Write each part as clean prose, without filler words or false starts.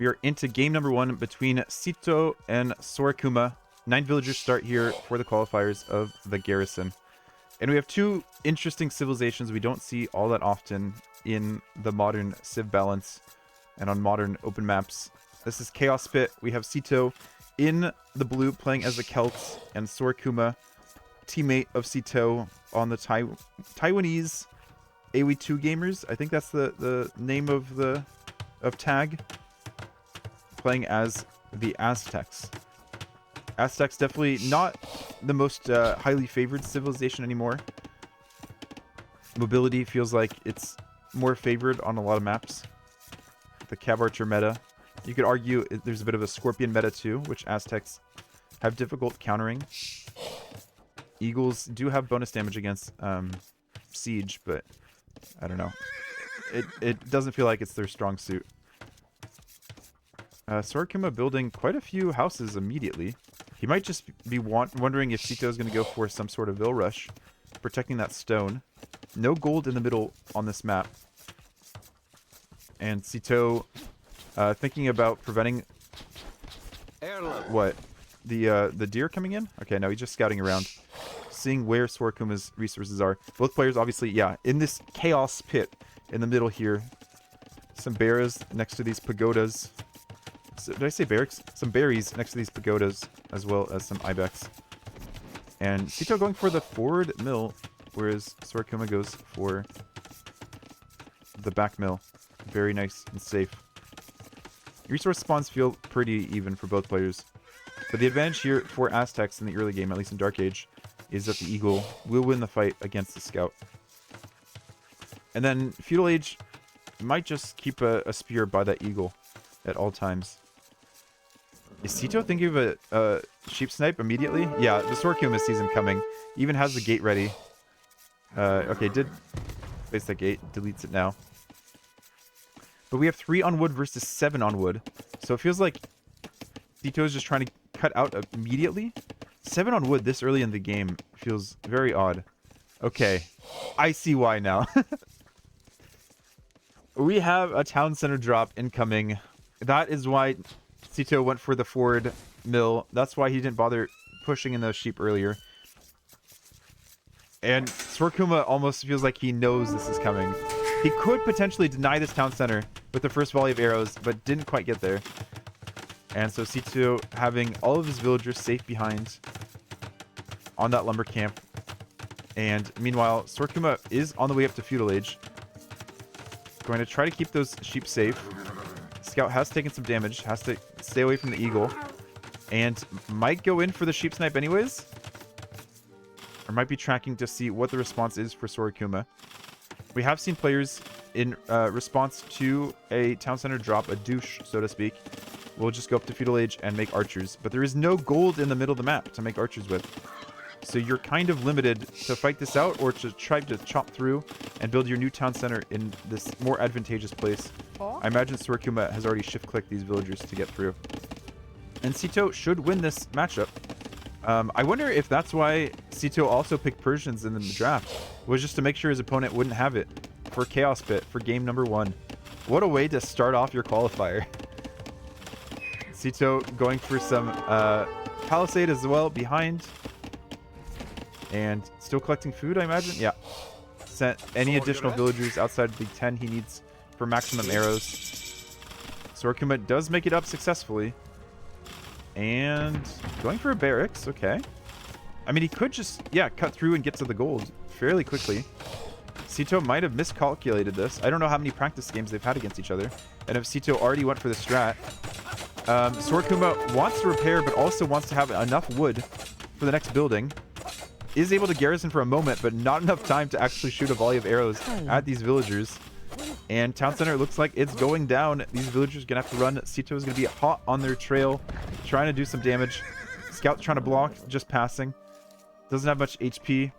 We are into game number 1 between Sitaux and Sora Kuma. 9 villagers start here for the qualifiers of the Garrison. And we have 2 interesting civilizations we don't see all that often in the modern civ balance and on modern open maps. This is Chaos Pit. We have Sitaux in the blue playing as the Celts, and Sora Kuma, teammate of Sitaux on the Taiwanese AoE2 Gamers. I think that's the name of tag. Playing as the Aztecs. Aztecs definitely not the most highly favored civilization anymore. Mobility feels like it's more favored on a lot of maps. The Cav Archer meta. You could argue there's a bit of a Scorpion meta too, which Aztecs have difficult countering. Eagles do have bonus damage against siege, but I don't know. It doesn't feel like it's their strong suit. Sora Kuma building quite a few houses immediately. He might just be wondering if Sitaux is going to go for some sort of Vil Rush, protecting that stone. No gold in the middle on this map. And Sitaux thinking about preventing... What? The deer coming in? Okay, no, he's just scouting around. Seeing where Sora Kuma's resources are. Both players, obviously, yeah, in this chaos pit in the middle here. Some barrows next to these pagodas. So, did I say barracks? Some berries next to these pagodas, as well as some ibex. And Sitaux going for the forward mill, whereas Sora Kuma goes for the back mill. Very nice and safe. Resource spawns feel pretty even for both players. But the advantage here for Aztecs in the early game, at least in Dark Age, is that the Eagle will win the fight against the Scout. And then Feudal Age might just keep a spear by that Eagle at all times. Is Sitaux thinking of a sheep snipe immediately? Yeah, the Sora Kuma sees him coming. Even has the gate ready. Okay, did place that gate. Deletes it now. But we have 3 on wood versus 7 on wood. So it feels like Sitaux is just trying to cut out immediately. 7 on wood this early in the game feels very odd. Okay, I see why now. We have a town center drop incoming. That is why Sitaux went for the forward mill. That's why he didn't bother pushing in those sheep earlier. And Sora Kuma almost feels like he knows this is coming. He could potentially deny this town center with the first volley of arrows, but didn't quite get there. And so Sitaux having all of his villagers safe behind on that lumber camp. And meanwhile, Sora Kuma is on the way up to Feudal Age. Going to try to keep those sheep safe. Scout has taken some damage, has to stay away from the Eagle. And might go in for the sheep snipe anyways. Or might be tracking to see what the response is for Sora Kuma. We have seen players in response to a town center drop, a douche, so to speak. We'll just go up to Feudal Age and make archers. But there is no gold in the middle of the map to make archers with. So you're kind of limited to fight this out or to try to chop through and build your new town center in this more advantageous place. I imagine Sora Kuma has already shift-clicked these villagers to get through. And Sitaux should win this matchup. I wonder if that's why Sitaux also picked Persians in the draft, was just to make sure his opponent wouldn't have it for Chaos Pit for game number 1. What a way to start off your qualifier. Sitaux going for some palisade as well behind. And still collecting food, I imagine? Yeah. Sent any additional villagers outside of the 10 he needs for maximum arrows. Sora Kuma does make it up successfully. And going for a barracks, okay. I mean, he could just, yeah, cut through and get to the gold fairly quickly. Sitaux might have miscalculated this. I don't know how many practice games they've had against each other. And if Sitaux already went for the strat. Sora Kuma wants to repair, but also wants to have enough wood for the next building. Is able to garrison for a moment, but not enough time to actually shoot a volley of arrows at these villagers. And town center looks like it's going down. These villagers are going to have to run. Sitaux is going to be hot on their trail, trying to do some damage. Scout trying to block, just passing. Doesn't have much HP.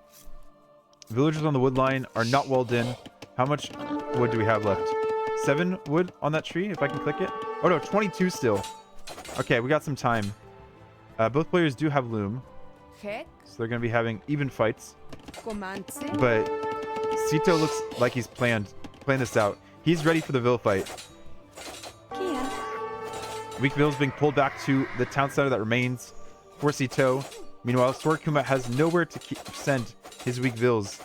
Villagers on the wood line are not walled in. How much wood do we have left? 7 wood on that tree, if I can click it. Oh no, 22 still. Okay, we got some time. Both players do have loom. So they're going to be having even fights. But Sitaux looks like he's planned this out. He's ready for the Vil fight. Weak vills being pulled back to the town center that remains for Sitaux. Meanwhile, Sora Kuma has nowhere to send his weak vills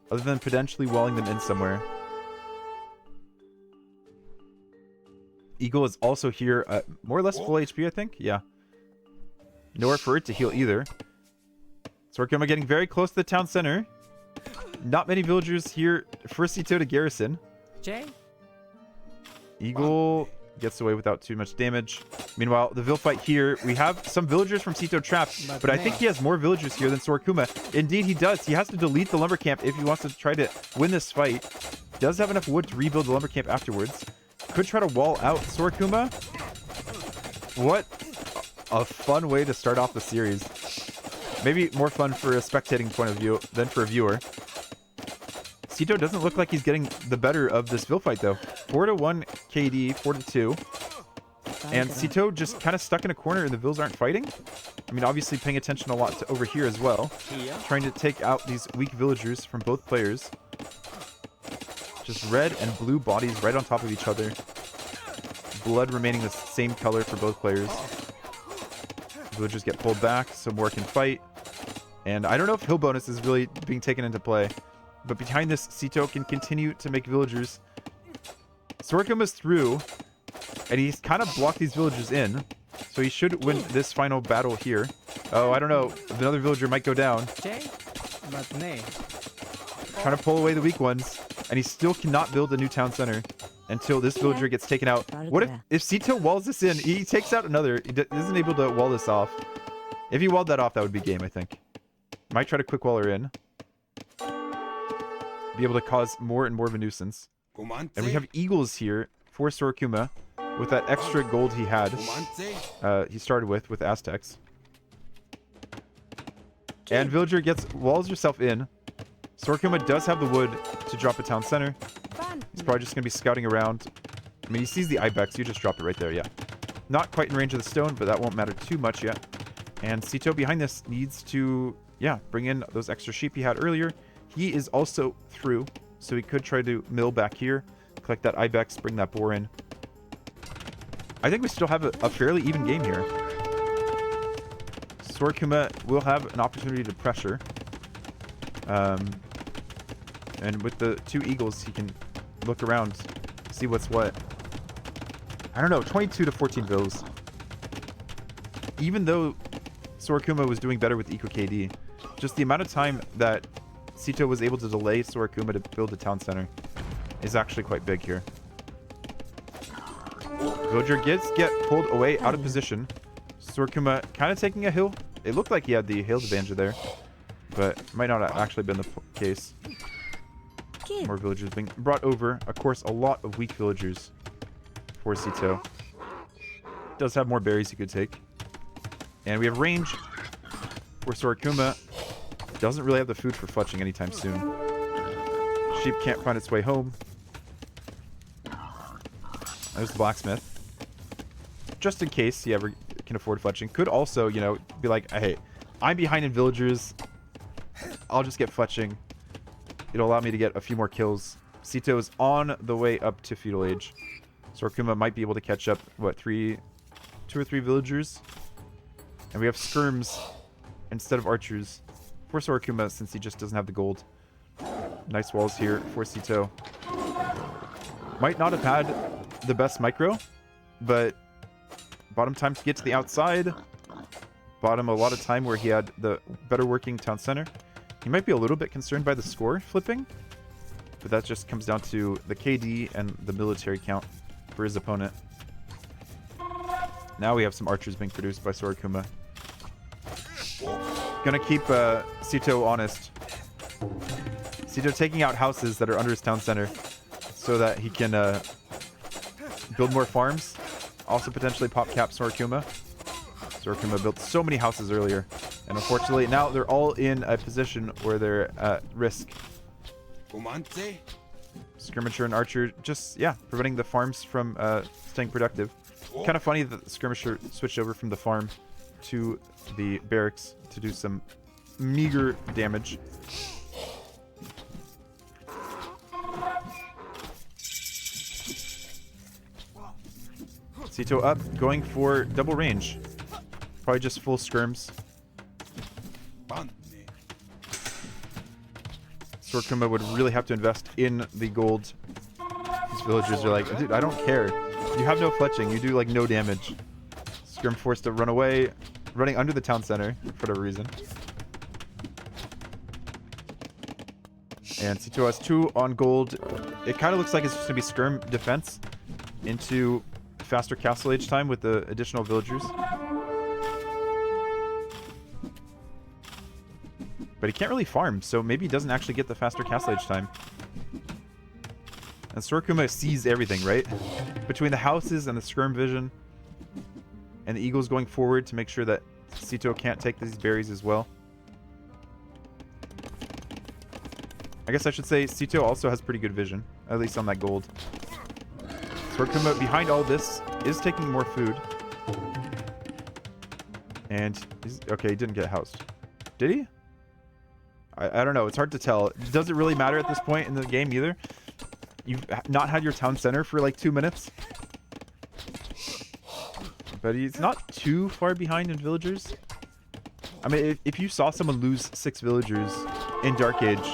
other than potentially walling them in somewhere. Eagle is also here, more or less full HP, I think. Yeah. Nowhere for it to heal either. Sora Kuma getting very close to the town center. Not many villagers here for Sitaux to Garrison. Eagle gets away without too much damage. Meanwhile, the Vill fight here, we have some villagers from Sitaux trapped, but I think he has more villagers here than Sora Kuma. Indeed, he does. He has to delete the lumber camp if he wants to try to win this fight. Does have enough wood to rebuild the lumber camp afterwards. Could try to wall out Sora Kuma. What a fun way to start off the series. Maybe more fun for a spectating point of view than for a viewer. Sitaux doesn't look like he's getting the better of this Vill fight, though. 4-1 KD, 4-2. And Sitaux just kind of stuck in a corner and the Vills aren't fighting. I mean, obviously paying attention a lot to over here as well. Trying to take out these weak villagers from both players. Just red and blue bodies right on top of each other. Blood remaining the same color for both players. Villagers get pulled back, so more can fight. And I don't know if hill bonus is really being taken into play. But behind this, Sitaux can continue to make villagers. Sora Kuma's through, and he's kind of blocked these villagers in. So he should win this final battle here. Oh, I don't know. Another villager might go down. Trying to pull away the weak ones. And he still cannot build a new town center until this villager gets taken out. What if Sitaux walls this in? He takes out another. He isn't able to wall this off. If he walled that off, that would be game, I think. Might try to quick wall her in. Be able to cause more and more of a nuisance. And we have eagles here for Sora Kuma with that extra gold he had. He started with Aztecs. And villager walls herself in. Sora Kuma does have the wood to drop a town center. He's probably just going to be scouting around. I mean, he sees the ibex. You just drop it right there, yeah. Not quite in range of the stone, but that won't matter too much yet. And Sitaux behind this needs to, yeah, bring in those extra sheep he had earlier. He is also through, so he could try to mill back here, collect that ibex, bring that boar in. I think we still have a fairly even game here. Sora Kuma will have an opportunity to pressure. And with the two eagles, he can look around, see what's what. I don't know, 22 to 14 vills. Even though Sora Kuma was doing better with Eco KD, just the amount of time that Sitaux was able to delay Sora Kuma to build the town center is actually quite big here. Villager get pulled away out of position. Sora Kuma kind of taking a hill. It looked like he had the hail advantage there, but might not have actually been the case. More villagers being brought over. Of course, a lot of weak villagers for Sitaux. Does have more berries he could take. And we have range for Sora Kuma. Doesn't really have the food for fletching anytime soon. Sheep can't find its way home. There's the blacksmith. Just in case he ever can afford fletching. Could also, you know, be like, hey, I'm behind in villagers. I'll just get fletching. It'll allow me to get a few more kills. Sitaux is on the way up to feudal age. Sora Kuma might be able to catch up, what, 2 or 3 villagers? And we have skirms instead of archers for Sora Kuma, since he just doesn't have the gold. Nice walls here for Sitaux. Might not have had the best micro, but bought him time to get to the outside. Bought him a lot of time where he had the better working town center. He might be a little bit concerned by the score flipping, but that just comes down to the KD and the military count for his opponent. Now we have some archers being produced by Sora Kuma. Gonna keep Sitaux honest. Sitaux taking out houses that are under his town center so that he can build more farms. Also potentially pop cap Sora Kuma. Sora Kuma built so many houses earlier, and unfortunately now they're all in a position where they're at risk. Skirmisher and archer just, yeah, preventing the farms from staying productive. Kind of funny that the skirmisher switched over from the farm to the barracks to do some meager damage. Sitaux up, going for double range. Probably just full skirms. Sora Kuma would really have to invest in the gold. These villagers are like, dude, I don't care. You have no fletching. You do like no damage. Skirm forced to run away, running under the town center for whatever reason. And Sitaux has 2 on gold. It kind of looks like it's just going to be skirm defense into faster castle age time with the additional villagers. But he can't really farm, so maybe he doesn't actually get the faster castle age time. And Sora Kuma sees everything, right? Between the houses and the skirm vision. And the eagles going forward to make sure that Sitaux can't take these berries as well. I guess I should say Sitaux also has pretty good vision, at least on that gold. Sora Kuma behind all this is taking more food. And okay, he didn't get housed. Did he? I don't know. It's hard to tell. Does it really matter at this point in the game either? You've not had your town center for like 2 minutes. But he's not too far behind in villagers. I mean, if you saw someone lose 6 villagers in Dark Age,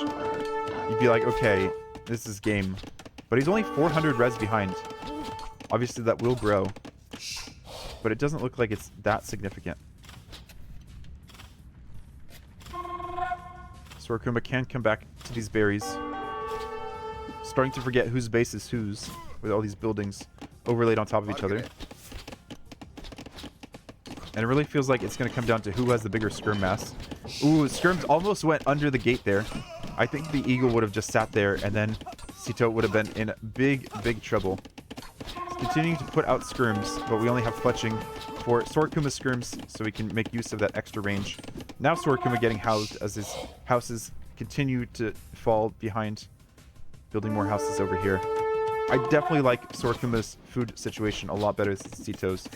you'd be like, okay, this is game. But he's only 400 res behind. Obviously, that will grow. But it doesn't look like it's that significant. Sora Kuma can come back to these berries. Starting to forget whose base is whose with all these buildings overlaid on top of each other. And it really feels like it's going to come down to who has the bigger skirm mass. Ooh, skirms almost went under the gate there. I think the eagle would have just sat there and then Sitaux would have been in big, big trouble. It's continuing to put out skirms, but we only have fletching for Sora Kuma skirms, so we can make use of that extra range. Now Sora Kuma getting housed as his houses continue to fall behind, building more houses over here. I definitely like Sora Kuma's food situation a lot better than Sitau's.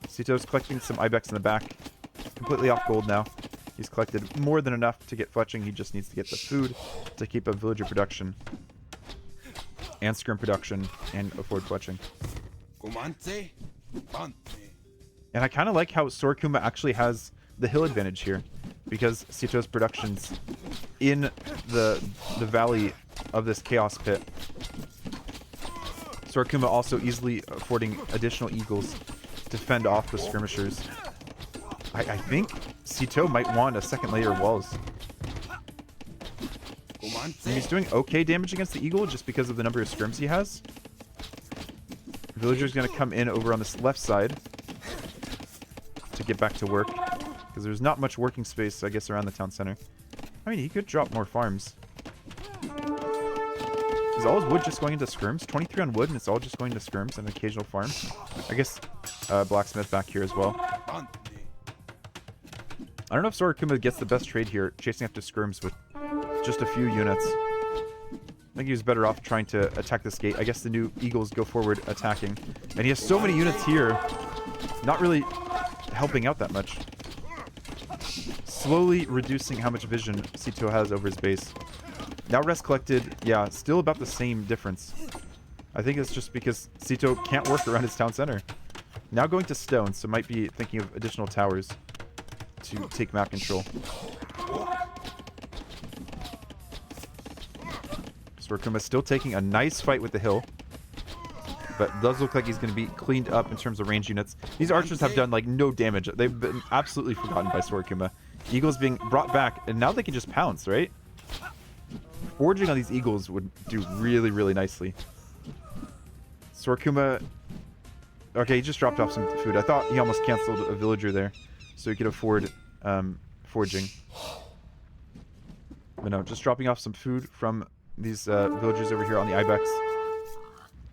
Sitau's collecting some ibex in the back, completely off gold now. He's collected more than enough to get fletching. He just needs to get the food to keep up villager production and skirm production and afford fletching. And I kind of like how Sora Kuma actually has the hill advantage here, because Sitau's production's in the valley of this chaos pit. Sora Kuma also easily affording additional eagles to fend off the skirmishers. I think Sitaux might want a second layer of walls. And he's doing okay damage against the eagle just because of the number of skirms he has. Villager's going to come in over on this left side to get back to work, because there's not much working space, I guess, around the town center. I mean, he could drop more farms. Is all his wood just going into skirms? 23 on wood, and it's all just going to skirms and an occasional farm. I guess blacksmith back here as well. I don't know if Sora Kuma gets the best trade here, chasing after skirms with just a few units. I think he was better off trying to attack this gate. I guess the new eagles go forward attacking. And he has so many units here, not really helping out that much. Slowly reducing how much vision Sitaux has over his base. Now rest collected, yeah, still about the same difference. I think it's just because Sitaux can't work around his town center. Now going to stone, so might be thinking of additional towers to take map control. Sora Kuma still taking a nice fight with the hill, but it does look like he's going to be cleaned up in terms of range units. These archers have done like no damage. They've been absolutely forgotten by Sora Kuma. Eagles being brought back, and now they can just pounce, right? Forging on these eagles would do really, really nicely. Sora Kuma... Okay, he just dropped off some food. I thought he almost canceled a villager there, so he could afford forging. But no, just dropping off some food from these villagers over here on the ibex.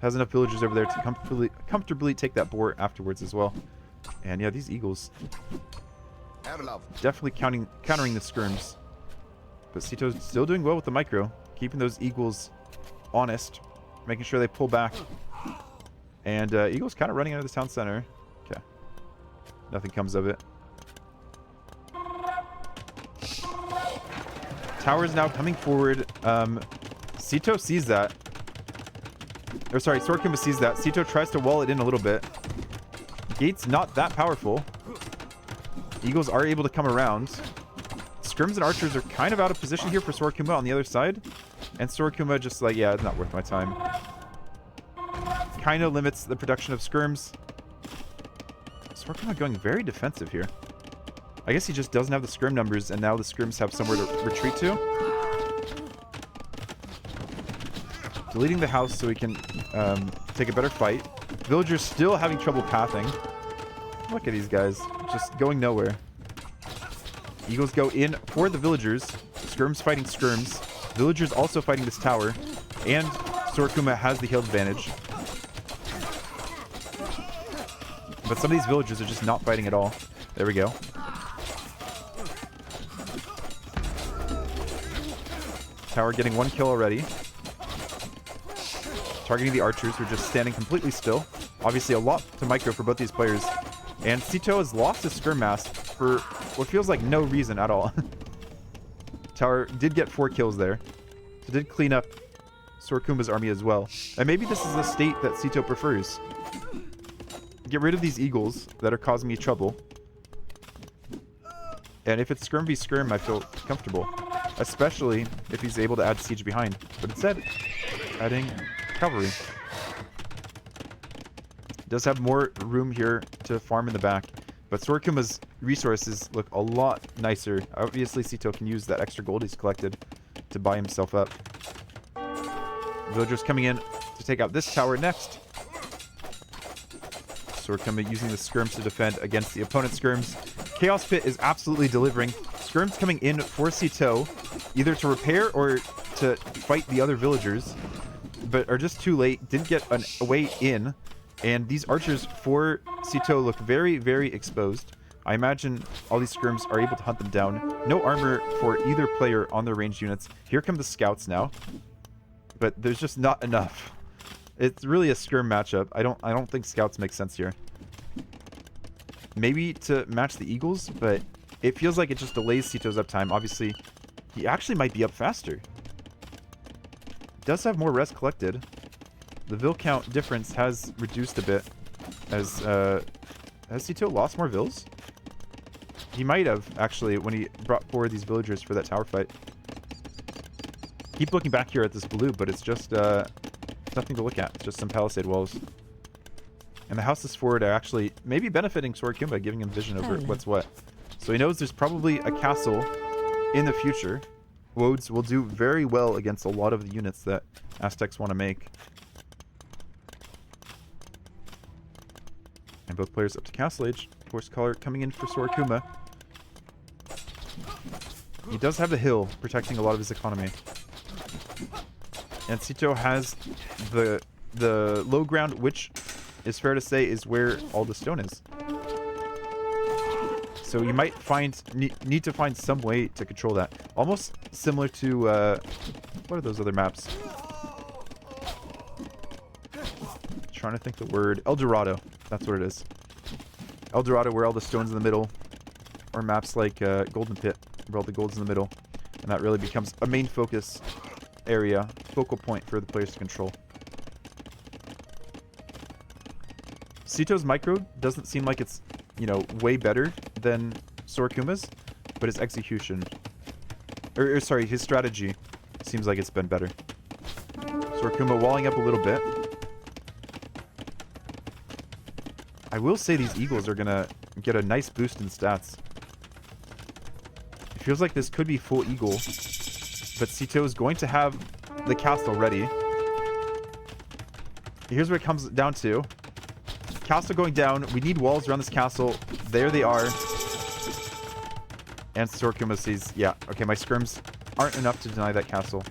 Has enough villagers over there to comfortably take that boar afterwards as well. And yeah, these eagles definitely countering the skirms. But Sitau's still doing well with the micro, keeping those eagles honest, making sure they pull back. And eagles kind of running out of the town center. Okay, nothing comes of it. Tower's now coming forward. Sitaux sees that. Or sorry, Sora Kuma sees that. Sitaux tries to wall it in a little bit. Gate's not that powerful. Eagles are able to come around. Scrims and archers are kind of out of position here for Sora Kuma on the other side. And Sora Kuma just like, yeah, it's not worth my time. Kind of limits the production of scrims. Sora Kuma going very defensive here. I guess he just doesn't have the scrim numbers, and now the scrims have somewhere to retreat to. Deleting the house so we can take a better fight. Villagers still having trouble pathing. Look at these guys. Just going nowhere. Eagles go in for the villagers. Scrims fighting scrims. Villagers also fighting this tower. And Sora Kuma has the heal advantage. But some of these villagers are just not fighting at all. There we go. Tower getting 1 kill already. Targeting the archers who are just standing completely still. Obviously a lot to micro for both these players. And Sitaux has lost his scrim mask for what feels like no reason at all. Tower did get 4 kills there. So did clean up Sora Kuma's army as well. And maybe this is the state that Sitaux prefers. Get rid of these eagles that are causing me trouble. And if it's scrim v scrim, I feel comfortable. Especially if he's able to add siege behind. But instead, adding cavalry. Does have more room here to farm in the back. But Sora Kuma's resources look a lot nicer. Obviously, Sitaux can use that extra gold he's collected to buy himself up. Villagers coming in to take out this tower next. Sora Kuma using the skirms to defend against the opponent's skirms. Chaos Pit is absolutely delivering. Skirms coming in for Sitaux, either to repair or to fight the other villagers, but are just too late. Didn't get a way in. And these archers for Sitaux look very, very exposed. I imagine all these skirms are able to hunt them down. No armor for either player on their ranged units. Here come the scouts now. But there's just not enough. It's really a skirm matchup. I don't think scouts make sense here. Maybe to match the eagles, but it feels like it just delays Sitau's uptime. Obviously, he actually might be up faster. Does have more res collected. The vill count difference has reduced a bit. Has Sitaux lost more vills? He might have, actually, when he brought forward these villagers for that tower fight. Keep looking back here at this blue, but it's just nothing to look at. It's just some palisade walls. And the houses forward are actually maybe benefiting Sora Kuma, giving him vision over what's what. So he knows there's probably a castle in the future. Woads will do very well against a lot of the units that Aztecs want to make. And both players up to Castle Age. Horse Collar coming in for Sora Kuma. He does have the hill, protecting a lot of his economy. And Sitaux has the low ground, which is fair to say is where all the stone is. So you might need to find some way to control that. Almost similar to what are those other maps? Trying to think the word. El Dorado. That's what it is. El Dorado, where all the stone's in the middle. Or maps like Golden Pit, where all the gold's in the middle. And that really becomes a main focus area, focal point for the players to control. Sitau's micro doesn't seem like it's, you know, way better than Sora Kuma's, but his execution, or sorry, his strategy seems like it's been better. Sora Kuma walling up a little bit. I will say these eagles are gonna get a nice boost in stats. It feels like this could be full eagle, but Sitaux is going to have the castle ready. Here's what it comes down to. Castle going down. We need walls around this castle. There they are. And Sora Kuma sees, yeah, okay, my scrims aren't enough to deny that castle.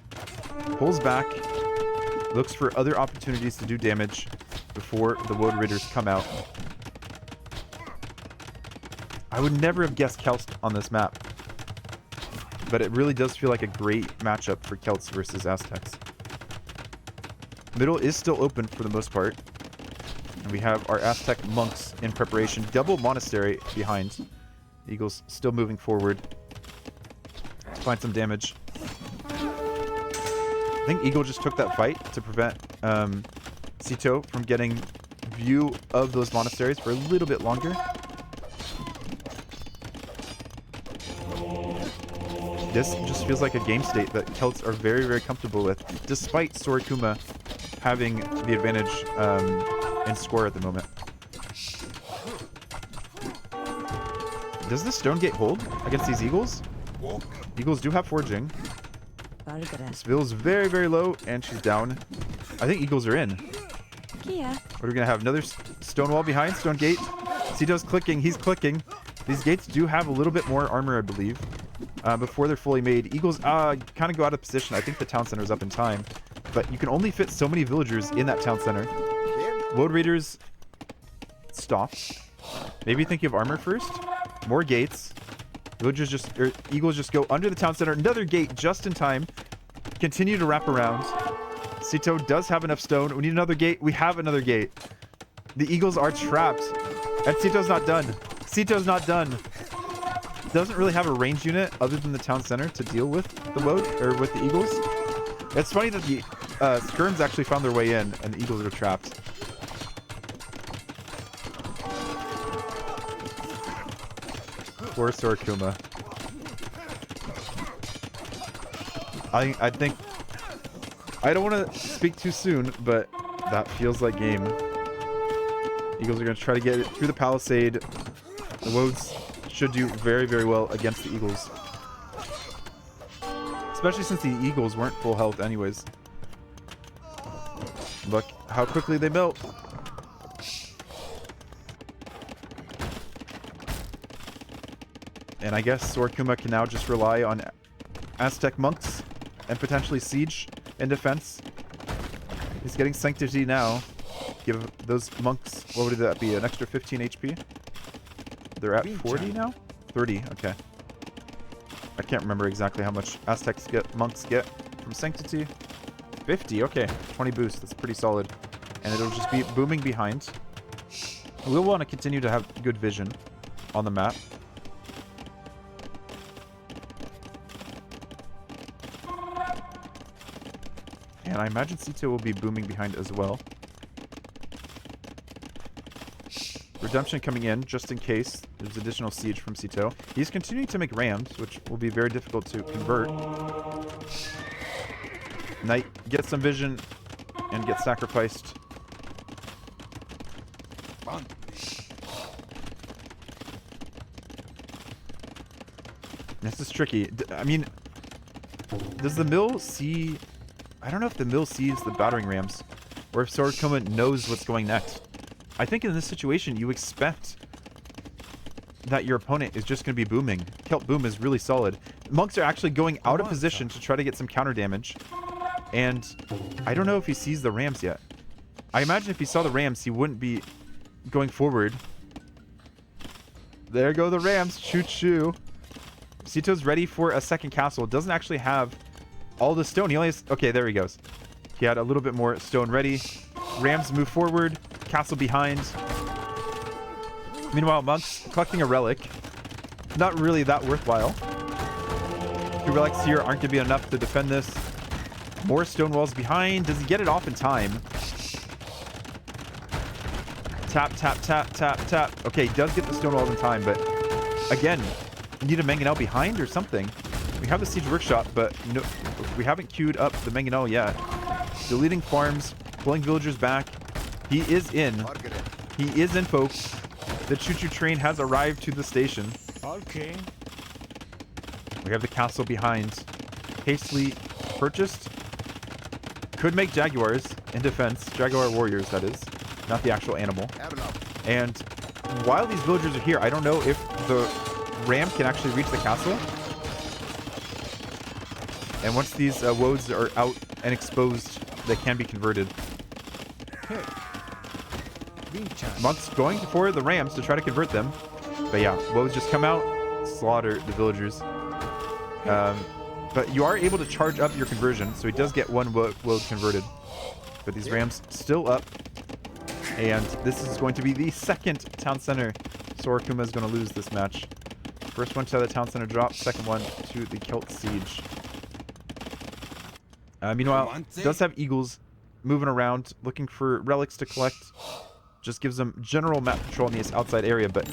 Pulls back. Looks for other opportunities to do damage before the Woad Raiders come out. I would never have guessed Celts on this map. But it really does feel like a great matchup for Celts versus Aztecs. Middle is still open for the most part. And we have our Aztec monks in preparation. Double monastery behind. Eagles still moving forward to find some damage. I think Eagle just took that fight to prevent Sitaux from getting view of those monasteries for a little bit longer. This just feels like a game state that Celts are very, very comfortable with, despite Sora Kuma having the advantage in score at the moment. Does the stone gate hold against these eagles? Eagles do have forging. Sville's very, very low, and she's down. I think eagles are in. What are we going to have? Another stone wall behind? Stone gate? Sitau's clicking. He's clicking. These gates do have a little bit more armor, I believe, before they're fully made. Eagles kind of go out of position. I think the town center is up in time, but you can only fit so many villagers in that town center. Woad Raiders stopped. Maybe think of armor first. More gates. Eagles just go under the town center. Another gate just in time. Continue to wrap around. Sitau does have enough stone. We need another gate. We have another gate. The eagles are trapped. And Sitau's not done. Sitau's not done. Doesn't really have a range unit other than the town center to deal with the woad or with the eagles. It's funny that the skirms actually found their way in and the eagles are trapped. Poor Sora Kuma. I think I don't want to speak too soon, but that feels like game. Eagles are going to try to get it through the palisade. The woads should do very, very well against the eagles. Especially since the eagles weren't full health anyways. Look how quickly they melt. And I guess Sora Kuma can now just rely on Aztec monks and potentially siege in defense. He's getting sanctity now. Give those monks, what would that be, an extra 15 HP? They're at 40 now? 30, okay. I can't remember exactly how much monks get from sanctity. 50, okay. 20 boost, that's pretty solid. And it'll just be booming behind. We'll want to continue to have good vision on the map. And I imagine Sitau will be booming behind as well. Redemption coming in, just in case there's additional siege from Sitau. He's continuing to make rams, which will be very difficult to convert. Knight gets some vision and gets sacrificed. This is tricky. I mean, does the mill see... I don't know if the mill sees the battering rams, or if Sora Kuma knows what's going next. I think in this situation, you expect that your opponent is just going to be booming. Celt boom is really solid. Monks are actually going out of position to try to get some counter damage. And I don't know if he sees the rams yet. I imagine if he saw the rams, he wouldn't be going forward. There go the rams. Choo-choo. Sitau's ready for a second castle. Doesn't actually have all the stone. He only has... Okay, there he goes. He had a little bit more stone ready. Rams move forward. Castle behind. Meanwhile, monks collecting a relic. Not really that worthwhile. 2 relics here aren't going to be enough to defend this. More stone walls behind. Does he get it off in time? Tap, tap, tap, tap, tap. Okay, he does get the stone walls in time, but again, you need a mangonel behind or something. We have the siege workshop, but no, we haven't queued up the mangonel yet. Deleting farms, pulling villagers back. He is in. He is in, folks. The choo-choo train has arrived to the station. Okay. We have the castle behind. Hastily purchased. Could make jaguars in defense. Jaguar warriors, that is. Not the actual animal. And while these villagers are here, I don't know if the ram can actually reach the castle. And once these woads are out and exposed, they can be converted. Monks going for the rams to try to convert them. But yeah, woads just come out, slaughter the villagers. But you are able to charge up your conversion, so he does get one woad converted. But these rams still up. And this is going to be the second town center Sora Kuma is going to lose this match. First one to the town center drop, second one to the Celt siege. Meanwhile, does have eagles moving around, looking for relics to collect. Just gives them general map control in this outside area, but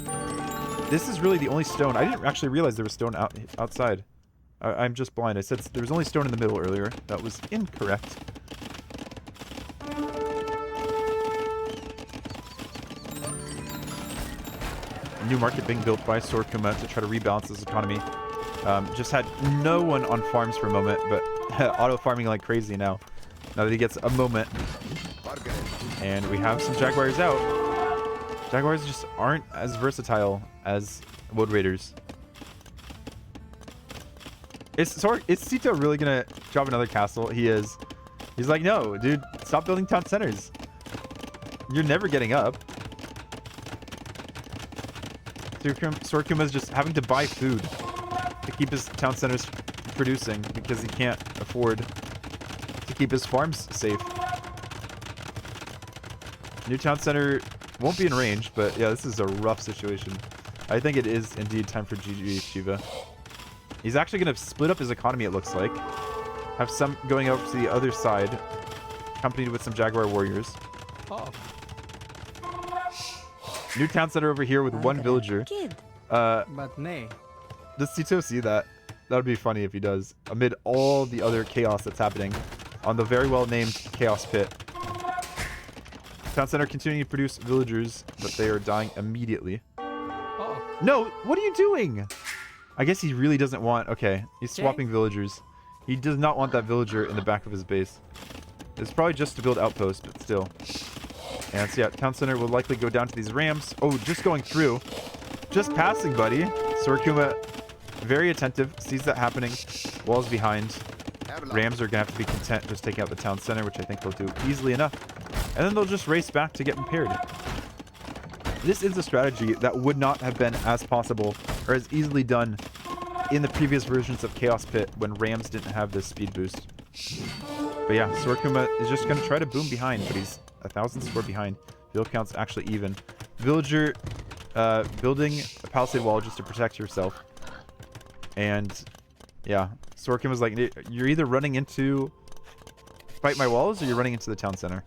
this is really the only stone. I didn't actually realize there was stone outside. I'm just blind. I said there was only stone in the middle earlier. That was incorrect. A new market being built by Sora Kuma to try to rebalance this economy. Just had no one on farms for a moment, but auto farming like crazy now. Now that he gets a moment. And we have some Jaguars out. Jaguars just aren't as versatile as Wood Raiders. Is Sitaux really gonna drop another castle? He is. He's like, no, dude, stop building town centers. You're never getting up. Sora Kuma's just having to buy food to keep his town centers producing because he can't afford to keep his farms safe. New town center won't be in range, but yeah, this is a rough situation. I think it is indeed time for GG Shiva. He's actually going to split up his economy, it looks like. Have some going over to the other side, accompanied with some Jaguar warriors. Oh. New town center over here with one villager. But nay. Does Sitaux see that? That would be funny if he does. Amid all the other chaos that's happening on the very well-named Chaos Pit. Town center continuing to produce villagers, but they are dying immediately. Oh. No, what are you doing? I guess he really doesn't want... Okay, he's swapping villagers. He does not want that villager in the back of his base. It's probably just to build outposts, but still. And so yeah, town center will likely go down to these rams. Oh, just going through. Just passing, buddy. Sora Kuma, very attentive, sees that happening. Walls behind. Rams are going to have to be content just taking out the town center, which I think they'll do easily enough. And then they'll just race back to get repaired. This is a strategy that would not have been as possible or as easily done in the previous versions of Chaos Pit when Rams didn't have this speed boost. But yeah, Sora Kuma is just going to try to boom behind, but he's 1,000 score behind. Build count's actually even. Villager building a palisade wall just to protect yourself. And yeah, Sora Kuma's like, you're either running into fight my walls or you're running into the town center.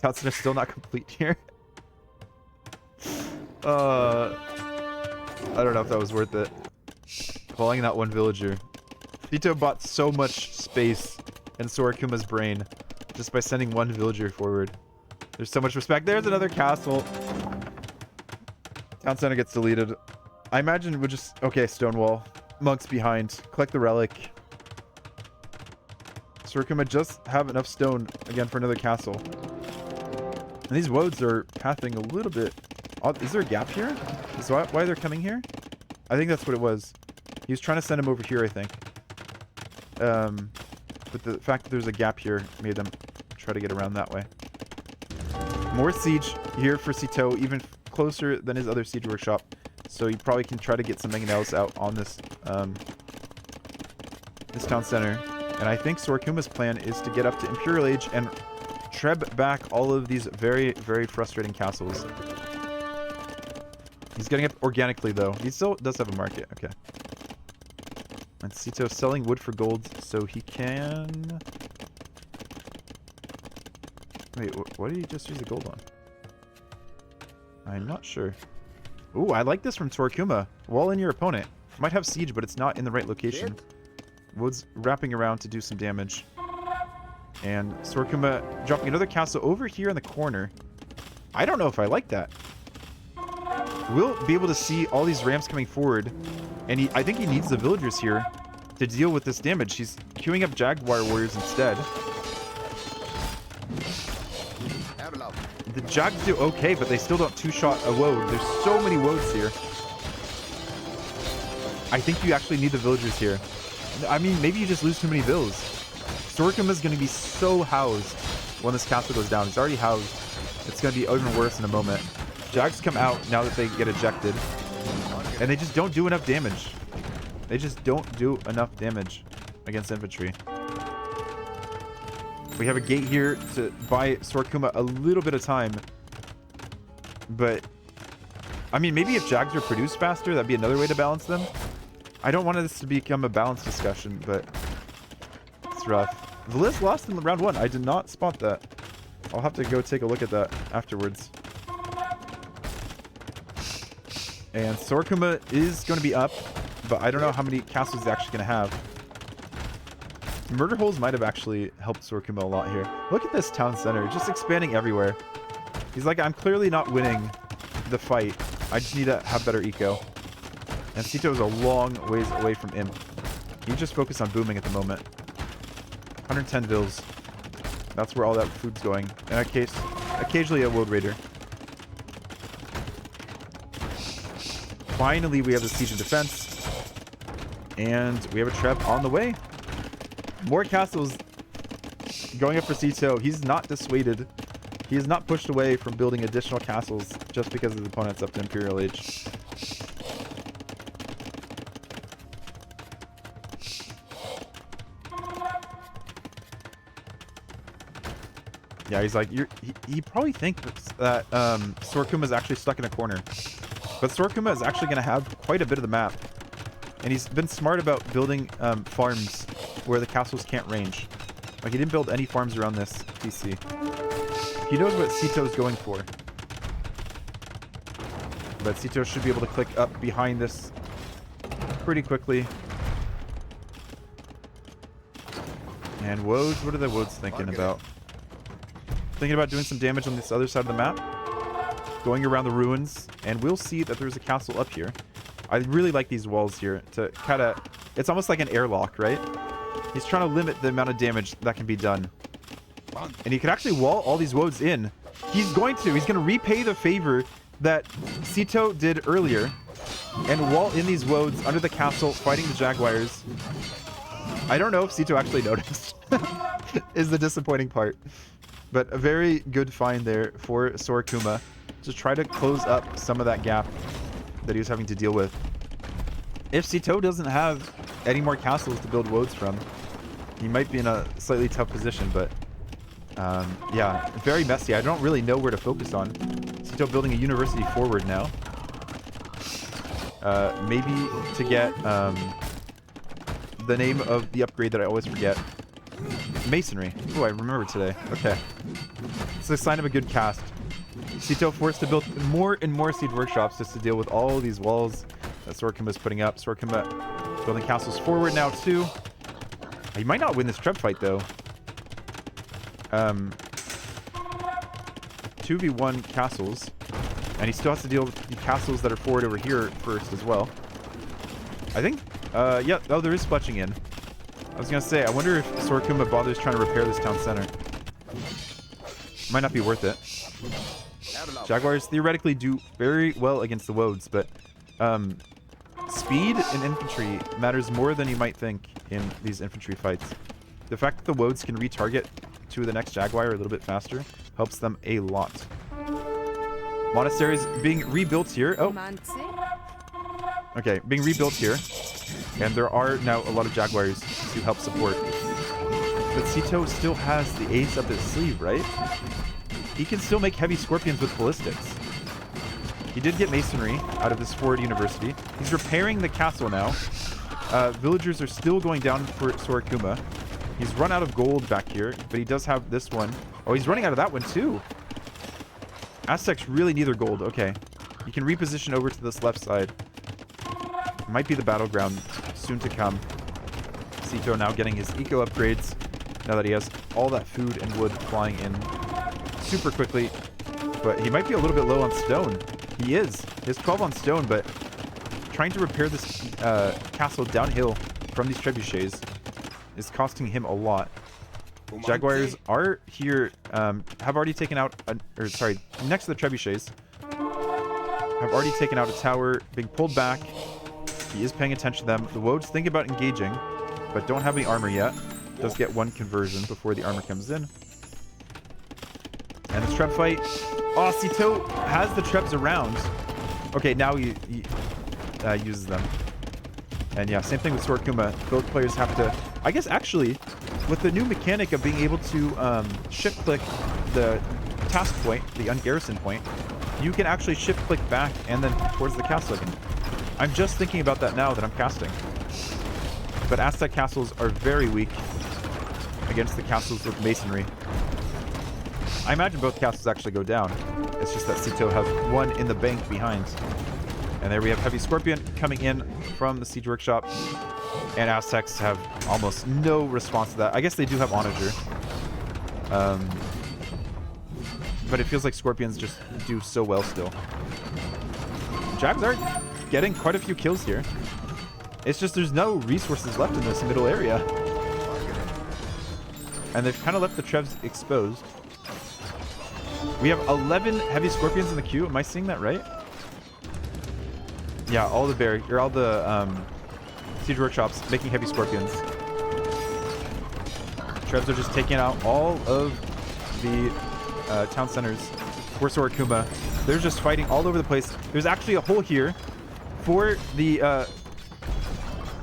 Town center's still not complete here. I don't know if that was worth it. Calling that one villager. Sitaux bought so much space in Sora Kuma's brain just by sending one villager forward. There's so much respect. There's another castle. Town center gets deleted. I imagine we'll just... Okay, Stonewall. Monks behind. Collect the relic. Sora Kuma just have enough stone again for another castle. And these woads are pathing a little bit... Is there a gap here? Is that why they're coming here? I think that's what it was. He was trying to send him over here, I think. But the fact that there's a gap here made them try to get around that way. More siege here for Sitaux, even closer than his other siege workshop. So he probably can try to get something else out on this this town center. And I think Sora Kuma's plan is to get up to Imperial Age and treb back all of these very, very frustrating castles. He's getting up organically, though. He still does have a market. Okay. And Sitaux selling wood for gold, so he can... Wait, what did he just use the gold on? I'm not sure. Ooh, I like this from Sora Kuma. Wall in your opponent. Might have siege, but it's not in the right location. Wood's wrapping around to do some damage. And Sora Kuma dropping another castle over here in the corner. I don't know if I like that. We'll be able to see all these rams coming forward. And I think he needs the villagers here to deal with this damage. He's queuing up Jaguar warriors instead. The Jags do okay, but they still don't two-shot a woad. There's so many woads here. I think you actually need the villagers here. I mean, maybe you just lose too many vills. Sora Kuma is going to be so housed when this castle goes down. He's already housed. It's going to be even worse in a moment. Jags come out now that they get ejected. And they just don't do enough damage. They just don't do enough damage against infantry. We have a gate here to buy Sora Kuma a little bit of time. But, I mean, maybe if Jags are produced faster, that'd be another way to balance them. I don't want this to become a balance discussion, but it's rough. The list lost in round 1. I did not spot that. I'll have to go take a look at that afterwards. And Sora Kuma is going to be up, but I don't know how many castles he's actually going to have. Murder holes might have actually helped Sora Kuma a lot here. Look at this town center, just expanding everywhere. He's like, I'm clearly not winning the fight. I just need to have better eco. And Sitaux is a long ways away from him. He just focused on booming at the moment. 110 vills. That's where all that food's going. In that case, occasionally a World Raider. Finally, we have the Siege and Defense. And we have a Treb on the way. More castles going up for Sitaux. He's not dissuaded. He is not pushed away from building additional castles just because his opponent's up to Imperial Age. Yeah, he's like, he probably thinks that Sora Kuma is actually stuck in a corner. But Sora Kuma is actually going to have quite a bit of the map. And he's been smart about building farms where the castles can't range. Like, he didn't build any farms around this PC. He knows what Sitaux is going for. But Sitaux should be able to click up behind this pretty quickly. And Wodes, what are the Wodes thinking about? Thinking about doing some damage on this other side of the map. Going around the ruins. And we'll see that there's a castle up here. I really like these walls here to kind of... It's almost like an airlock, right? He's trying to limit the amount of damage that can be done. And he could actually wall all these Wodes in. He's going to repay the favor that Sitaux did earlier. And wall in these Wodes under the castle, fighting the Jaguars. I don't know if Sitaux actually noticed. Is the disappointing part. But a very good find there for Sora Kuma to try to close up some of that gap that he was having to deal with. If Sitaux doesn't have any more castles to build Wodes from, he might be in a slightly tough position, but yeah, very messy. I don't really know where to focus on. Sitaux building a university forward now. Maybe to get the name of the upgrade that I always forget. Masonry. Oh, I remember today. Okay. It's a sign of a good cast. Sitaux forced to build more and more siege workshops just to deal with all these walls that Sora Kuma is putting up. Sora Kuma building castles forward now too. He might not win this Treb fight though. 2v1 castles. And he still has to deal with the castles that are forward over here first as well. I think, yeah, oh, there is spletching in. I was going to say, I wonder if Sora Kuma bothers trying to repair this town center. Might not be worth it. Jaguars theoretically do very well against the Wodes, but speed in infantry matters more than you might think in these infantry fights. The fact that the Wodes can retarget to the next Jaguar a little bit faster helps them a lot. Monasteries being rebuilt here. Oh. Okay, being rebuilt here. And there are now a lot of Jaguars to help support. But Sitaux still has the ace up his sleeve, right? He can still make heavy scorpions with ballistics. He did get masonry out of this forward university. He's repairing the castle now. Villagers are still going down for Sora Kuma. He's run out of gold back here, but he does have this one. Oh, he's running out of that one too. Aztecs really need their gold. Okay. You can reposition over to this left side. Might be the battleground soon to come. Sitaux now getting his eco upgrades now that he has all that food and wood flying in super quickly. But he might be a little bit low on stone. He is. He has 12 on stone, but trying to repair this castle downhill from these trebuchets is costing him a lot. Jaguars are here, have already taken out, next to the trebuchets, have already taken out a tower, being pulled back. He is paying attention to them. The Wodes think about engaging, but don't have any armor yet. Does get one conversion before the armor comes in. And this Treb fight. Oh, Sitaux has the Trebs around. Okay, now he uses them. And yeah, same thing with Sora Kuma. Both players have to... I guess actually, with the new mechanic of being able to shift-click the task point, the ungarrison point, you can actually shift-click back and then towards the castle again. I'm just thinking about that now that I'm casting. But Aztec castles are very weak against the castles with masonry. I imagine both castles actually go down. It's just that Sitaux has one in the bank behind. And there we have Heavy Scorpion coming in from the Siege Workshop. And Aztecs have almost no response to that. I guess they do have Onager. But it feels like Scorpions just do so well still. Jags are getting quite a few kills here. It's just there's no resources left in this middle area. And they've kind of left the Trevs exposed. We have 11 Heavy Scorpions in the queue. Am I seeing that right? Yeah, all the Siege Workshops making Heavy Scorpions. Trevs are just taking out all of the town centers for Sora Kuma. They're just fighting all over the place. There's actually a hole here for the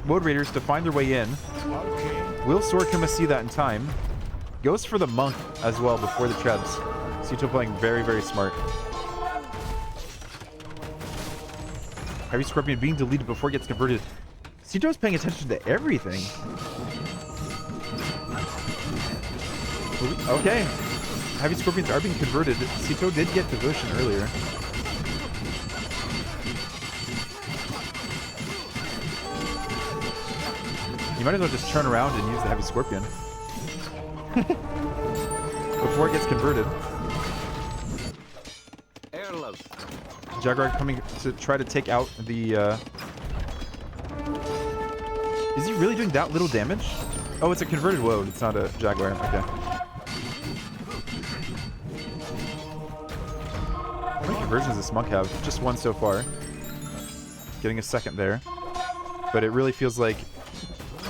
Woad Raiders to find their way in. Will Sora Kuma see that in time? Goes for the monk as well before the Trevs. Sitaux playing very, very smart. Heavy Scorpion being deleted before it gets converted. Sitau's paying attention to everything. Okay. Heavy Scorpions are being converted. Sitaux did get devotion earlier. You might as well just turn around and use the Heavy Scorpion. Before it gets converted. Jaguar coming to try to take out the... Is he really doing that little damage? Oh, it's a converted Woad. It's not a Jaguar. Okay. How many conversions does this monk have? Just one so far. Getting a second there. But it really feels like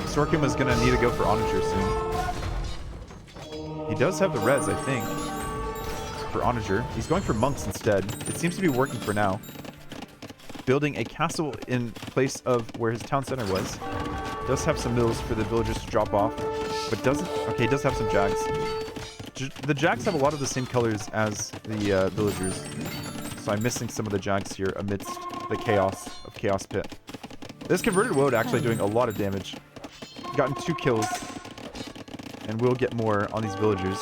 Sora Kuma is going to need to go for Onager soon. He does have the res, I think, for Onager. He's going for monks instead. It seems to be working for now. Building a castle in place of where his town center was. Does have some mills for the villagers to drop off, but doesn't... Okay, does have some Jags. The Jags have a lot of the same colors as the villagers, so I'm missing some of the Jags here amidst the chaos of Chaos Pit. This converted Woad actually doing a lot of damage. Gotten 2 kills, and will get more on these villagers.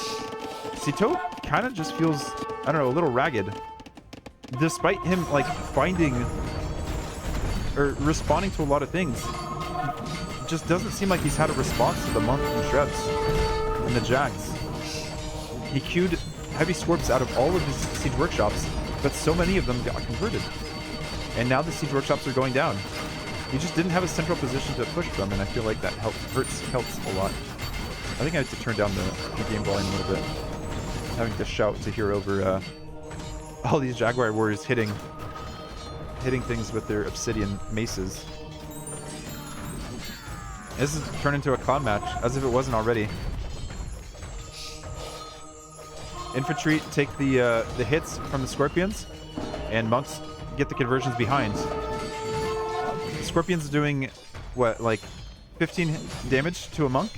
Sitaux kind of just feels, I don't know, a little ragged. Despite him, like, finding or responding to a lot of things, it just doesn't seem like he's had a response to the monk and Shreds and the Jags. He queued Heavy Scorps out of all of his Siege Workshops, but so many of them got converted. And now the Siege Workshops are going down. He just didn't have a central position to push from, and I feel like that helps a lot. I think I have to turn down the game volume a little bit. Having to shout to hear over all these Jaguar warriors hitting things with their obsidian maces. This has turned into a clown match, as if it wasn't already. Infantry take the hits from the Scorpions, and monks get the conversions behind. The Scorpion's doing, what, like 15 damage to a monk?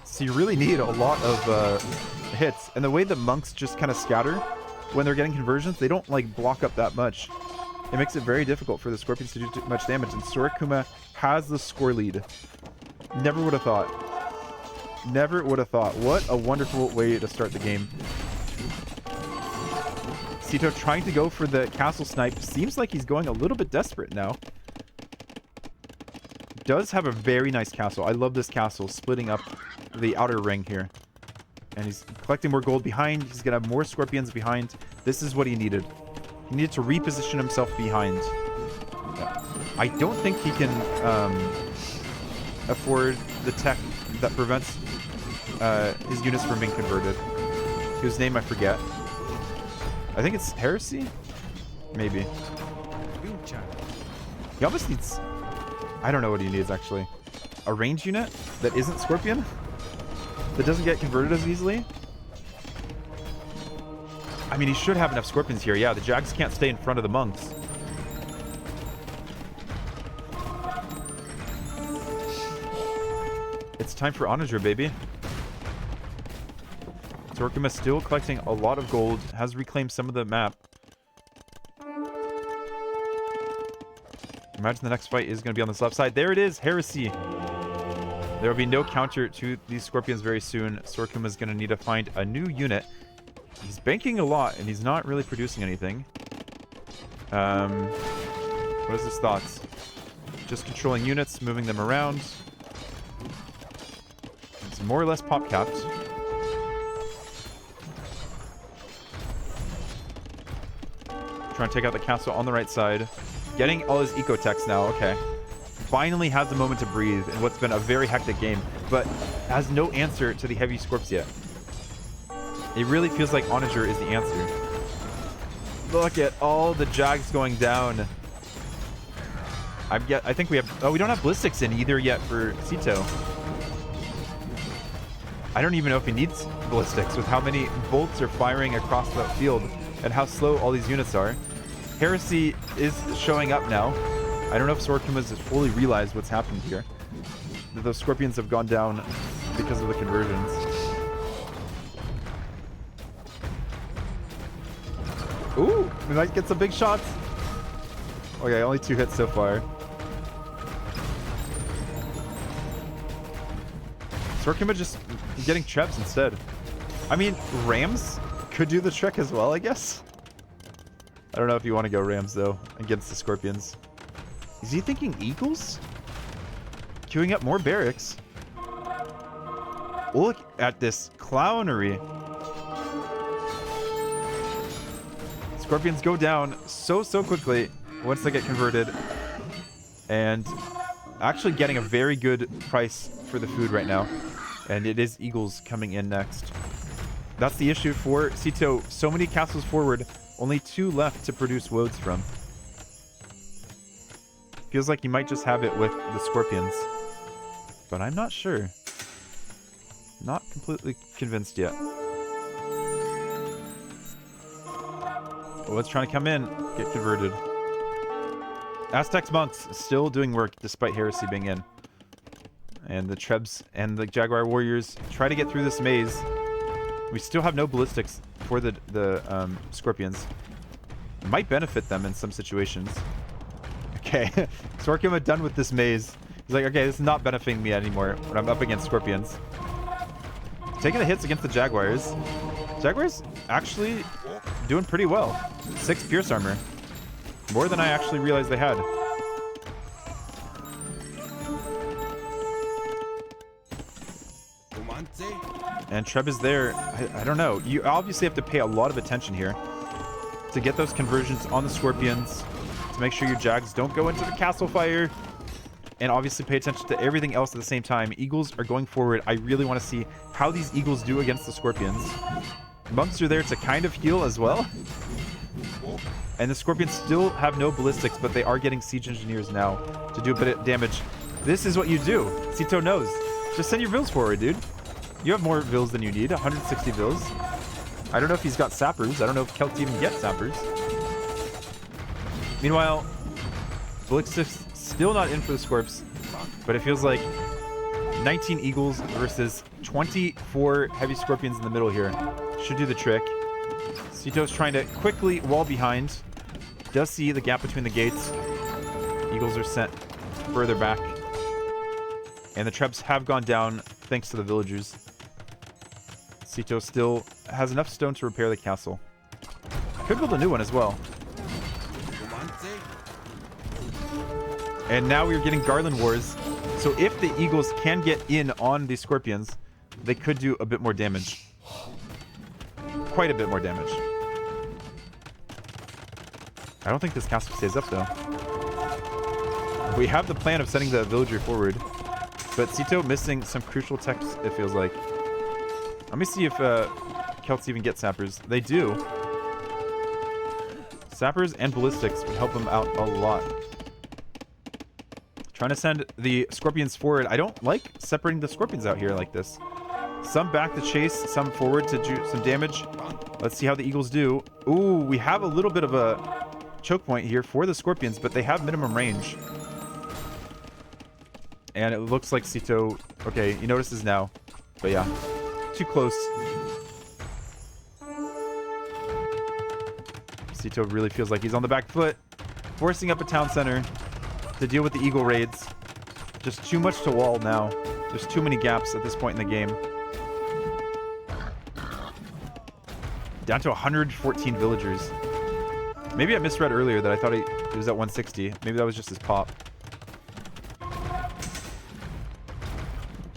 So you really need a lot of hits. And the way the monks just kind of scatter when they're getting conversions, they don't like block up that much. It makes it very difficult for the Scorpions to do too much damage. And Sora Kuma has the score lead. Never would have thought. Never would have thought. What a wonderful way to start the game. Sitaux trying to go for the castle snipe. Seems like he's going a little bit desperate now. Does have a very nice castle. I love this castle, splitting up the outer ring here. And he's collecting more gold behind. He's going to have more Scorpions behind. This is what he needed. He needed to reposition himself behind. I don't think he can afford the tech that prevents his units from being converted. Whose name I forget. I think it's Heresy? Maybe. He almost needs... I don't know what he needs, actually. A range unit that isn't Scorpion? That doesn't get converted as easily? I mean, he should have enough Scorpions here. Yeah, the Jags can't stay in front of the monks. It's time for Onager, baby. Sora Kuma still collecting a lot of gold. Has reclaimed some of the map. Imagine the next fight is going to be on this left side. There it is, Heresy. There will be no counter to these Scorpions very soon. Sora Kuma is going to need to find a new unit. He's banking a lot, and he's not really producing anything. What is his thoughts? Just controlling units, moving them around. It's more or less pop capped. Trying to take out the castle on the right side. Getting all his eco techs now. Okay. Finally has a moment to breathe in what's been a very hectic game, but has no answer to the heavy scorps yet. It really feels like Onager is the answer. Look at all the Jags going down. I think we have... Oh, we don't have ballistics in either yet for Sitaux. I don't even know if he needs ballistics with how many bolts are firing across the field and how slow all these units are. Heresy is showing up now. I don't know if Sora Kuma has fully realized what's happened here. That those scorpions have gone down because of the conversions. Ooh, we might get some big shots. Okay, only 2 hits so far. Sora Kuma just getting Trebs instead. I mean, Rams could do the trick as well, I guess. I don't know if you want to go Rams, though, against the Scorpions. Is he thinking Eagles? Queuing up more barracks. Look at this clownery. Scorpions go down so quickly once they get converted. And actually getting a very good price for the food right now. And it is Eagles coming in next. That's the issue for Sitaux. So many castles forward, only 2 left to produce woads from. Feels like you might just have it with the Scorpions. But I'm not sure. Not completely convinced yet. Woads trying to come in, get converted. Aztecs monks still doing work despite Heresy being in. And the Trebs and the Jaguar warriors try to get through this maze. We still have no ballistics for the Scorpions. It might benefit them in some situations. Okay, Sora Kuma done with this maze. He's like, okay, this is not benefiting me anymore when I'm up against Scorpions. Taking the hits against the Jaguars. Jaguars actually doing pretty well. 6 Pierce Armor. More than I actually realized they had. And Treb is there. I don't know. You obviously have to pay a lot of attention here to get those conversions on the Scorpions, to make sure your Jags don't go into the castle fire, and obviously pay attention to everything else at the same time. Eagles are going forward. I really want to see how these Eagles do against the Scorpions. Monks are there to kind of heal as well. And the Scorpions still have no ballistics, but they are getting Siege Engineers now to do a bit of damage. This is what you do. Sitaux knows. Just send your Vills forward, dude. You have more Vills than you need. 160 Vills. I don't know if he's got Sappers. I don't know if Celts even get Sappers. Meanwhile, ballistics still not in for the Scorps, but it feels like 19 Eagles versus 24 Heavy Scorpions in the middle here. Should do the trick. Sitau's trying to quickly wall behind. Does see the gap between the gates. Eagles are sent further back. And the Trebs have gone down thanks to the villagers. Sitaux still has enough stone to repair the castle. Could build a new one as well. And now we're getting Garland Wars. So if the Eagles can get in on the Scorpions, they could do a bit more damage. Quite a bit more damage. I don't think this castle stays up though. We have the plan of sending the villager forward, but Sitaux missing some crucial techs, it feels like. Let me see if Celts even get Sappers. They do. Sappers and ballistics would help them out a lot. Trying to send the Scorpions forward. I don't like separating the Scorpions out here like this. Some back to chase, some forward to do some damage. Let's see how the Eagles do. Ooh, we have a little bit of a choke point here for the Scorpions, but they have minimum range. And it looks like Sitaux... Okay, he notices now. But yeah, too close. Sitaux really feels like he's on the back foot, forcing up a town center to deal with the Eagle raids. Just too much to wall now. There's too many gaps at this point in the game. Down to 114 villagers. Maybe I misread earlier that I thought it was at 160. Maybe that was just his pop.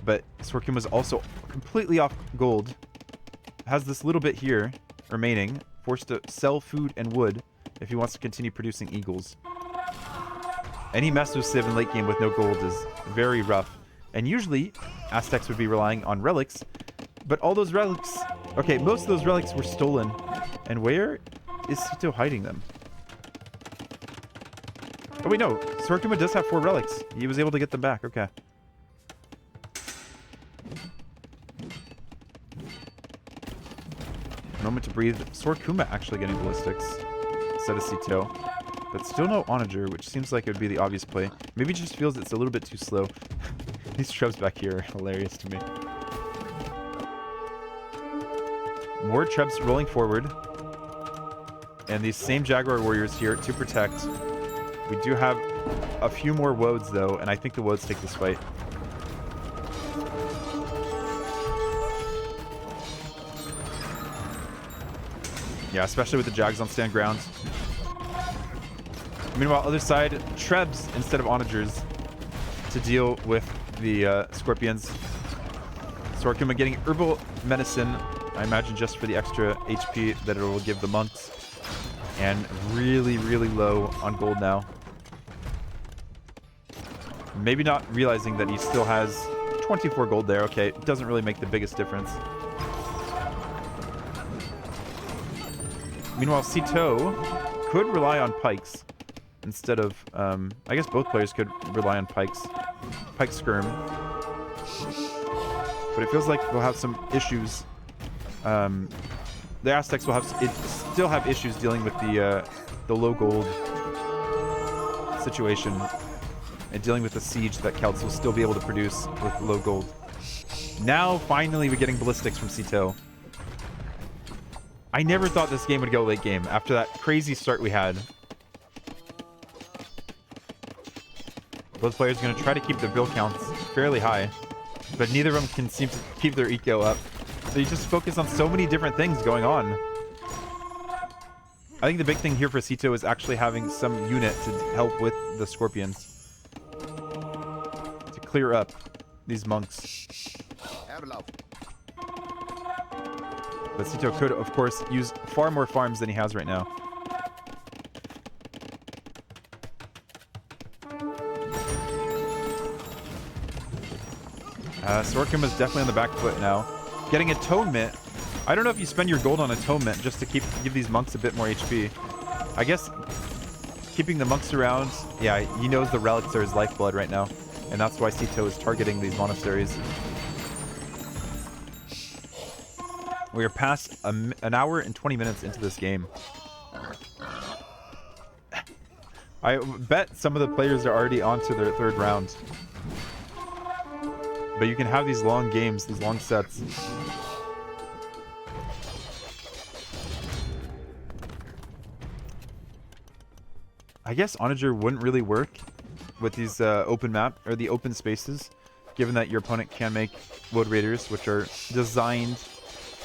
But Sora Kuma was also completely off gold. Has this little bit here remaining. Forced to sell food and wood if he wants to continue producing eagles. Any mess with Civ in late game with no gold is very rough. And usually, Aztecs would be relying on relics. But all those relics... Okay, most of those relics were stolen. And where is Sitaux hiding them? Oh wait, no. Sora Kuma does have 4 relics. He was able to get them back. Okay. Moment to breathe. Sora Kuma actually getting ballistics instead of Sitaux. But still no onager, which seems like it would be the obvious play. Maybe it just feels it's a little bit too slow. These trebs back here are hilarious to me. More trebs rolling forward. And these same Jaguar warriors here to protect. We do have a few more woads though, and I think the woads take this fight. Yeah, especially with the Jags on stand ground. Meanwhile, other side, Trebs instead of Onagers to deal with the Scorpions. Sora Kuma getting Herbal Medicine, I imagine just for the extra HP that it will give the monks. And really, really low on gold now. Maybe not realizing that he still has 24 gold there. Okay, it doesn't really make the biggest difference. Meanwhile, Sitaux could rely on pikes instead of... I guess both players could rely on pikes. Pike skirm. But it feels like we'll have some issues. The Aztecs will still have issues dealing with the low gold situation. And dealing with the siege that Celts will still be able to produce with low gold. Now, finally, we're getting ballistics from Sitaux. I never thought this game would go late game after that crazy start we had. Both players are going to try to keep their build counts fairly high, but neither of them can seem to keep their eco up. So you just focus on so many different things going on. I think the big thing here for Sitaux is actually having some unit to help with the Scorpions. To clear up these monks. But Sitaux could, of course, use far more farms than he has right now. Sora Kuma is definitely on the back foot now. Getting Atonement. I don't know if you spend your gold on Atonement just to give these monks a bit more HP. I guess keeping the monks around, yeah, he knows the relics are his lifeblood right now. And that's why Sitaux is targeting these monasteries. We are past an hour and 20 minutes into this game. I bet some of the players are already on to their 3rd round. But you can have these long games, these long sets. I guess Onager wouldn't really work with these open map, or the open spaces, given that your opponent can make Wood Raiders, which are designed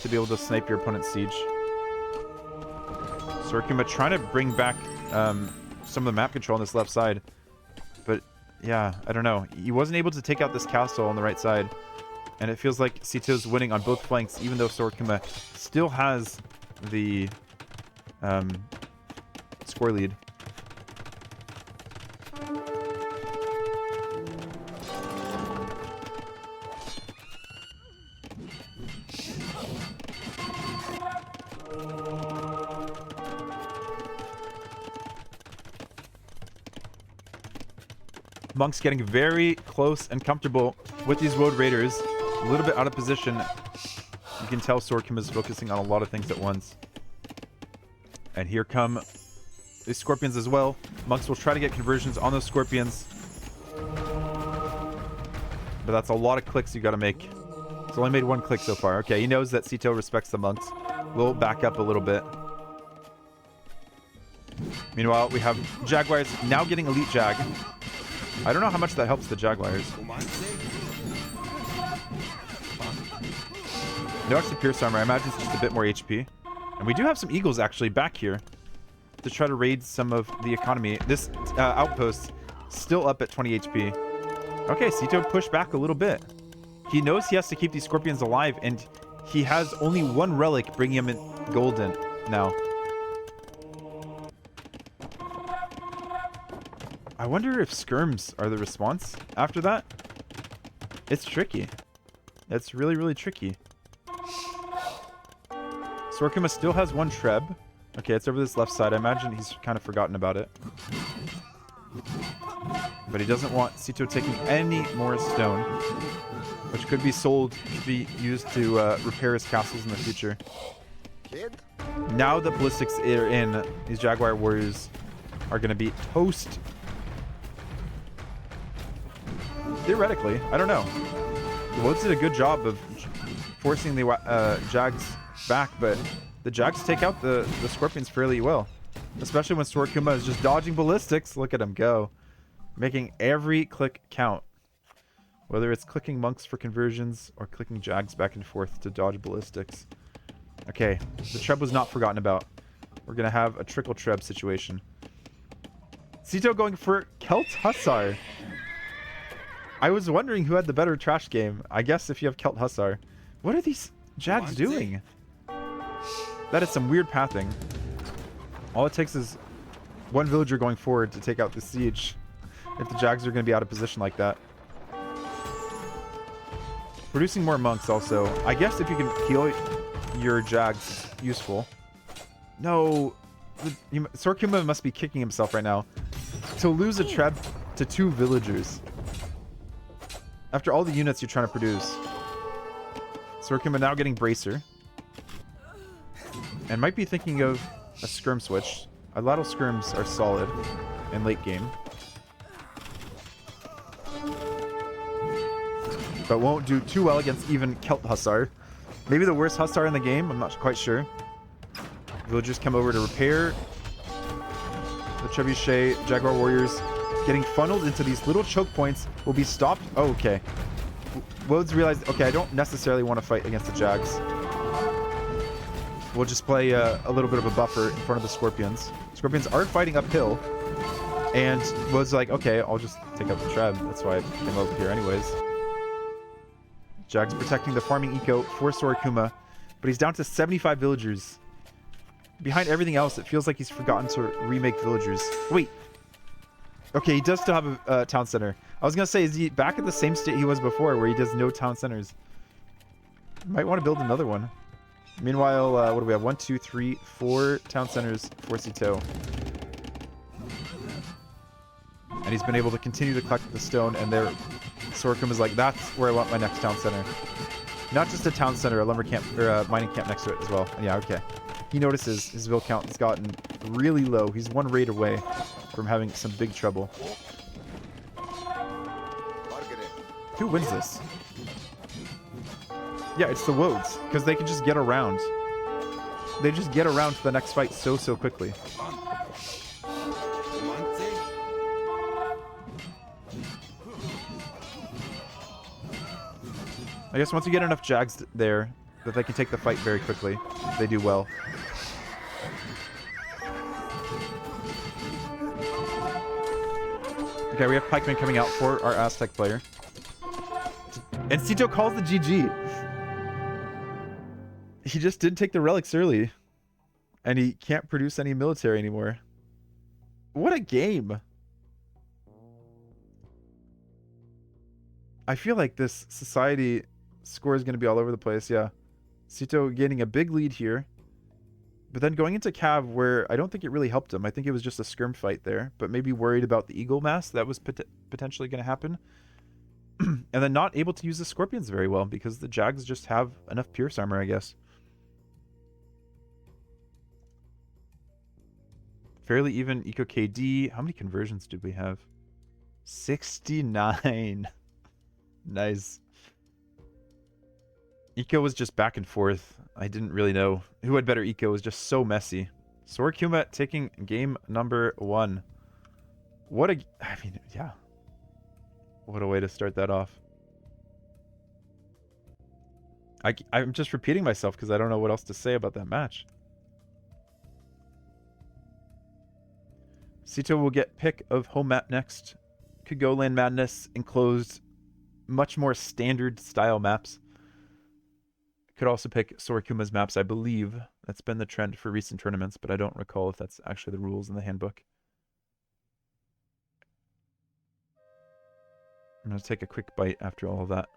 to be able to snipe your opponent's siege. Sora Kuma trying to bring back some of the map control on this left side. But yeah, I don't know. He wasn't able to take out this castle on the right side. And it feels like Sitau's winning on both flanks, even though Sora Kuma still has the score lead. Monks getting very close and comfortable with these Road Raiders. A little bit out of position. You can tell Sora Kuma is focusing on a lot of things at once. And here come the Scorpions as well. Monks will try to get conversions on those Scorpions. But that's a lot of clicks you got to make. He's only made 1 click so far. Okay, he knows that Sitaux respects the Monks. We'll back up a little bit. Meanwhile, we have Jaguars now getting Elite Jag. I don't know how much that helps the Jaguars. No extra Pierce Armor. I imagine it's just a bit more HP. And we do have some Eagles actually back here. to try to raid some of the economy. This outpost still up at 20 HP. Okay, Sitaux pushed back a little bit. He knows he has to keep these scorpions alive, and he has only one relic bringing him in golden now. I wonder if skirms are the response after that. It's tricky. It's really, really tricky. Sora Kuma still has one Treb. Okay, it's over this left side. I imagine he's kind of forgotten about it. But he doesn't want Sitaux taking any more stone, which could be sold to be used to repair his castles in the future. Now that ballistics are in, these Jaguar warriors are going to be toast. Theoretically, I don't know. The Wodes did a good job of forcing the Jags back, but the Jags take out the Scorpions fairly well. Especially when Sora Kuma is just dodging ballistics. Look at him go. Making every click count. Whether it's clicking monks for conversions or clicking Jags back and forth to dodge ballistics. Okay, the Treb was not forgotten about. We're going to have a trickle Treb situation. Sitaux going for Celt Hussar. I was wondering who had the better trash game. I guess if you have Celt Hussar. What are these Jags doing? That is some weird pathing. All it takes is one villager going forward to take out the siege. If the Jags are going to be out of position like that. Producing more monks also. I guess if you can heal your Jags, useful. No. Sora Kuma must be kicking himself right now. To lose a Treb to 2 villagers. After all the units you're trying to produce. Sora Kuma now getting Bracer. And might be thinking of a skirm switch. A lot of skirms are solid in late game. But won't do too well against even Celt Hussar. Maybe the worst Hussar in the game, I'm not quite sure. Villagers come over to repair. The Trebuchet Jaguar Warriors getting funneled into these little choke points will be stopped. Oh, okay. Wodes realized, okay, I don't necessarily want to fight against the Jags. We'll just play a little bit of a buffer in front of the Scorpions. Scorpions are fighting uphill. And Wodes like, okay, I'll just take out the Treb. That's why I came over here anyways. Jags protecting the farming eco for Sora Kuma, but he's down to 75 villagers. Behind everything else, it feels like he's forgotten to remake villagers. Wait. Okay, he does still have a town center. I was going to say, is he back at the same state he was before, where he does no town centers? Might want to build another one. Meanwhile, what do we have? 1, 2, 3, 4 town centers for Sitaux. And he's been able to continue to collect the stone, and there... Sora Kuma is like, that's where I want my next town center. Not just a town center, a lumber camp, or a mining camp next to it as well. And yeah, okay. He notices his vill count has gotten really low. He's one raid away from having some big trouble. Who wins this? Yeah, it's the Wodes, because they can just get around. They just get around to the next fight so quickly. I guess once you get enough Jags there, that they can take the fight very quickly. They do well. Okay, we have pikemen coming out for our Aztec player. And Sitaux calls the GG. He just didn't take the relics early. And he can't produce any military anymore. What a game. I feel like this society score is going to be all over the place, yeah. Sitaux gaining a big lead here. But then going into Cav, where I don't think it really helped him. I think it was just a skirm fight there. But maybe worried about the Eagle Mass. That was potentially going to happen. And then not able to use the Scorpions very well. Because the Jags just have enough Pierce Armor, I guess. Fairly even Eco KD. How many conversions did we have? 69. Nice. Eco was just back and forth. I didn't really know who had better eco. It was just so messy. Sora Kuma taking game number 1. What a... I mean, yeah. What a way to start that off. I'm just repeating myself because I don't know what else to say about that match. Sitaux will get pick of home map next. Could go Land Madness, enclosed, much more standard style maps. Could also pick Sora Kuma's maps, I believe. That's been the trend for recent tournaments, but I don't recall if that's actually the rules in the handbook. I'm going to take a quick bite after all of that.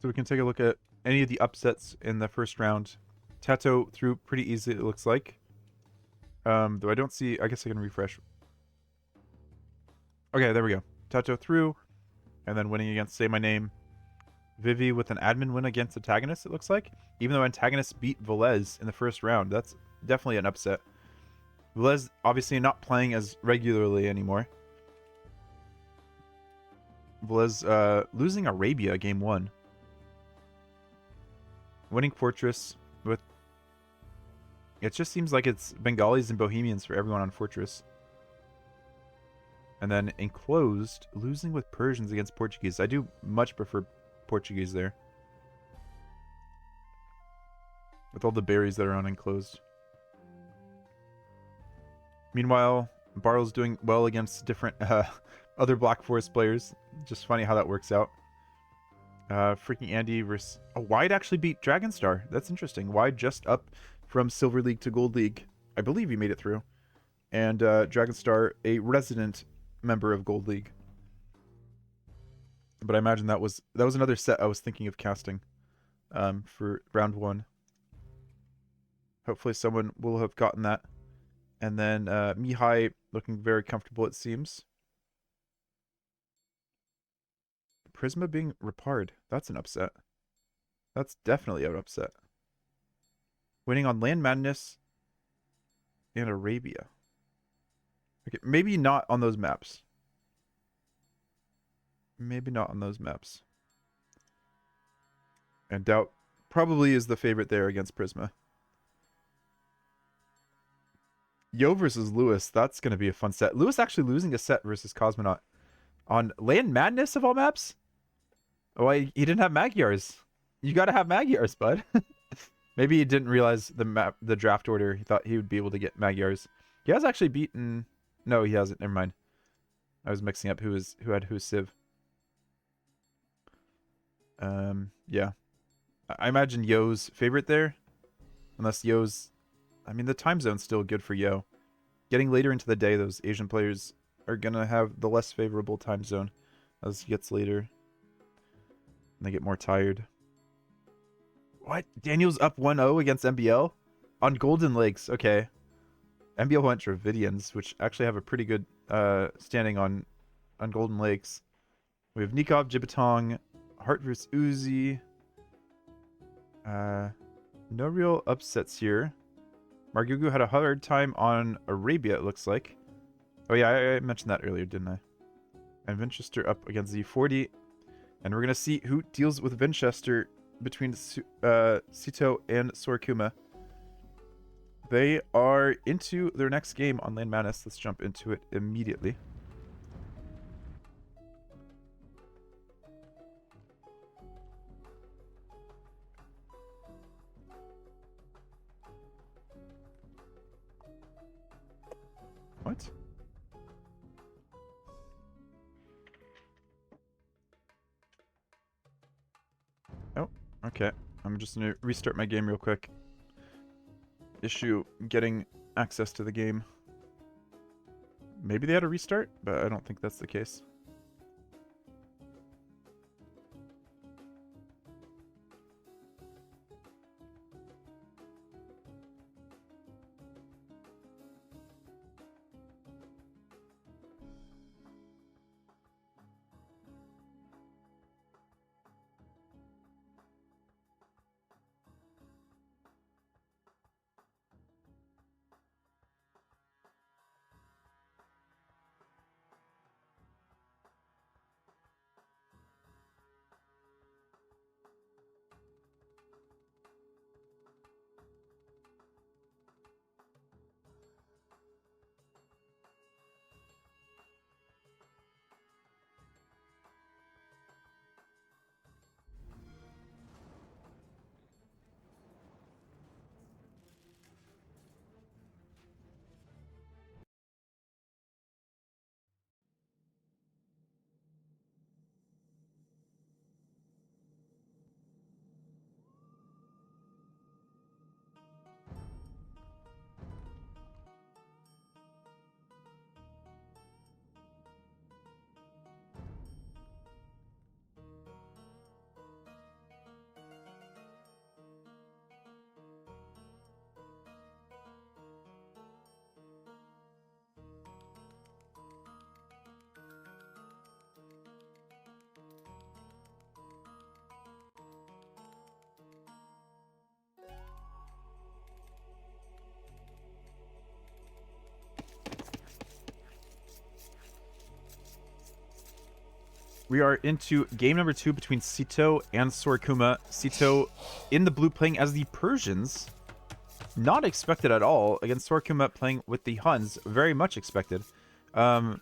So we can take a look at any of the upsets in the first round. Tato threw pretty easily, it looks like. Though I don't see... I guess I can refresh. Okay, there we go. Tato threw, and then winning against Say My Name. Vivi with an admin win against Antagonist, it looks like. Even though Antagonist beat Velez in the first round. That's definitely an upset. Velez obviously not playing as regularly anymore. Velez losing Arabia game 1. Winning Fortress with... It just seems like it's Bengalis and Bohemians for everyone on Fortress. And then Enclosed, losing with Persians against Portuguese. I do much prefer Portuguese there. With all the berries that are on Enclosed. Meanwhile, Barl's doing well against different other Black Forest players. Just funny how that works out. Freaking Andy versus... Oh, Wide actually beat Dragonstar. That's interesting. Wide just up from Silver League to Gold League. I believe he made it through. And Dragonstar, a resident member of Gold League. But I imagine that was another set I was thinking of casting for round 1. Hopefully someone will have gotten that. And then Mihai looking very comfortable, it seems. Prisma being Repard. That's an upset. That's definitely an upset. Winning on Land Madness and Arabia. Okay, maybe not on those maps. Maybe not on those maps. And Doubt probably is the favorite there against Prisma. Yo versus Lewis. That's going to be a fun set. Lewis actually losing a set versus Cosmonaut. On Land Madness of all maps? Oh, he didn't have Magyars. You got to have Magyars, bud. Maybe he didn't realize the draft order. He thought he would be able to get Magyars. He has actually beaten... No, he hasn't. Never mind. I was mixing up who had who's Civ. Yeah. I imagine Yo's favorite there. Unless Yo's... I mean, the time zone's still good for Yo. Getting later into the day, those Asian players are going to have the less favorable time zone as it gets later. And they get more tired. What? Daniel's up 1-0 against MBL? On Golden Lakes. Okay. MBL went Dravidians, which actually have a pretty good standing on Golden Lakes. We have Nikov, Jibitong, Hart vs. Uzi. No real upsets here. Margugu had a hard time on Arabia, it looks like. Oh yeah, I mentioned that earlier, didn't I? And Winchester up against Z40. And we're going to see who deals with Winchester between Sitaux and Sora Kuma. They are into their next game on Land Madness. Let's jump into it immediately. Okay, I'm just gonna restart my game real quick. Issue getting access to the game. Maybe they had a restart, but I don't think that's the case. We are into game number 2 between Sitaux and Sora Kuma. Sitaux in the blue playing as the Persians. Not expected at all. Against Sora Kuma playing with the Huns. Very much expected. Okay,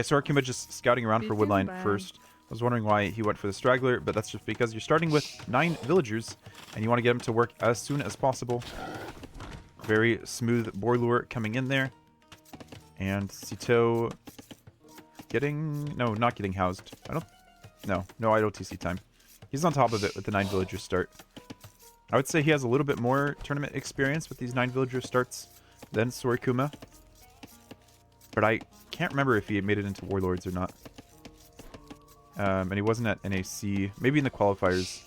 Sora Kuma just scouting around for Woodline first. I was wondering why he went for the straggler, but that's just because you're starting with 9 villagers, and you want to get them to work as soon as possible. Very smooth boar lure coming in there. And Sitaux getting... No, not getting housed. No idle TC time. He's on top of it with the 9 villager start. I would say he has a little bit more tournament experience with these 9 villager starts than Sora Kuma. But I can't remember if he made it into Warlords or not. And he wasn't at NAC. Maybe in the qualifiers.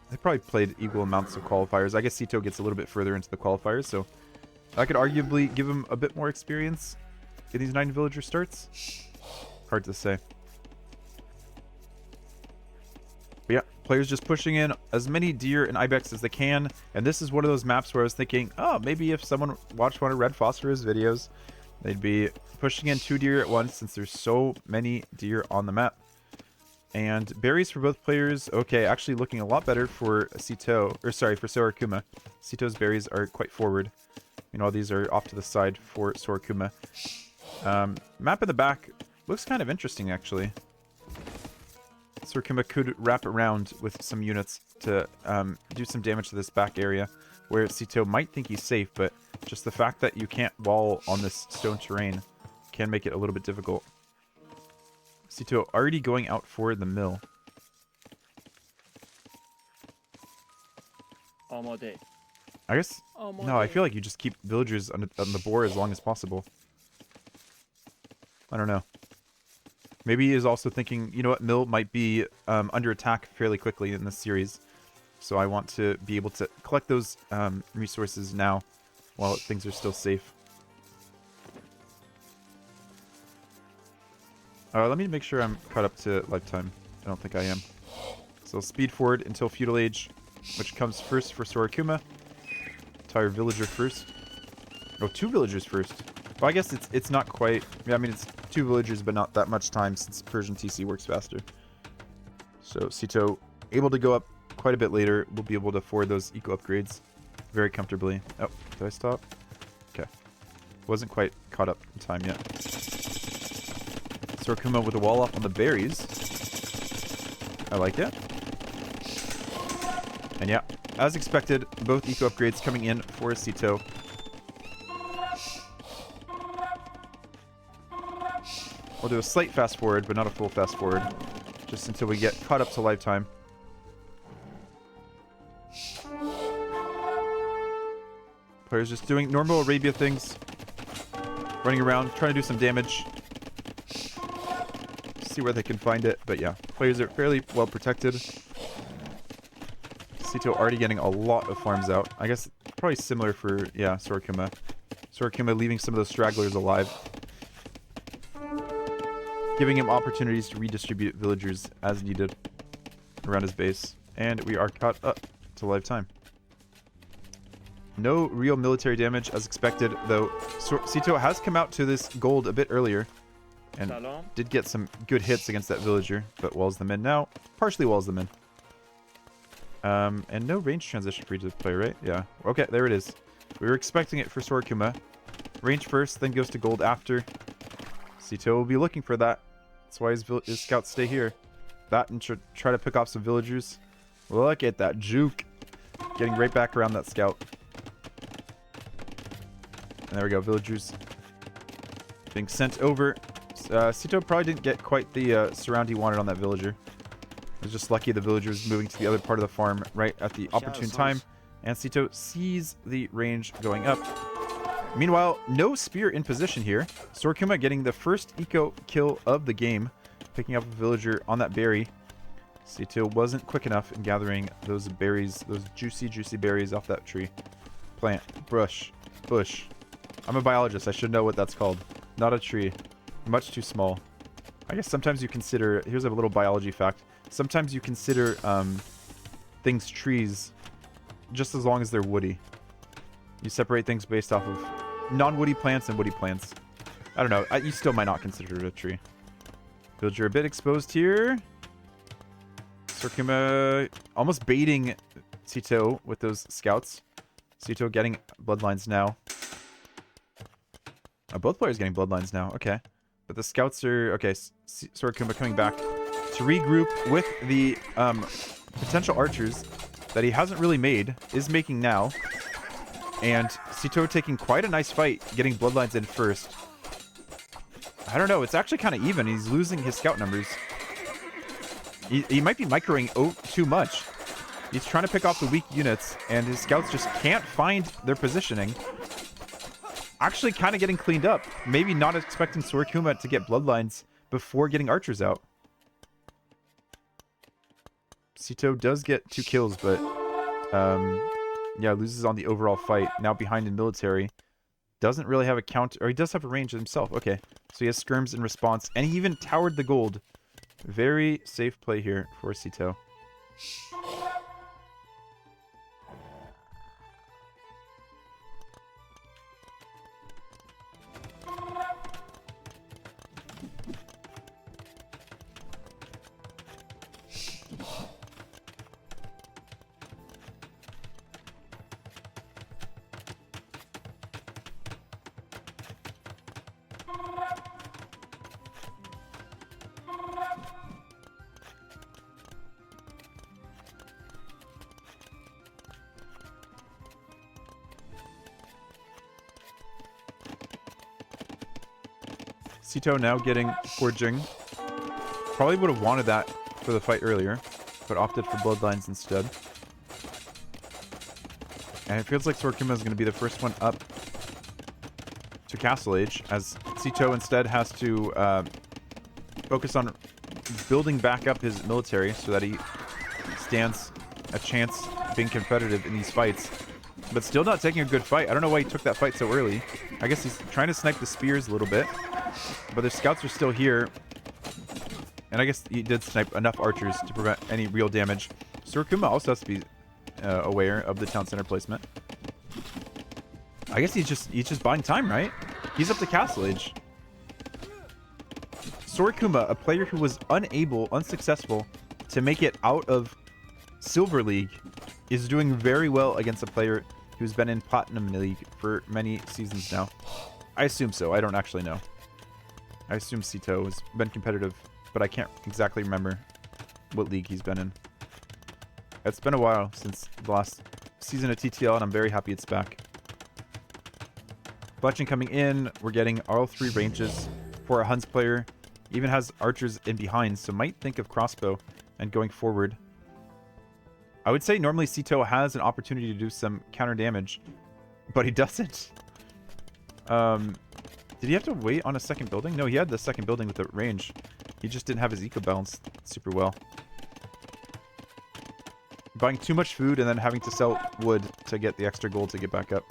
They probably played equal amounts of qualifiers. I guess Sitaux gets a little bit further into the qualifiers, so I could arguably give him a bit more experience in these 9 villager starts. Hard to say. But yeah, players just pushing in as many deer and ibex as they can. And this is one of those maps where I was thinking, oh, maybe if someone watched one of Red Phosphorus videos, they'd be pushing in 2 deer at once since there's so many deer on the map. And berries for both players. Okay, actually looking a lot better for Sitaux, or sorry, for Sora Kuma. Sitau's berries are quite forward. You know, these are off to the side for Sora Kuma. Map in the back looks kind of interesting, actually. Sora Kuma could wrap around with some units to do some damage to this back area, where Sitaux might think he's safe, but just the fact that you can't wall on this stone terrain can make it a little bit difficult. Sitaux already going out for the mill. I guess... No, I feel like you just keep villagers on the boar as long as possible. I don't know. Maybe he is also thinking, you know what, mill might be under attack fairly quickly in this series. So I want to be able to collect those resources now while things are still safe. Let me make sure I'm caught up to lifetime. I don't think I am. So I'll speed forward until Feudal Age, which comes first for Sora Kuma. Entire villager first. No, 2 villagers first. Well, I guess it's not quite... Yeah, I mean, it's 2 villagers, but not that much time since Persian TC works faster. So Sitaux able to go up quite a bit later. We'll be able to afford those eco upgrades very comfortably. Oh, did I stop? Okay. Wasn't quite caught up in time yet. Sora Kuma with a wall up on the berries. I like it. And yeah, as expected, both eco upgrades coming in for Sitaux. We'll do a slight fast forward, but not a full fast forward. just until we get caught up to lifetime. Players just doing normal Arabia things. Running around, trying to do some damage. See where they can find it. But yeah, players are fairly well protected. Sitaux already getting a lot of farms out. I guess probably similar for, yeah, Sora Kuma. Sora Kuma leaving some of those stragglers alive. Giving him opportunities to redistribute villagers as needed around his base. And we are caught up to lifetime. No real military damage as expected, though Sitaux has come out to this gold a bit earlier and did get some good hits against that villager, but walls them in now. Partially walls them in. And no range transition for each of the player, right? Yeah. Okay, there it is. We were expecting it for Sora Kuma. Range first, then goes to gold after. Sitaux will be looking for that. That's why his scouts stay here. That and try to pick off some villagers. Look at that juke. Getting right back around that scout. And there we go, villagers being sent over. Sitaux probably didn't get quite the surround he wanted on that villager. It was just lucky the villager was moving to the other part of the farm right at the opportune time. And Sitaux sees the range going up. Meanwhile, no spear in position here. Sora Kuma getting the first eco kill of the game, picking up a villager on that berry. Sitaux wasn't quick enough in gathering those berries, those juicy, juicy berries off that tree. Plant, bush. I'm a biologist. I should know what that's called. Not a tree. Much too small. I guess sometimes you consider... Here's a little biology fact. Sometimes you consider things trees just as long as they're woody. You separate things based off of non-woody plants and woody plants. I don't know. You still might not consider it a tree. Villager a bit exposed here. Sora Kuma almost baiting Sitaux with those scouts. Sitaux getting bloodlines now. Oh, both players getting bloodlines now. Okay. But the scouts are... Okay, Sora Kuma coming back to regroup with the potential archers that he hasn't really made. Is making now. And Sitaux taking quite a nice fight, getting bloodlines in first. I don't know. It's actually kind of even. He's losing his scout numbers. He might be microing too much. He's trying to pick off the weak units, and his scouts just can't find their positioning. Actually kind of getting cleaned up. Maybe not expecting Sora Kuma to get bloodlines before getting archers out. Sitaux does get 2 kills, but yeah, loses on the overall fight. Now behind in military. Doesn't really have a counter, or he does have a range himself. Okay, so he has skirms in response, and he even towered the gold. Very safe play here for Sitaux. Sitaux now getting forging. Probably would have wanted that for the fight earlier, but opted for bloodlines instead. And it feels like Sora Kuma is going to be the first one up to Castle Age, as Sitaux instead has to focus on building back up his military so that he stands a chance being competitive in these fights. But still not taking a good fight. I don't know why he took that fight so early. I guess he's trying to snipe the spears a little bit. But the scouts are still here. And I guess he did snipe enough archers to prevent any real damage. Sora Kuma also has to be aware of the town center placement. I guess he's just buying time, right? He's up to Castle Age. Sora Kuma, a player who was unsuccessful to make it out of Silver League, is doing very well against a player who's been in Platinum League for many seasons now. I assume so. I don't actually know. I assume Sitaux has been competitive, but I can't exactly remember what league he's been in. It's been a while since the last season of TTL, and I'm very happy it's back. Fletching coming in. We're getting all 3 ranges for a Huns player. Even has archers in behind, so might think of crossbow and going forward. I would say normally Sitaux has an opportunity to do some counter damage, but he doesn't. Did he have to wait on a second building? No, he had the second building with the range. He just didn't have his eco balanced super well. Buying too much food and then having to sell wood to get the extra gold to get back up.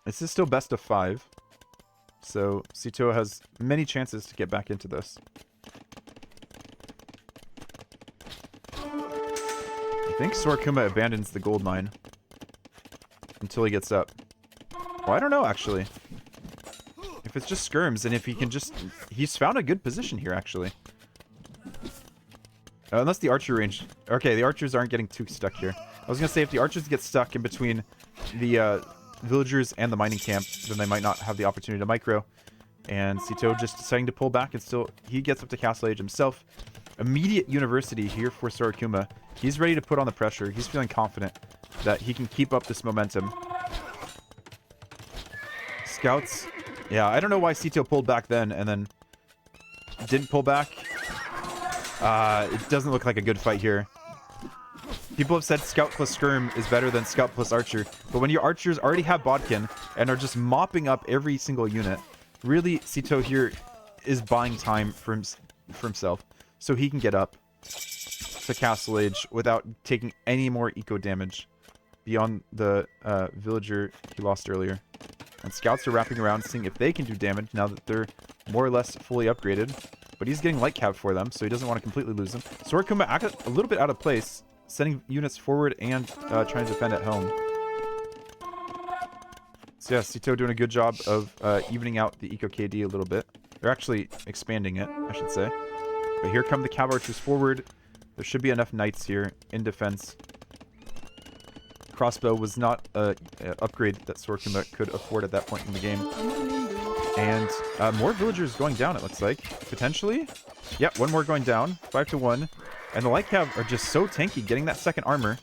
This is still best of 5. So Sitaux has many chances to get back into this. I think Sora Kuma abandons the gold mine until he gets up. Well, I don't know, actually. If it's just skirms, and if he can just... He's found a good position here, actually. Unless the archer range... Okay, the archers aren't getting too stuck here. I was going to say, if the archers get stuck in between the villagers and the mining camp, then they might not have the opportunity to micro. And Sitaux just deciding to pull back, and still... He gets up to Castle Age himself. Immediate university here for Sora Kuma. He's ready to put on the pressure. He's feeling confident that he can keep up this momentum. Scouts. Yeah, I don't know why Sitaux pulled back then and then didn't pull back. It doesn't look like a good fight here. People have said scout plus skirm is better than scout plus archer, but when your archers already have bodkin and are just mopping up every single unit, really Sitaux here is buying time for himself so he can get up to Castle Age without taking any more eco damage beyond the villager he lost earlier. And scouts are wrapping around seeing if they can do damage now that they're more or less fully upgraded. But he's getting light cav for them, so he doesn't want to completely lose them. Sora Kuma a little bit out of place, sending units forward and trying to defend at home. So yeah, Sitaux doing a good job of evening out the eco KD a little bit. They're actually expanding it, I should say. But here come the cav archers forward. There should be enough knights here in defense. Crossbow was not an upgrade that Sora Kuma could afford at that point in the game. And more villagers going down, it looks like. Potentially. Yep, one more going down. 5-1. And the light cav are just so tanky. Getting that second armor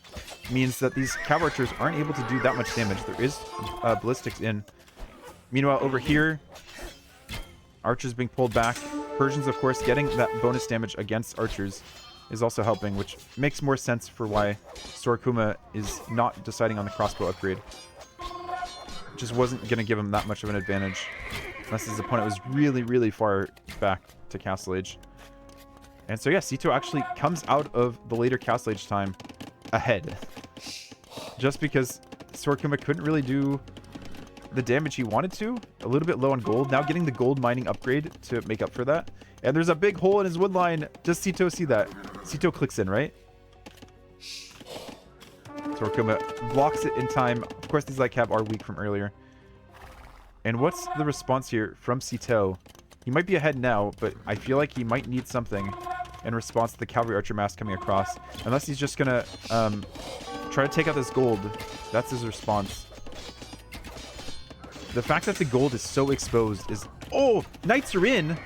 means that these cav archers aren't able to do that much damage. There is ballistics in. Meanwhile, over here, archers being pulled back. Persians, of course, getting that bonus damage against archers is also helping, which makes more sense for why Sora Kuma is not deciding on the crossbow upgrade. It just wasn't going to give him that much of an advantage unless his opponent was really, really far back to Castle Age. And so yeah, Sitaux actually comes out of the later Castle Age time ahead. Just because Sora Kuma couldn't really do the damage he wanted to. A little bit low on gold. Now getting the gold mining upgrade to make up for that. And there's a big hole in his wood line. Does Sitaux see that? Sitaux clicks in, right? Sora Kuma blocks it in time. Of course, these light cav are weak from earlier. And what's the response here from Sitaux? He might be ahead now, but I feel like he might need something in response to the cavalry archer mass coming across. Unless he's just gonna try to take out this gold. That's his response. The fact that the gold is so exposed is... Oh! Knights are in!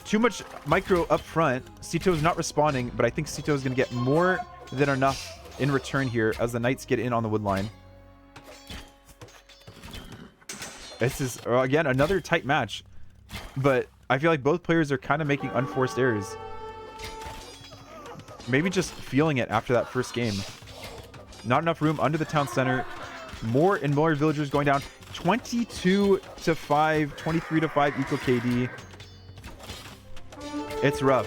Too much micro up front. Sitau's not responding, but I think Sitau's going to get more than enough in return here as the knights get in on the wood line. This is, again, another tight match. But I feel like both players are kind of making unforced errors. Maybe just feeling it after that first game. Not enough room under the town center. More and more villagers going down. 22-5, 23-5 equal KD. It's rough.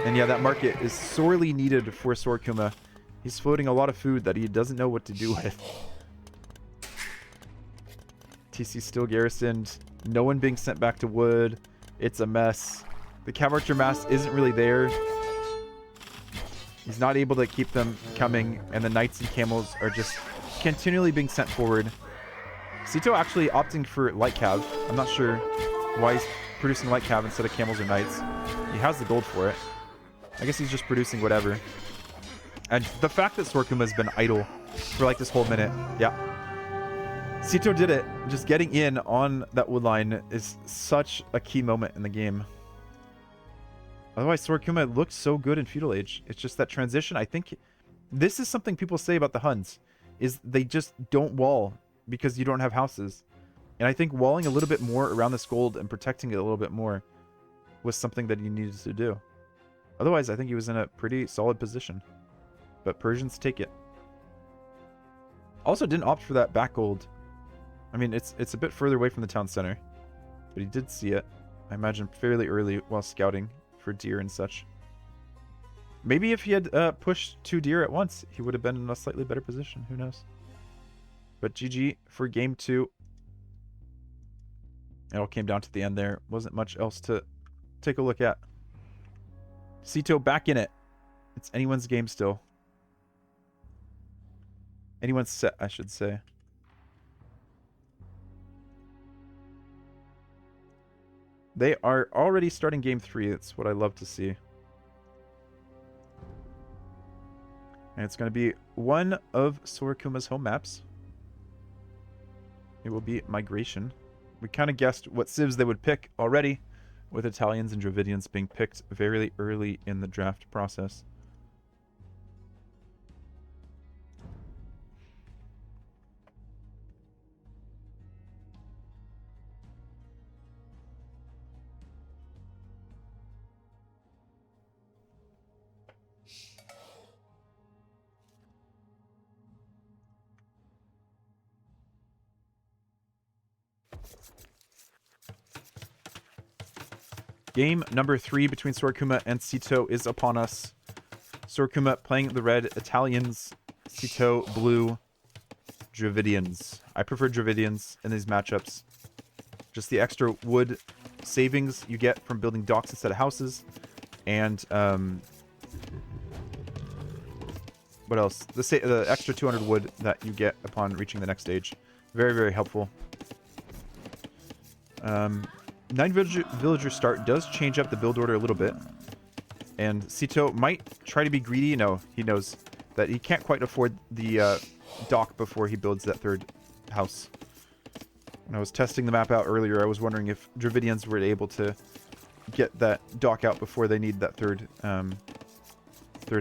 And yeah, that market is sorely needed for Sora Kuma. He's floating a lot of food that he doesn't know what to do with. TC still garrisoned. No one being sent back to wood. It's a mess. The cav archer mass isn't really there. He's not able to keep them coming. And the knights and camels are just continually being sent forward. Sitaux actually opting for light cav. I'm not sure why he's producing light cav instead of camels or knights. He has the gold for it. I guess he's just producing whatever. And the fact that Sora Kuma has been idle for like this whole minute. Yeah. Sitaux did it. Just getting in on that wood line is such a key moment in the game. Otherwise, Sora Kuma looked so good in Feudal Age. It's just that transition. I think this is something people say about the Huns, is they just don't wall because you don't have houses. And I think walling a little bit more around this gold and protecting it a little bit more was something that he needed to do. Otherwise, I think he was in a pretty solid position. But Persians take it. Also didn't opt for that back gold. I mean, it's a bit further away from the town center. But he did see it, I imagine, fairly early while scouting for deer and such. Maybe if he had pushed 2 deer at once, he would have been in a slightly better position. Who knows? But GG for game 2. It all came down to the end there. Wasn't much else to take a look at. Sitaux back in it. It's anyone's game still. Anyone's set, I should say. They are already starting game 3. That's what I love to see. And it's going to be one of Sora Kuma's home maps. It will be Migration. We kind of guessed what civs they would pick already, with Italians and Dravidians being picked very early in the draft process. Game number 3 between Sora Kuma and Sitaux is upon us. Sora Kuma playing the red, Italians, Sitaux blue, Dravidians. I prefer Dravidians in these matchups. Just the extra wood savings you get from building docks instead of houses. And, what else? The extra 200 wood that you get upon reaching the next stage. Very helpful. 9 villager start does change up the build order a little bit. And Sitaux might try to be greedy. No, he knows that he can't quite afford the dock before he builds that 3rd house. When I was testing the map out earlier, I was wondering if Dravidians were able to get that dock out before they need that 3rd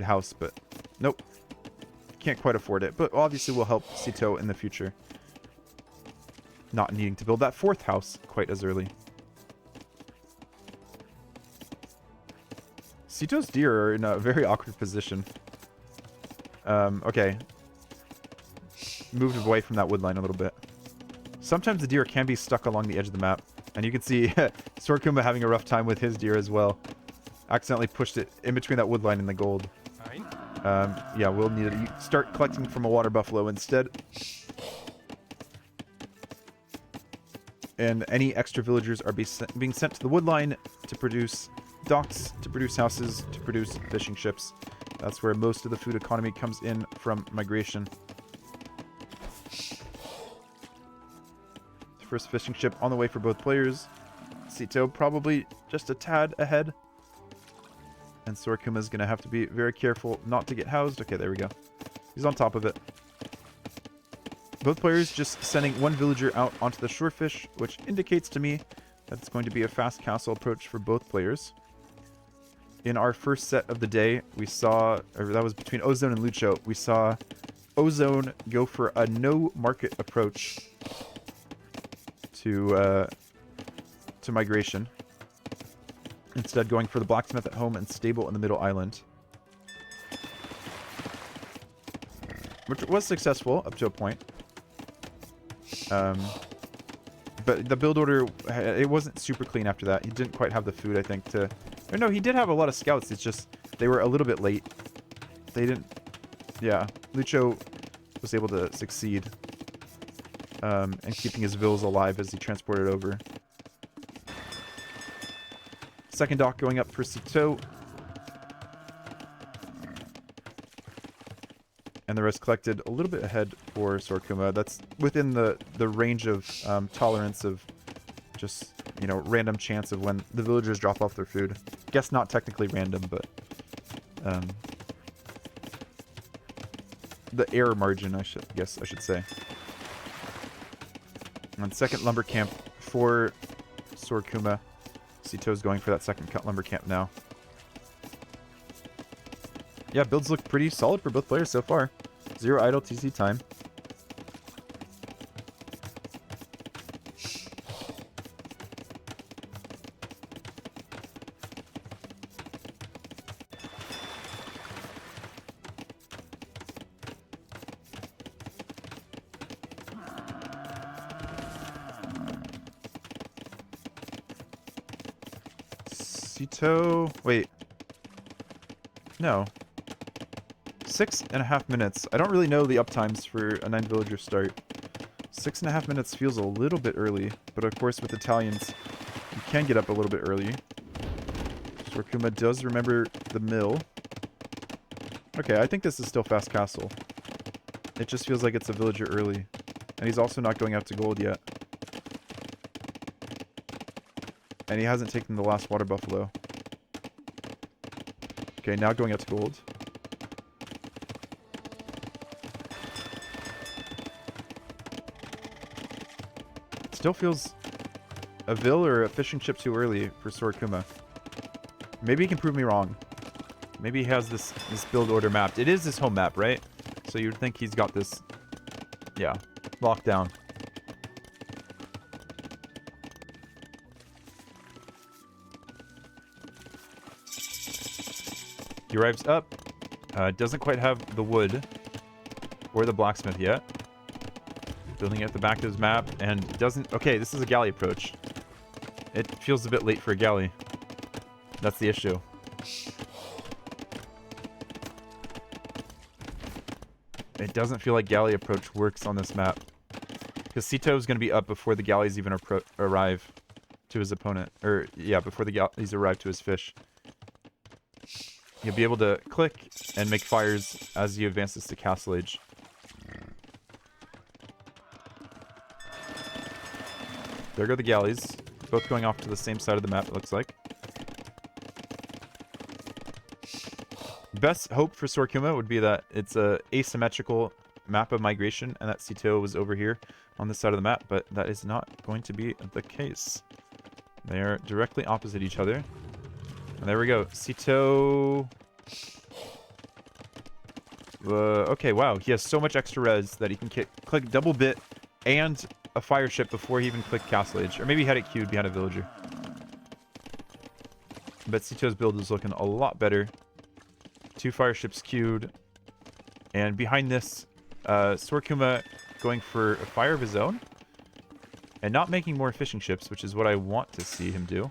house, but nope. Can't quite afford it, but obviously will help Sitaux in the future. Not needing to build that 4th house quite as early. Sitau's deer are in a very awkward position. Okay. Moved away from that wood line a little bit. Sometimes the deer can be stuck along the edge of the map. And you can see Sora Kuma having a rough time with his deer as well. Accidentally pushed it in between that wood line and the gold. Yeah, we'll need to start collecting from a water buffalo instead. And any extra villagers are being sent to the wood line to produce docks, to produce houses, to produce fishing ships. That's where most of the food economy comes in from migration. First fishing ship on the way for both players. Sitaux probably just a tad ahead. And Sora Kuma is going to have to be very careful not to get housed. Okay, there we go. He's on top of it. Both players just sending 1 villager out onto the shorefish, which indicates to me that it's going to be a fast castle approach for both players. In our first set of the day, we saw, or that was between Ozone and Lucho, we saw Ozone go for a no market approach to migration. Instead going for the blacksmith at home and stable in the middle island. Which was successful up to a point. But the build order, it wasn't super clean after that. He didn't quite have the food, I think, to... Or no, he did have a lot of scouts. It's just they were a little bit late. They didn't... Yeah, Lucho was able to succeed. And keeping his vills alive as he transported over. Second dock going up for Sitaux. And the rest collected a little bit ahead for Sora Kuma. That's within the range of tolerance of just, you know, random chance of when the villagers drop off their food. Guess not technically random, but the error margin, I should say. And second lumber camp for Sora Kuma. Sitau's going for that second cut lumber camp now. Yeah, builds look pretty solid for both players so far. 0 idle TC time. Sitaux... Wait. No. 6.5 minutes. I don't really know the uptimes for a 9 villager start. 6.5 minutes feels a little bit early, but of course with Italians, you can get up a little bit early. Sora Kuma does remember the mill. Okay, I think this is still fast castle. It just feels like it's a villager early. And he's also not going out to gold yet. And he hasn't taken the last water buffalo. Okay, now going out to gold. Still feels a vill or a fishing ship too early for Sora Kuma. Maybe he can prove me wrong. Maybe he has this build order mapped. It is his home map, right? So you'd think he's got this, yeah, locked down. He arrives up. Doesn't quite have the wood or the blacksmith yet. Building at the back of his map and doesn't... Okay, this is a galley approach. It feels a bit late for a galley. That's the issue. It doesn't feel like galley approach works on this map. Because Sitaux is going to be up before the galleys even arrive to his opponent. Or, yeah, before the galleys arrive to his fish. You'll be able to click and make fires as he advances to Castle Age. There go the galleys. Both going off to the same side of the map, it looks like. Best hope for Sora Kuma would be that it's a asymmetrical map of migration and that Sitaux was over here on this side of the map, but that is not going to be the case. They are directly opposite each other. And there we go. Sitaux... okay, wow. He has so much extra res that he can click double bit and a fire ship before he even clicked Castle Age. Or maybe he had it queued behind a villager. But Sitau's build is looking a lot better. 2 fire ships queued. And behind this, Sora Kuma going for a fire of his own. And not making more fishing ships, which is what I want to see him do.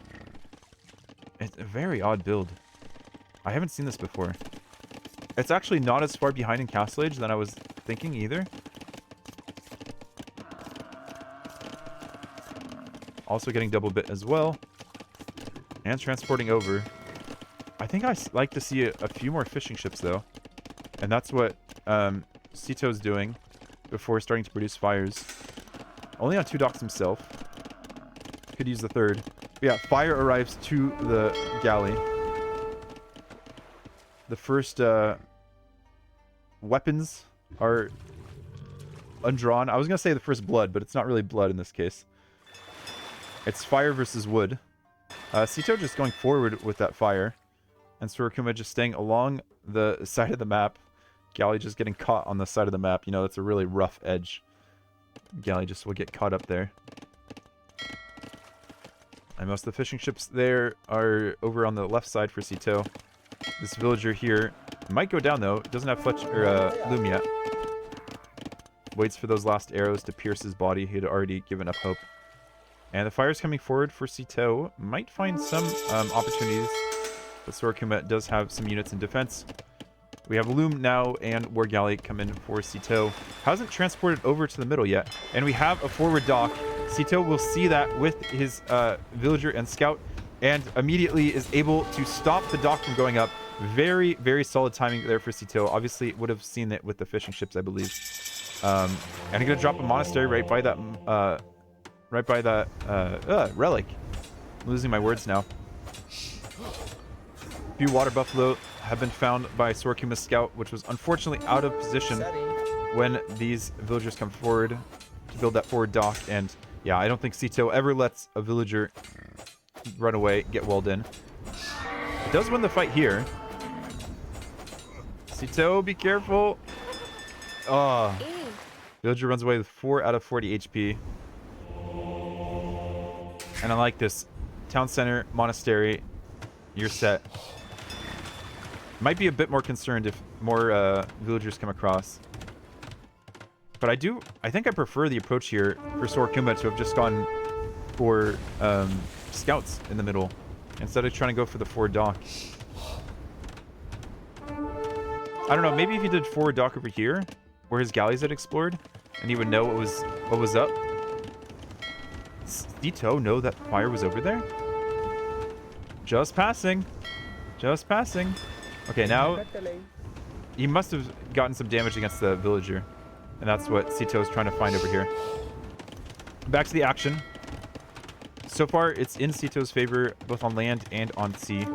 It's a very odd build. I haven't seen this before. It's actually not as far behind in Castle Age than I was thinking either. Also getting double bit as well. And transporting over. I think I like to see a few more fishing ships though. And that's what Sitau's doing before starting to produce fires. Only on 2 docks himself. Could use the 3rd. But yeah, fire arrives to the galley. The first weapons are undrawn. I was going to say the first blood, but it's not really blood in this case. It's fire versus wood. Sitaux just going forward with that fire. And Sora Kuma just staying along the side of the map. Galley just getting caught on the side of the map. You know, that's a really rough edge. Galley just will get caught up there. And most of the fishing ships there are over on the left side for Sitaux. This villager here might go down though. Doesn't have Fletch or loom yet. Waits for those last arrows to pierce his body. He had already given up hope. And the fire's coming forward for Sitaux. Might find some opportunities. But Sora Kuma does have some units in defense. We have Loom now and War Galley come in for Sitaux. Hasn't transported over to the middle yet. And we have a forward dock. Sitaux will see that with his villager and scout. And immediately is able to stop the dock from going up. Very, very solid timing there for Sitaux. Obviously, would have seen it with the fishing ships, I believe. And I'm going to drop a monastery right by that... relic. I'm losing my words now. A few water buffalo have been found by Sora Kuma's scout, which was unfortunately out of position when these villagers come forward to build that forward dock. And yeah, I don't think Sitaux ever lets a villager run away, get walled in. It does win the fight here. Sitaux, be careful. Oh. Villager runs away with 4 out of 40 HP. And I like this. Town center, monastery, you're set. Might be a bit more concerned if more villagers come across. But I think I prefer the approach here for Sora Kuma to have just gone for scouts in the middle. instead of trying to go for the forward dock. I don't know, maybe if he did forward dock over here, where his galleys had explored, and he would know what was up. Sitaux know that fire was over there? Just passing. Just passing. Okay, now he must have gotten some damage against the villager. And that's what Sitaux is trying to find over here. Back to the action. So far, it's in Sitau's favor, both on land and on sea.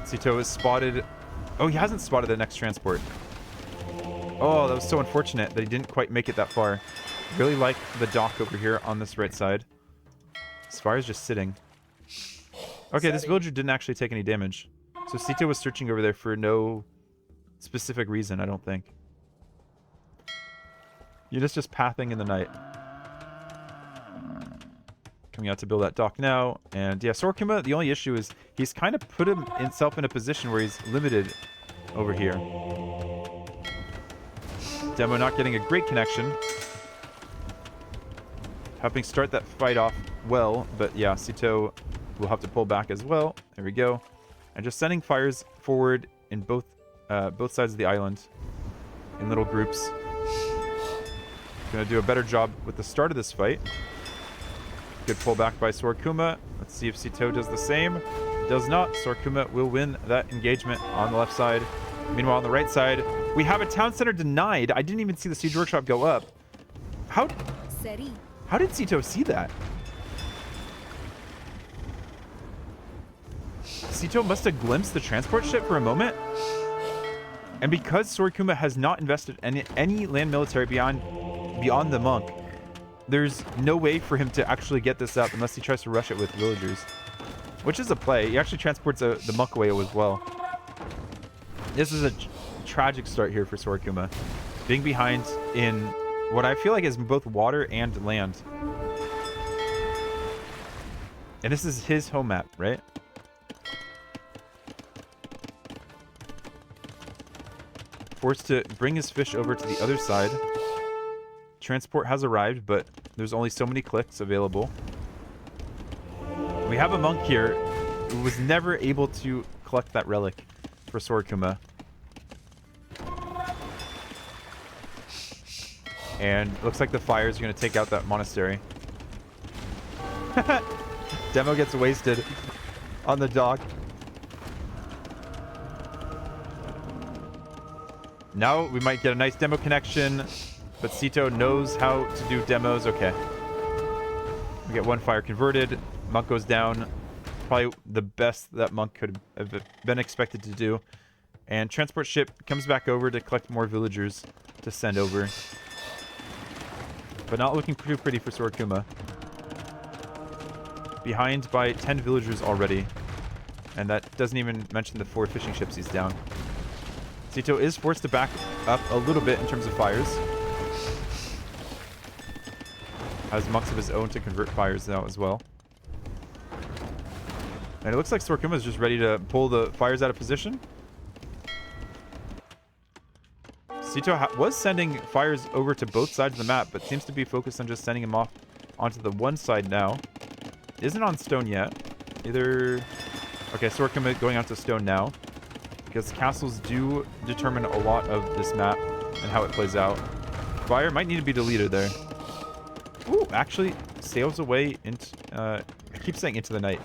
Sitaux is spotted. Oh, he hasn't spotted the next transport. Oh, that was so unfortunate that he didn't quite make it that far. Really like the dock over here on this right side. Spire's just sitting. Okay, this villager didn't actually take any damage. So Sitaux was searching over there for no specific reason, I don't think. You're just pathing in the night. Coming out to build that dock now. And yeah, Sora Kuma, the only issue is he's kind of put himself in a position where he's limited over here. Demo not getting a great connection. Helping start that fight off well, but yeah, Sitaux will have to pull back as well. There we go. And just sending fires forward in both sides of the island in little groups. Gonna do a better job with the start of this fight. Good pullback by Sora Kuma. Let's see if Sitaux does the same. Does not. Sora Kuma will win that engagement on the left side. Meanwhile, on the right side, we have a town center denied. I didn't even see the siege workshop go up. How did Sitaux see that? Sitaux must have glimpsed the transport ship for a moment. And because Sora Kuma has not invested any land military beyond the monk, there's no way for him to actually get this up unless he tries to rush it with villagers. Which is a play. He actually transports the monk away as well. This is a tragic start here for Sora Kuma. Being behind in what I feel like is both water and land. And this is his home map, right? Forced to bring his fish over to the other side. Transport has arrived, but there's only so many clicks available. We have a monk here who was never able to collect that relic for Sora Kuma. And looks like the fires are going to take out that monastery. Demo gets wasted on the dock. Now we might get a nice demo connection, but Sitaux knows how to do demos. Okay. We get one fire converted. Monk goes down. Probably the best that Monk could have been expected to do. And transport ship comes back over to collect more villagers to send over. But not looking too pretty for Sora Kuma. Behind by 10 villagers already. And that doesn't even mention the 4 fishing ships he's down. Sitaux is forced to back up a little bit in terms of fires. Has monks of his own to convert fires now as well. And it looks like Sora Kuma is just ready to pull the fires out of position. Sitaux was sending fires over to both sides of the map, but seems to be focused on just sending him off onto the one side now. Isn't on stone yet. Either... Okay, Sora Kuma going onto stone now. Because castles do determine a lot of this map and how it plays out. Fire might need to be deleted there. Ooh, actually sails away into... I keep saying into the night.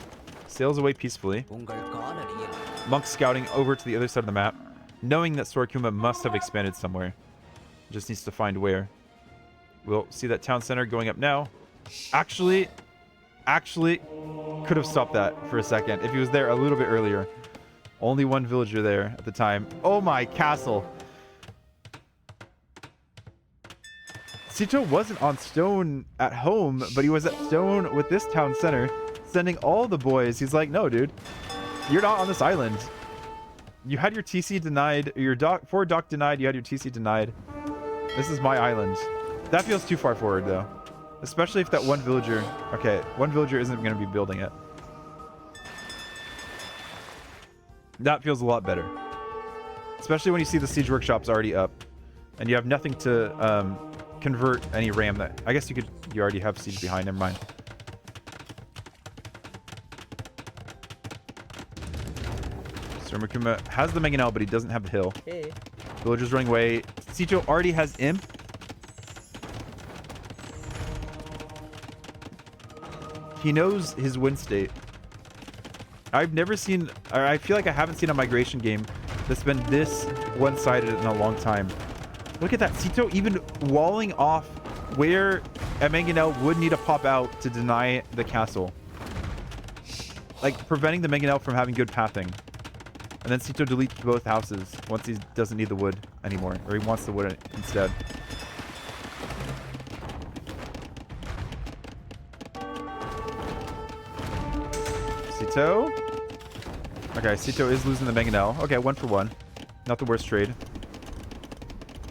Sails away peacefully. Monk scouting over to the other side of the map, knowing that Sora Kuma must have expanded somewhere. Just needs to find where. We'll see that town center going up now. Actually could have stopped that for a second if he was there a little bit earlier. Only one villager there at the time. Oh my, castle. Sitaux wasn't on stone at home, but he was at stone with this town center, sending all the boys. He's like, no, dude, you're not on this island. You had your TC denied, your forward dock denied, you had your TC denied. This is my island. That feels too far forward, though. Especially if that one villager... Okay, one villager isn't going to be building it. That feels a lot better. Especially when you see the siege workshop's already up. And you have nothing to convert any ram that... I guess you could... You already have siege behind. Never mind. Sora Kuma has the Mangonel, but he doesn't have the hill. Hey. Villagers running away. Sitaux already has Imp. He knows his win state. I've never seen... Or I feel like I haven't seen a migration game that's been this one-sided in a long time. Look at that. Sitaux even walling off where a Mangonel would need to pop out to deny the castle. Like, preventing the Mangonel from having good pathing. And then Sitaux deletes both houses once he doesn't need the wood anymore. Or he wants the wood instead. Sitaux. Okay, Sitaux is losing the Mangonel. Okay, 1 for 1. Not the worst trade.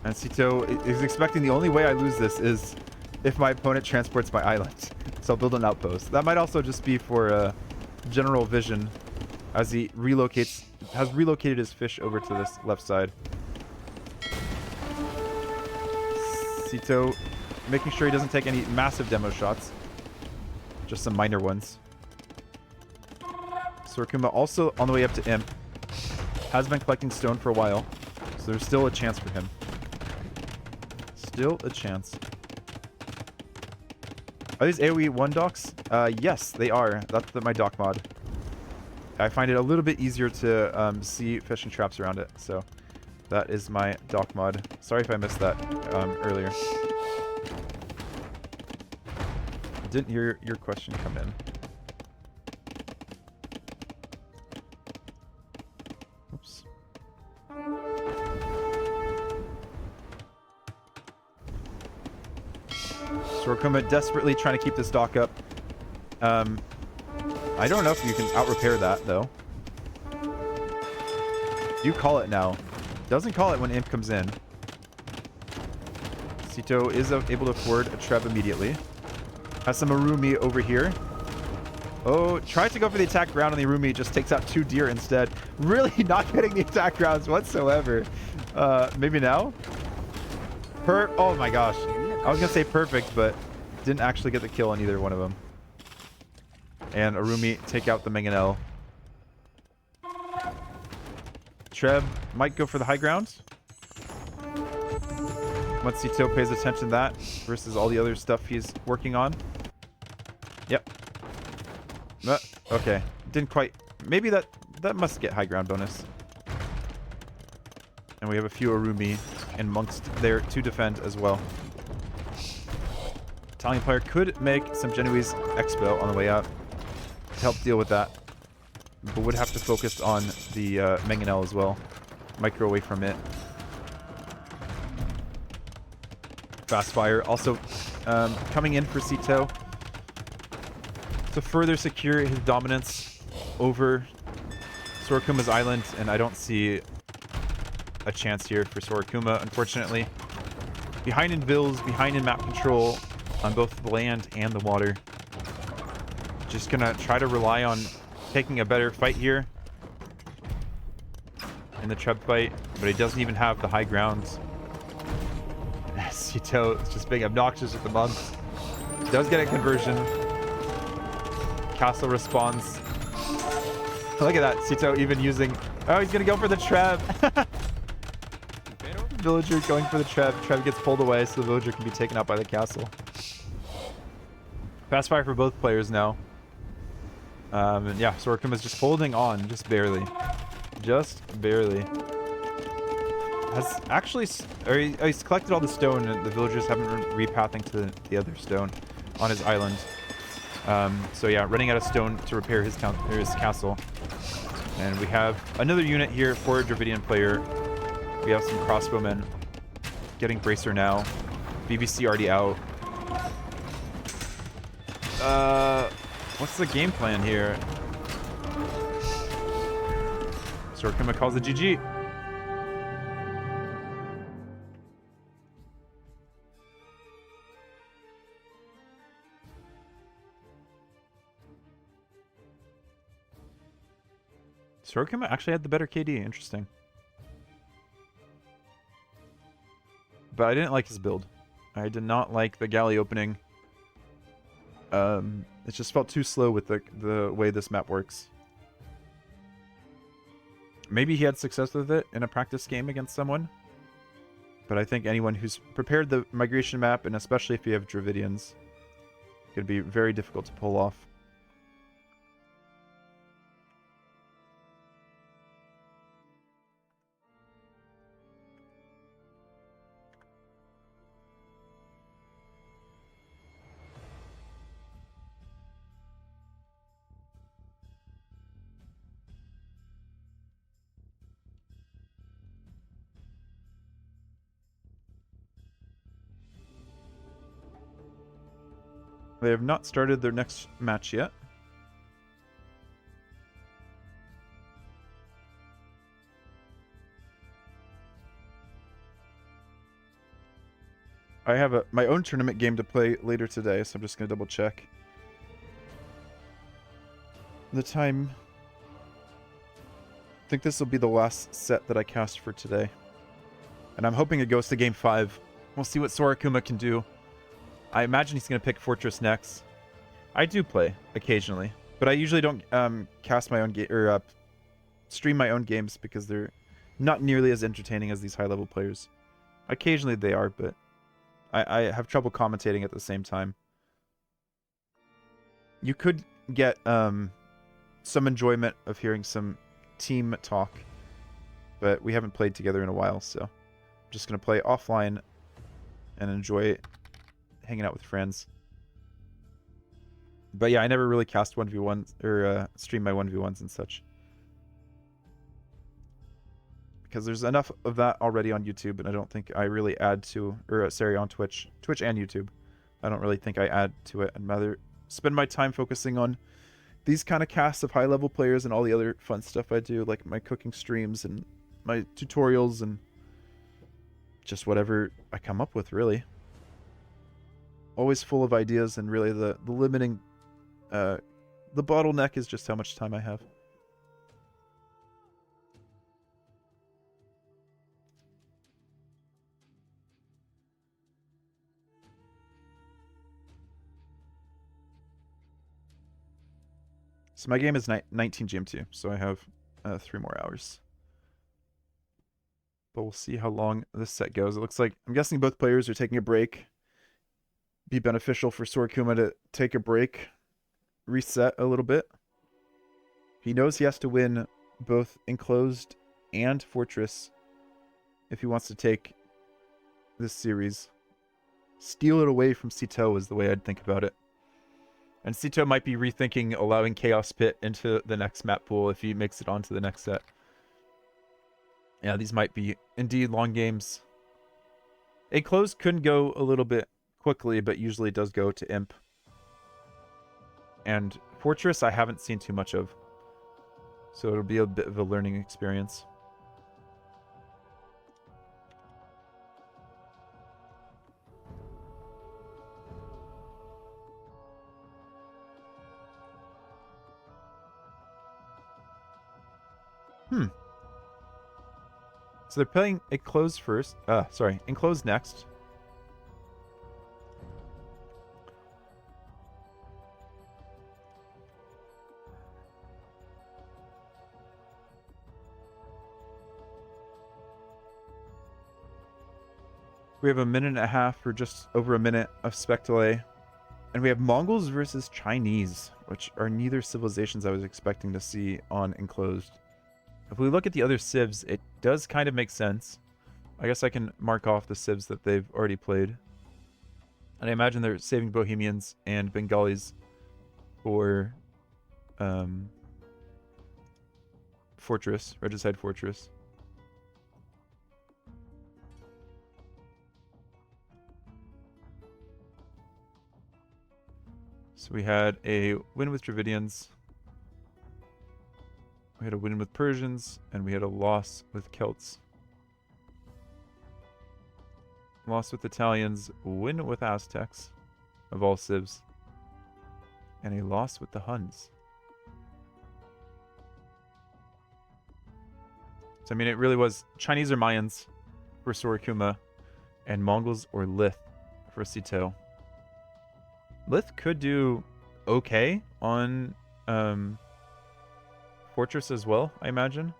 And Sitaux is expecting the only way I lose this is if my opponent transports my island. So I'll build an outpost. That might also just be for general vision as he relocates, has relocated his fish over to this left side. Sitaux making sure he doesn't take any massive demo shots. Just some minor ones. Sora Kuma also on the way up to Imp. Has been collecting stone for a while. So there's still a chance for him. Still a chance. Are these AoE 1 docks? Yes, they are. That's my dock mod. I find it a little bit easier to see fish and traps around it. So that is my dock mod. Sorry if I missed that earlier. I didn't hear your question come in. Oops. Sora Kuma desperately trying to keep this dock up. I don't know if you can out-repair that, though. You call it now. Doesn't call it when Imp comes in. Sitaux is able to afford a Treb immediately. Has some Arumi over here. Oh, tries to go for the attack ground on the Arumi. Just takes out 2 deer instead. Really not getting the attack grounds whatsoever. Maybe now? Oh my gosh. I was going to say perfect, but didn't actually get the kill on either one of them. And Arumi take out the Mangonel. Treb might go for the high ground. Once Sitaux pays attention to that versus all the other stuff he's working on. Yep. Okay. Didn't quite... Maybe that must get high ground bonus. And we have a few Arumi and monks there to defend as well. Italian player could make some Genoese Expo on the way out to help deal with that. But would have to focus on the Mangonel as well. Micro away from it. Fast fire also coming in for Sitaux to further secure his dominance over Sora Kuma's island, and I don't see a chance here for Sora Kuma, unfortunately. Behind in vills, behind in map control on both the land and the water. Just gonna try to rely on taking a better fight here in the Treb fight, but he doesn't even have the high ground. Sitaux is just being obnoxious with the monks. Does get a conversion. Castle responds. Look at that, Sitaux even using... Oh, he's gonna go for the Treb. Villager going for the Treb. Treb gets pulled away so the villager can be taken out by the castle. Fast fire for both players now. And yeah, Sora Kuma's just holding on, just barely. Just barely. Has actually... he's collected all the stone, and the villagers haven't been repathing to the other stone on his island. So yeah, running out of stone to repair his castle. And we have another unit here for a Dravidian player. We have some crossbowmen getting bracer now. BBC already out. What's the game plan here? Sora Kuma calls it GG. Sora Kuma actually had the better KD. Interesting. But I didn't like his build. I did not like the galley opening. It just felt too slow with the way this map works. Maybe he had success with it in a practice game against someone. But I think anyone who's prepared the migration map, and especially if you have Dravidians, it could be very difficult to pull off. They have not started their next match yet. I have my own tournament game to play later today, so I'm just going to double check the time. I think this will be the last set that I cast for today. And I'm hoping it goes to game 5. We'll see what Sora Kuma can do. I imagine he's going to pick Fortress next. I do play occasionally, but I usually don't cast my own game or stream my own games because they're not nearly as entertaining as these high-level players. Occasionally they are, but I have trouble commentating at the same time. You could get some enjoyment of hearing some team talk, but we haven't played together in a while, so I'm just going to play offline and enjoy hanging out with friends. But yeah, I never really cast 1v1s or stream my 1v1s and such. Because there's enough of that already on YouTube, and I don't think I really add to, or sorry, on Twitch and YouTube. I don't really think I add to it. I'd rather spend my time focusing on these kind of casts of high-level players and all the other fun stuff I do, like my cooking streams and my tutorials and just whatever I come up with, really. Always full of ideas, and really the limiting, the bottleneck is just how much time I have. So my game is 19 GMT, so I have 3 more hours. But we'll see how long this set goes. It looks like, I'm guessing both players are taking a break. Be beneficial for Sora Kuma to take a break, reset a little bit. He knows he has to win both Enclosed and Fortress if he wants to take this series. Steal it away from Sitaux is the way I'd think about it. And Sitaux might be rethinking allowing Chaos Pit into the next map pool if he makes it onto the next set. Yeah, these might be indeed long games. Enclosed could go a little bit quickly, but usually does go to Imp. And Fortress I haven't seen too much of, so it'll be a bit of a learning experience. So they're playing Enclosed first. Sorry, Enclosed next. We have a minute and a half, or just over a minute, of spec delay. And we have Mongols versus Chinese, which are neither civilizations I was expecting to see on Enclosed. If we look at the other civs, it does kind of make sense. I guess I can mark off the civs that they've already played. And I imagine they're saving Bohemians and Bengalis for Fortress, Regicide Fortress. So we had a win with Dravidians, we had a win with Persians, and we had a loss with Celts. Loss with Italians, win with Aztecs, of all civs, and a loss with the Huns. So I mean, it really was Chinese or Mayans for Sora Kuma, and Mongols or Lith for Sitaux. Lith could do okay on Fortress as well, I imagine.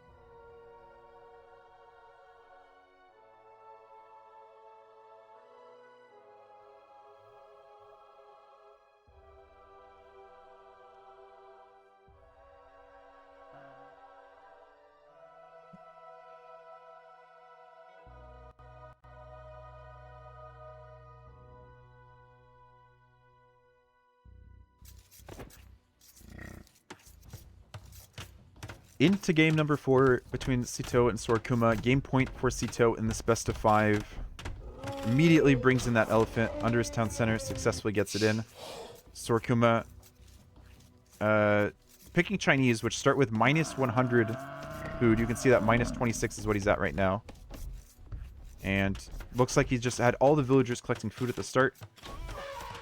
Into game number 4 between Sitaux and Sora Kuma. Game point for Sitaux in this best of 5. Immediately brings in that elephant under his town center, successfully gets it in. Sora Kuma picking Chinese, which start with minus 100 food. You can see that minus 26 is what he's at right now. And looks like he just had all the villagers collecting food at the start.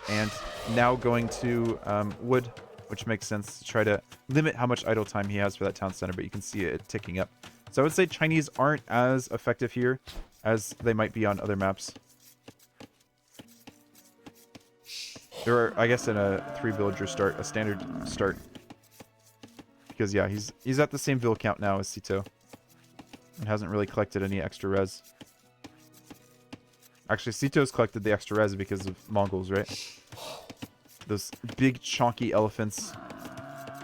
And now going to wood, which makes sense to try to limit how much idle time he has for that town center, but you can see it ticking up. So I would say Chinese aren't as effective here as they might be on other maps. There are, I guess, in a 3-villager start, a standard start. Because, yeah, he's at the same vill count now as Sitaux. And hasn't really collected any extra res. Actually, Sitau's collected the extra res because of Mongols, right? Those big, chonky elephants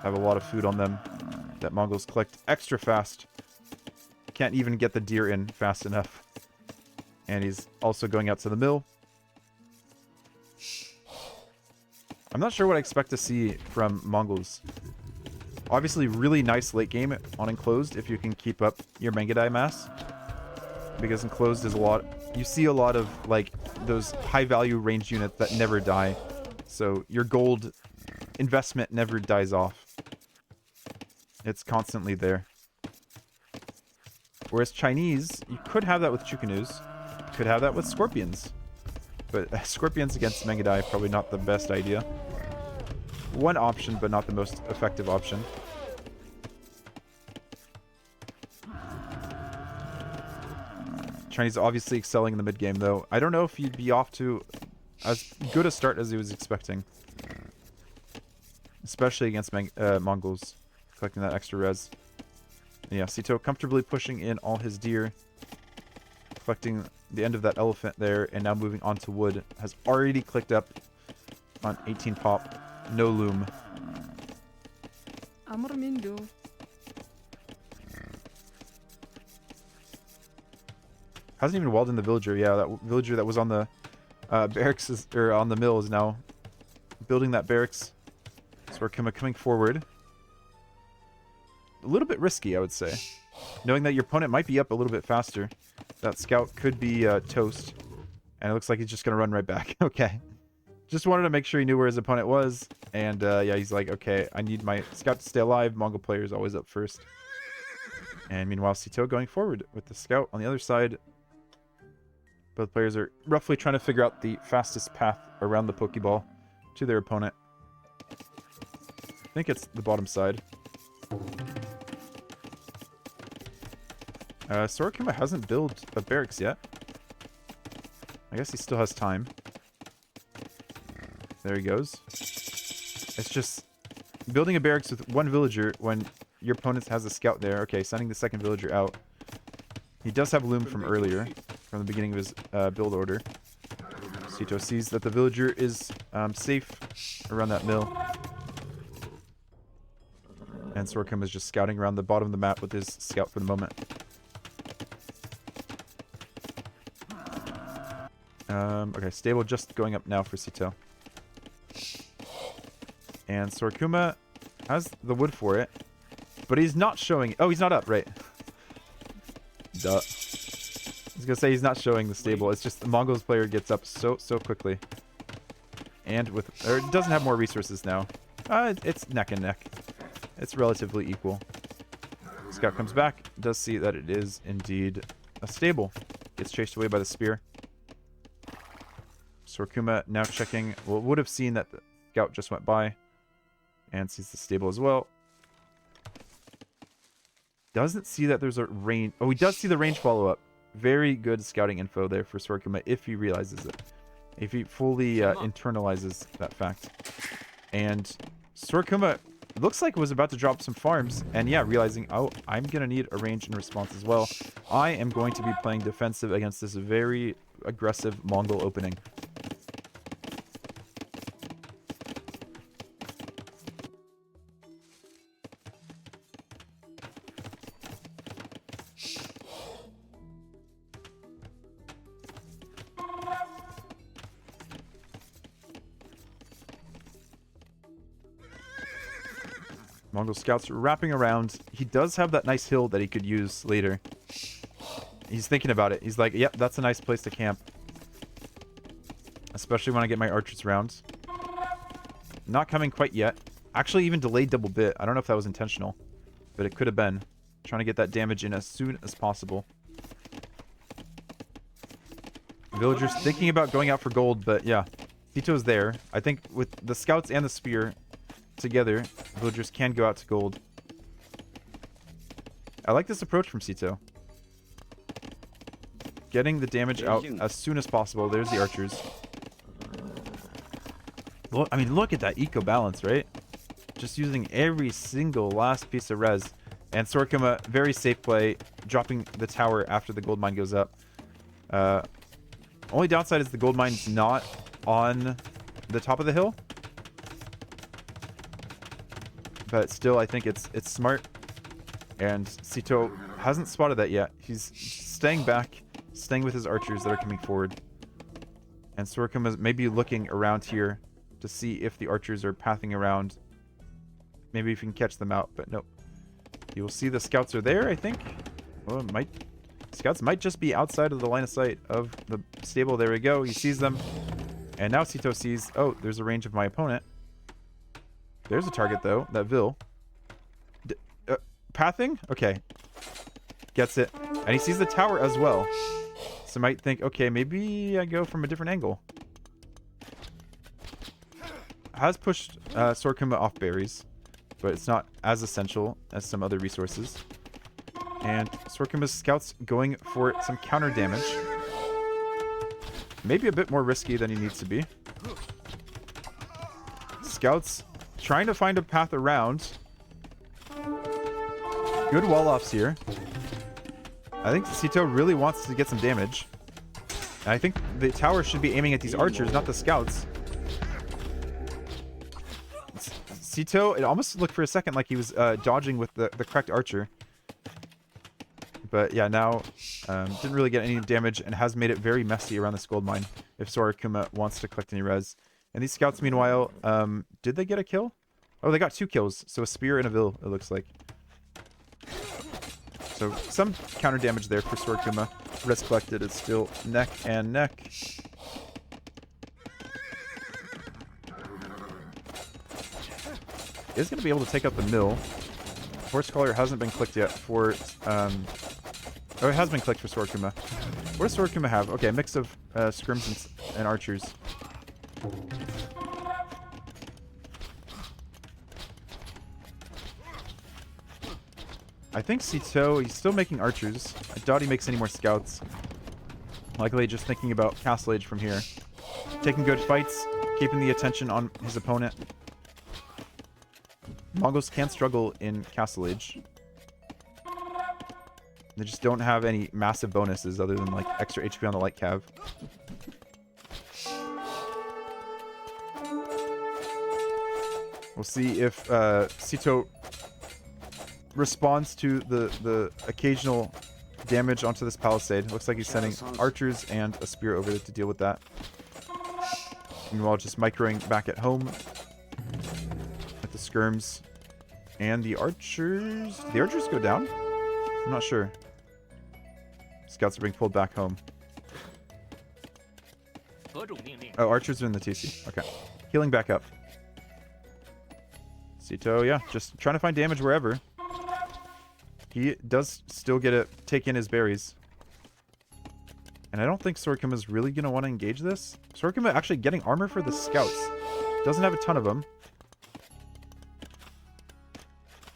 have a lot of food on them that Mongols collect extra fast. Can't even get the deer in fast enough. And he's also going out to the mill. I'm not sure what I expect to see from Mongols. Obviously, really nice late game on Enclosed if you can keep up your Mangadai mass. Because Enclosed is a lot... You see a lot of, like, those high-value ranged units that never die. So your gold investment never dies off. It's constantly there. Whereas Chinese, you could have that with Chukanus. You could have that with Scorpions. But Scorpions against Mangadai, probably not the best idea. One option, but not the most effective option. Chinese obviously excelling in the mid-game, though. I don't know if he'd be off to as good a start as he was expecting. Especially against Mongols. Collecting that extra res. And yeah, Sitaux comfortably pushing in all his deer. Collecting the end of that elephant there. And now moving on to wood. Has already clicked up on 18 pop. No loom. Hasn't even walled in the villager. Yeah, that villager that was on the barracks or on the mill is now building that barracks. So we're coming forward. A little bit risky, I would say. Knowing that your opponent might be up a little bit faster. That scout could be toast. And it looks like he's just going to run right back. Okay. Just wanted to make sure he knew where his opponent was. And yeah, he's like, okay, I need my scout to stay alive. Mongol player is always up first. And meanwhile, Sitaux going forward with the scout on the other side. Both players are roughly trying to figure out the fastest path around the Pokeball to their opponent. I think it's the bottom side. Sora Kuma hasn't built a barracks yet. I guess he still has time. There he goes. It's just building a barracks with one villager when your opponent has a scout there. Okay, sending the second villager out. He does have loom from earlier, from the beginning of his build order. Sitaux sees that the villager is safe around that mill. And Sora Kuma is just scouting around the bottom of the map with his scout for the moment. Okay, stable just going up now for Sitaux. And Sora Kuma has the wood for it. But he's not showing... Oh, he's not up, right. Duh. I was going to say he's not showing the stable. It's just the Mongols player gets up so quickly. And with... Or it doesn't have more resources now. It's neck and neck. It's relatively equal. Scout comes back. Does see that it is indeed a stable. Gets chased away by the spear. Sora Kuma now checking. Well, would have seen that the scout just went by. And sees the stable as well. Doesn't see that there's a range. Oh, he does see the range follow-up. Very good scouting info there for Sora Kuma if he realizes it. if he fully internalizes that fact. And Sora Kuma looks like was about to drop some farms, and yeah, realizing, oh, I'm gonna need a range and response as well. I am going to be playing defensive against this very aggressive Mongol opening. Mongol scouts wrapping around. He does have that nice hill that he could use later. He's thinking about it. He's like, yep, that's a nice place to camp. Especially when I get my archers round. Not coming quite yet. Actually, even delayed double bit. I don't know if that was intentional, but it could have been. Trying to get that damage in as soon as possible. Villagers thinking about going out for gold, but yeah. Sitau's there. I think with the scouts and the spear together, villagers can go out to gold. I like this approach from Sitaux. Getting the damage out as soon as possible. There's the archers. Look, I mean, look at that eco balance, right? Just using every single last piece of res. And Sora Kuma, very safe play, dropping the tower after the gold mine goes up. Only downside is the gold mine's not on the top of the hill. But still, I think it's smart. And Sitaux hasn't spotted that yet. He's staying back, staying with his archers that are coming forward. And Sora Kuma is maybe looking around here to see if the archers are pathing around. Maybe if you can catch them out, but nope. You will see the scouts are there, I think. Oh, it might. Scouts might just be outside of the line of sight of the stable. There we go. He sees them. And now Sitaux sees, oh, there's a range of my opponent. There's a target, though. That Vil. Pathing? Okay. Gets it. And he sees the tower as well. So might think, okay, maybe I go from a different angle. Has pushed Sora Kuma off berries, but it's not as essential as some other resources. And Sora Kuma's scouts going for some counter damage. Maybe a bit more risky than he needs to be. Scouts trying to find a path around. Good wall-offs here. I think Sitaux really wants to get some damage. And I think the tower should be aiming at these archers, not the scouts. Sitaux, it almost looked for a second like he was dodging with the correct archer. But yeah, now didn't really get any damage and has made it very messy around this gold mine if Sora Kuma wants to collect any res. And these scouts, meanwhile, did they get a kill? Oh, they got 2 kills. So a spear and a Vil, it looks like. So some counter damage there for Sora Kuma. Res collected is still neck and neck. Is going to be able to take out the mill. Horse Collar hasn't been clicked yet for... oh, it has been clicked for Sora Kuma. What does Sora Kuma have? Okay, a mix of scrims and archers. I think Sitaux, he's still making archers. I doubt he makes any more scouts. Likely just thinking about Castle Age from here. Taking good fights, keeping the attention on his opponent. Mongols can struggle in Castle Age. They just don't have any massive bonuses other than like extra HP on the light cav. We'll see if Sitaux responds to the occasional damage onto this palisade. Looks like he's sending archers and a spear over to deal with that. Meanwhile, just microing back at home with the skirms and the archers. The archers go down? I'm not sure. Scouts are being pulled back home. Oh, archers are in the TC. Okay. Healing back up. Sitaux, yeah, just trying to find damage wherever. He does still get to take in his berries. And I don't think Sora Kuma is really going to want to engage this. Sora Kuma actually getting armor for the scouts. Doesn't have a ton of them.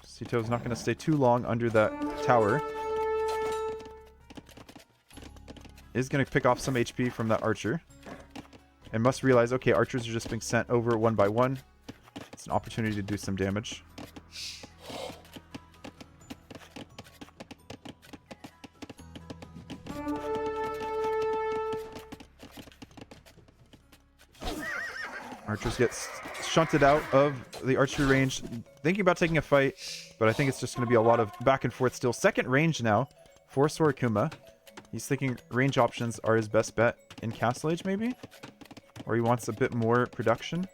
Sitau's not going to stay too long under that tower. Is going to pick off some HP from that archer. and must realize, okay, archers are just being sent over one by one. It's an opportunity to do some damage. Archers get shunted out of the archery range, thinking about taking a fight, but I think it's just going to be a lot of back and forth still. Second range now for Sora Kuma. He's thinking range options are his best bet in Castle Age, maybe? Or he wants a bit more production.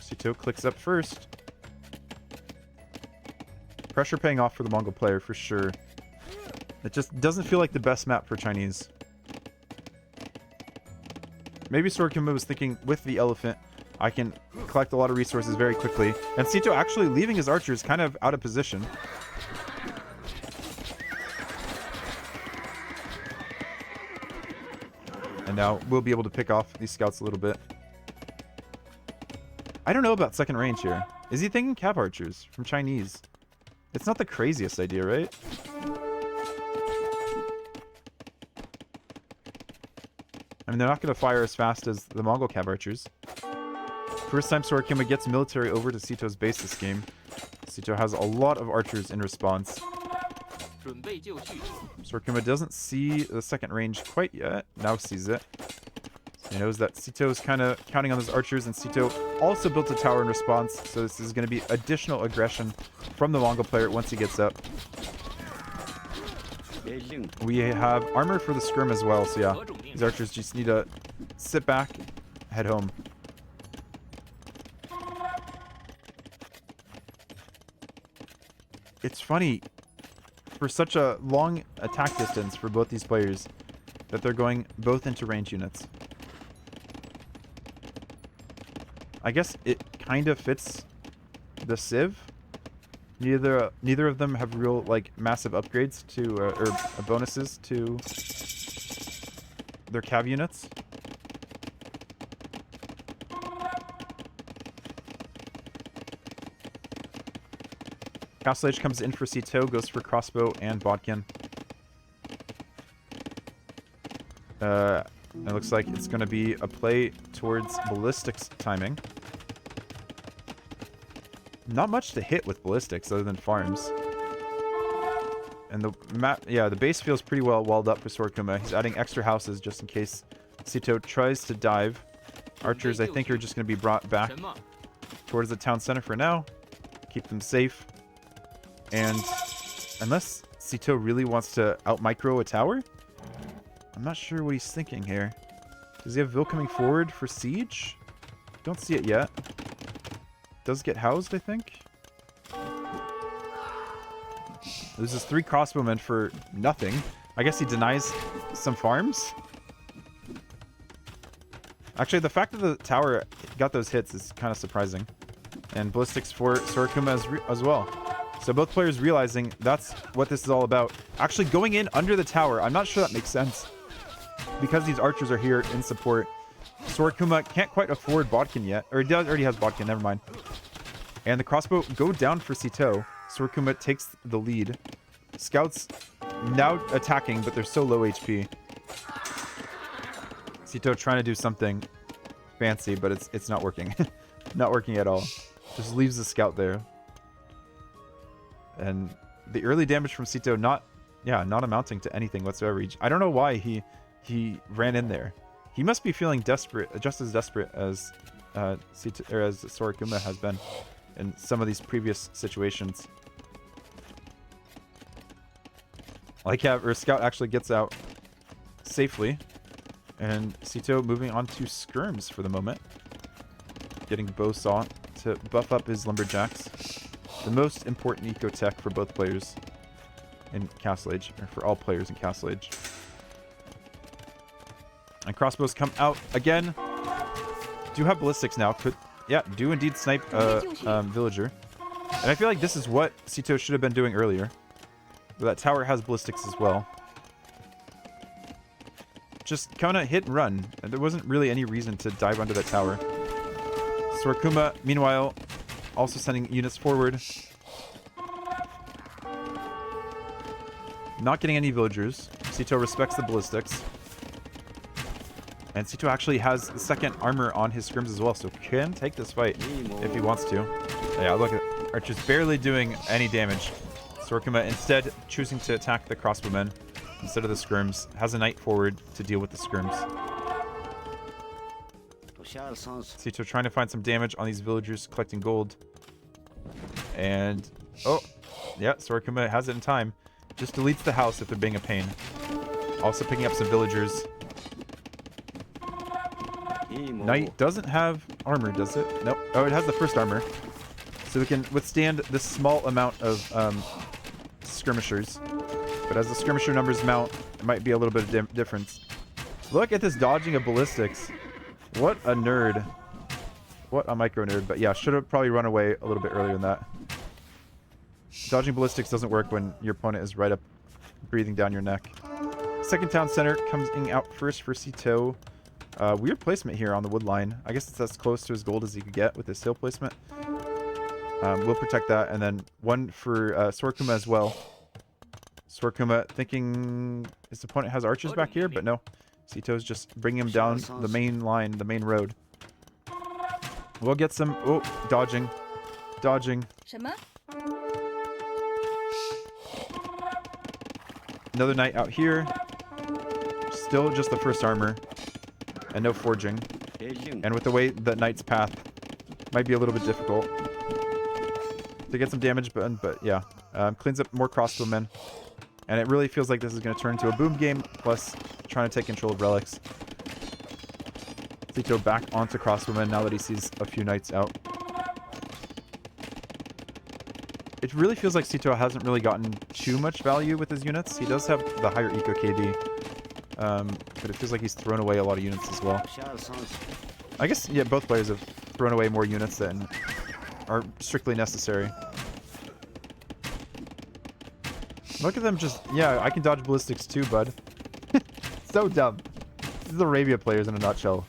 Sitaux clicks up first. Pressure paying off for the Mongol player, for sure. It just doesn't feel like the best map for Chinese. Maybe Sora Kuma was thinking, with the elephant, I can collect a lot of resources very quickly. And Sitaux actually leaving his archers kind of out of position. And now we'll be able to pick off these scouts a little bit. I don't know about second range here. Is he thinking cap archers from Chinese? It's not the craziest idea, right? I mean, they're not going to fire as fast as the Mongol cav archers. First time Sora Kuma gets military over to Sitau's base this game. Sitaux has a lot of archers in response. Sora Kuma doesn't see the second range quite yet. Now sees it. So he knows that Sitaux is kind of counting on his archers, and Sitaux also built a tower in response. So this is going to be additional aggression from the Mongol player once he gets up. We have armor for the skirm as well, so yeah. These archers just need to sit back, head home. It's funny, for such a long attack distance for both these players, that they're going both into range units. I guess it kind of fits the Civ. Neither of them have real, like, massive upgrades to, or bonuses to their cav units. Castle Age comes in for Sitaux, goes for crossbow and bodkin. It looks like it's going to be a play towards ballistics timing. Not much to hit with ballistics other than farms. And the map, yeah, the base feels pretty well walled up for Sora Kuma. He's adding extra houses just in case Sitaux tries to dive. Archers, I think, are just going to be brought back towards the town center for now. Keep them safe. And unless Sitaux really wants to out-micro a tower, I'm not sure what he's thinking here. Does he have Vil coming forward for siege? Don't see it yet. Does get housed, I think. Loses 3 crossbowmen for nothing. I guess he denies some farms. Actually, the fact that the tower got those hits is kind of surprising. And ballistics for Sora Kuma as well. So both players realizing that's what this is all about. Actually going in under the tower. I'm not sure that makes sense. Because these archers are here in support. Sora Kuma can't quite afford bodkin yet. Or he does already has bodkin, never mind. And the crossbow go down for Sitaux. Sora Kuma takes the lead. Scouts now attacking, but they're so low HP. Sitaux trying to do something fancy, but it's not working. Not working at all. Just leaves the scout there. And the early damage from Sitaux not amounting to anything whatsoever. I don't know why he ran in there. He must be feeling desperate, just as desperate as as Sora Kuma has been in some of these previous situations. Like, Scout actually gets out safely, and Sitaux moving on to skirms for the moment, getting Bowsaw to buff up his lumberjacks. The most important eco tech for both players in Castle Age, or for all players in Castle Age. And crossbows come out again. Do have ballistics now. Do indeed snipe a villager. And I feel like this is what Sitaux should have been doing earlier. But that tower has ballistics as well. Just kind of hit and run. And there wasn't really any reason to dive under that tower. Sora Kuma, meanwhile, also sending units forward. Not getting any villagers. Sitaux respects the ballistics. And Sitaux actually has the second armor on his scrims as well, so can take this fight if he wants to. Yeah, look at Archer's barely doing any damage. Sora Kuma instead choosing to attack the crossbowmen instead of the scrims. Has a knight forward to deal with the scrims. Sitaux trying to find some damage on these villagers collecting gold. And, oh, yeah, Sora Kuma has it in time. Just deletes the house if they're being a pain. Also picking up some villagers. Knight doesn't have armor, does it? Nope. Oh, it has the first armor. So we can withstand this small amount of skirmishers. But as the skirmisher numbers mount, it might be a little bit of difference. Look at this dodging of ballistics. What a nerd. What a micro nerd. But yeah, should have probably run away a little bit earlier than that. Dodging ballistics doesn't work when your opponent is right up breathing down your neck. Second town center coming out first for Sitaux. Weird placement here on the wood line. I guess it's as close to his gold as he could get with his hill placement. We'll protect that. And then one for Sora Kuma as well. Sora Kuma thinking his opponent has archers back here, but no. Sitau's just bringing him down the main line, the main road. We'll get some... Oh, dodging. Dodging. Another knight out here. Still just the first armor. And no forging. And with the way that knight's path might be a little bit difficult to get some damage done, but yeah. Cleans up more crossbowmen. And it really feels like this is going to turn into a boom game, plus trying to take control of relics. Sitaux back onto crossbowmen now that he sees a few knights out. It really feels like Sitaux hasn't really gotten too much value with his units. He does have the higher eco KD. But it feels like he's thrown away a lot of units as well. I guess, yeah, both players have thrown away more units than are strictly necessary. Look at them just... Yeah, I can dodge ballistics too, bud. So dumb. This is Arabia players in a nutshell.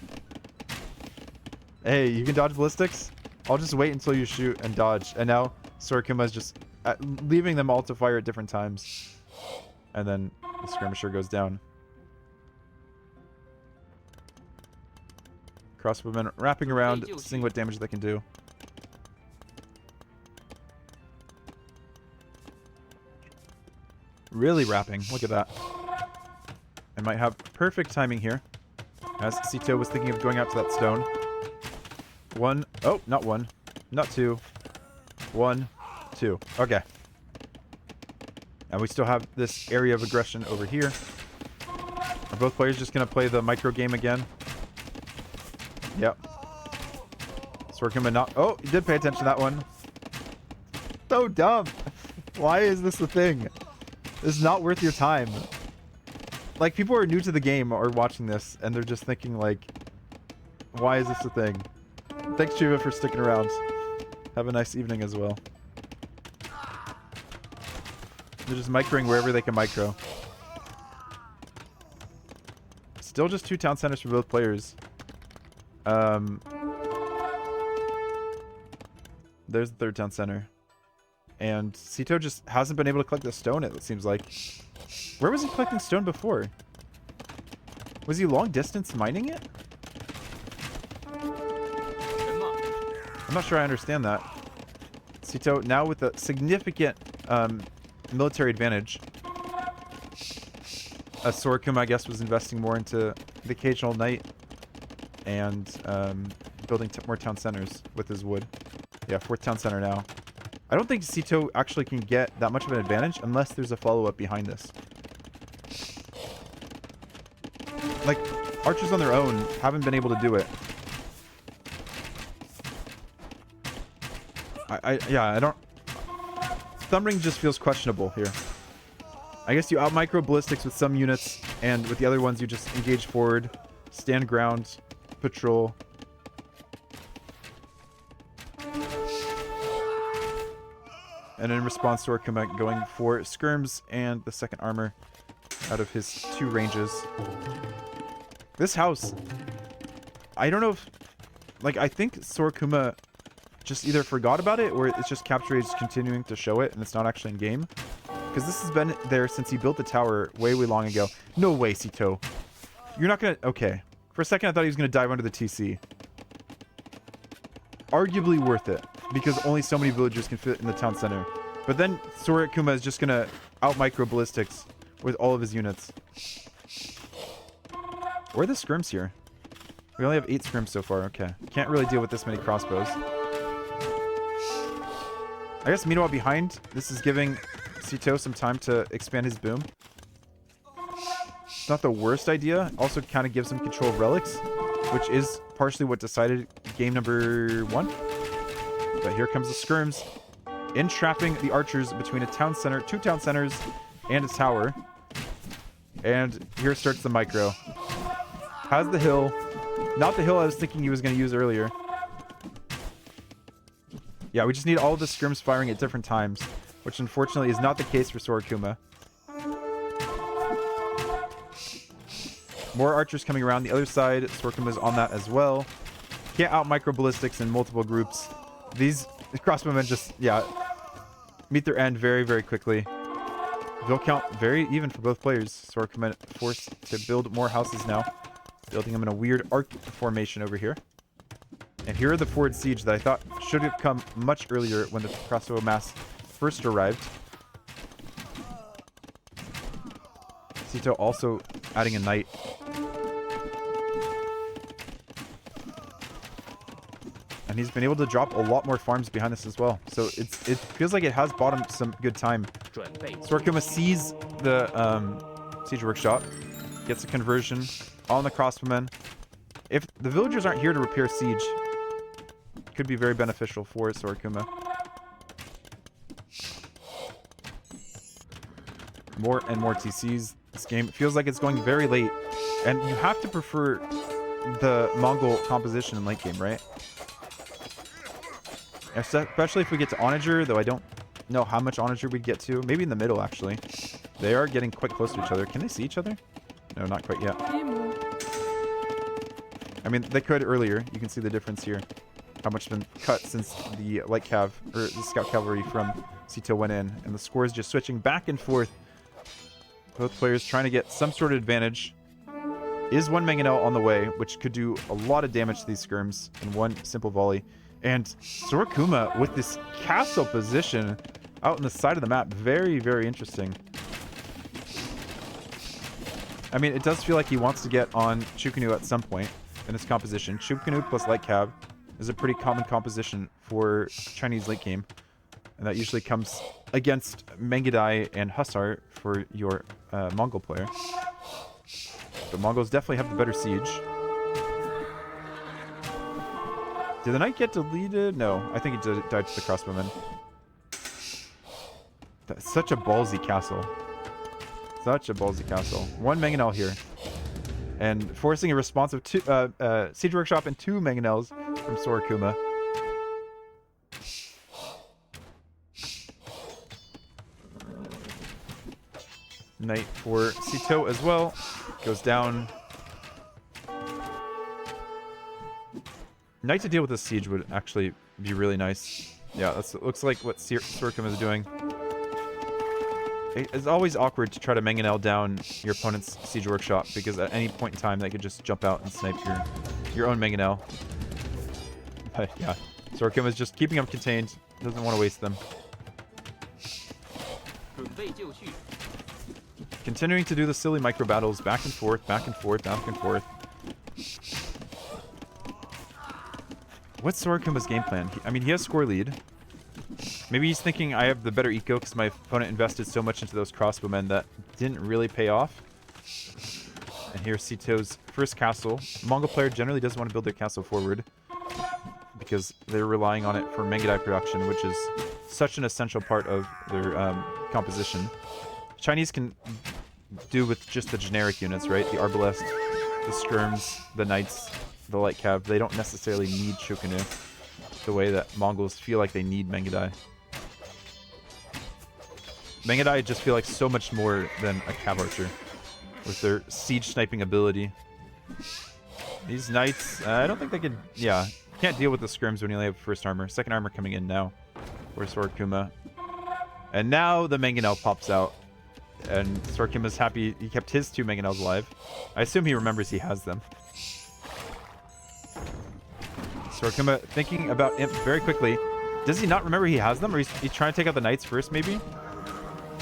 Hey, you can dodge ballistics? I'll just wait until you shoot and dodge. And now Sora Kuma's just leaving them all to fire at different times. And then the skirmisher goes down. Crossbowmen wrapping around, seeing what damage they can do. Really wrapping. Look at that. I might have perfect timing here. As Sitaux was thinking of going out to that stone. One. Oh, not one. Not two. 1, 2. Okay. And we still have this area of aggression over here. Are both players just going to play the micro game again? Yep. Sora Kuma not... Oh, he did pay attention to that one. So dumb. Why is this the thing? This is not worth your time. Like, people who are new to the game are watching this, and they're just thinking, like, why is this a thing? Thanks, Chiva, for sticking around. Have a nice evening as well. They're just microing wherever they can micro. Still just 2 town centers for both players. There's the 3rd town center. And Sitaux just hasn't been able to collect the stone, it seems like. Where was he collecting stone before? Was he long distance mining it? I'm not sure I understand that. Sitaux now with a significant military advantage. Sora Kuma, I guess, was investing more into the occasional knight and building more town centers with his wood. Yeah, 4th town center now. I don't think Sitaux actually can get that much of an advantage unless there's a follow-up behind this. Like, archers on their own haven't been able to do it. I don't... Thumb ring just feels questionable here. I guess you out-micro ballistics with some units, and with the other ones you just engage forward, stand ground, patrol. And in response, Sora Kuma going for skirms and the 2nd armor out of his 2 ranges. This house, I don't know if... Like, I think Sora Kuma just either forgot about it or it's just Capture Age continuing to show it and it's not actually in game. Because this has been there since he built the tower way long ago. No way, Sitaux. You're not gonna... Okay. For a second, I thought he was going to dive under the TC. Arguably worth it, because only so many villagers can fit in the town center. But then Sora Kuma is just going to out-micro ballistics with all of his units. Where are the scrims here? We only have 8 scrims so far. Okay. Can't really deal with this many crossbows. I guess meanwhile behind, this is giving Sitaux some time to expand his boom. It's not the worst idea. Also kind of gives him control of relics, which is partially what decided game number 1. But here comes the skirms, entrapping the archers between a town center, 2 town centers, and a tower. And here starts the micro. Has the hill. Not the hill I was thinking he was going to use earlier. Yeah, we just need all of the scrims firing at different times, which unfortunately is not the case for Sora Kuma. More archers coming around the other side. Sora Kuma's on that as well. Can't out micro ballistics in multiple groups. These crossbowmen just, yeah, meet their end very, very quickly. They'll count very even for both players. Sora Kuma forced to build more houses now, building them in a weird arc formation over here. And here are the forward siege that I thought should have come much earlier when the crossbow mass first arrived. Sitaux also adding a knight. And he's been able to drop a lot more farms behind this as well. So it feels like it has bought him some good time. Sora Kuma sees the siege workshop, gets a conversion on the crossbowmen. If the villagers aren't here to repair siege, it could be very beneficial for Sora Kuma. More and more TCs. This game feels like it's going very late, and you have to prefer the Mongol composition in late game, right? Especially if we get to Onager, though I don't know how much Onager we'd get to. Maybe in the middle, actually. They are getting quite close to each other. Can they see each other? No, not quite yet. I mean, they could earlier. You can see the difference here. How much has been cut since the light cav, or the scout cavalry from Sitaux went in. And the score is just switching back and forth. Both players trying to get some sort of advantage. Is one mangonel on the way, which could do a lot of damage to these skirms in one simple volley. And Sora Kuma with this castle position out on the side of the map. Very, very interesting. I mean, it does feel like he wants to get on Chukunu at some point in this composition. Chukunu plus light cab is a pretty common composition for Chinese late game. And that usually comes against Mengadai and Hussar for your Mongol player. The Mongols definitely have the better siege. Did the knight get deleted? No, I think he died to the crossbowman. That's such a ballsy castle. Such a ballsy castle. One mangonel here. And forcing a response of siege workshop and 2 mangonels from Sora Kuma. Knight for Sitaux as well. Goes down. Knight to deal with this siege would actually be really nice. Yeah, that looks like what Sora Kuma is doing. It's always awkward to try to mangonel down your opponent's siege workshop, because at any point in time they could just jump out and snipe your own mangonel. But yeah, Sora Kuma is just keeping them contained. Doesn't want to waste them. Continuing to do the silly micro battles, back and forth, back and forth, back and forth. What's Sora Kuma's game plan? I mean, he has score lead. Maybe he's thinking I have the better eco because my opponent invested so much into those crossbowmen that didn't really pay off. And here's Sitau's first castle. Mongol player generally doesn't want to build their castle forward because they're relying on it for Mengadai production, which is such an essential part of their composition. Chinese can do with just the generic units, right? The Arbalest, the Skirms, the Knights, the Light Cav. They don't necessarily need Chukunu the way that Mongols feel like they need Mengadai. Mengadai just feel like so much more than a Cav Archer with their siege sniping ability. These Knights, I don't think they could, yeah, can't deal with the Skirms when you only have first armor. Second armor coming in now for Sora Kuma. And now the Mangonel pops out. And Sora Kuma's happy he kept his 2 Mangonels alive. I assume he remembers he has them. Sora Kuma thinking about Imp very quickly. Does he not remember he has them, or he's trying to take out the Knights first, maybe?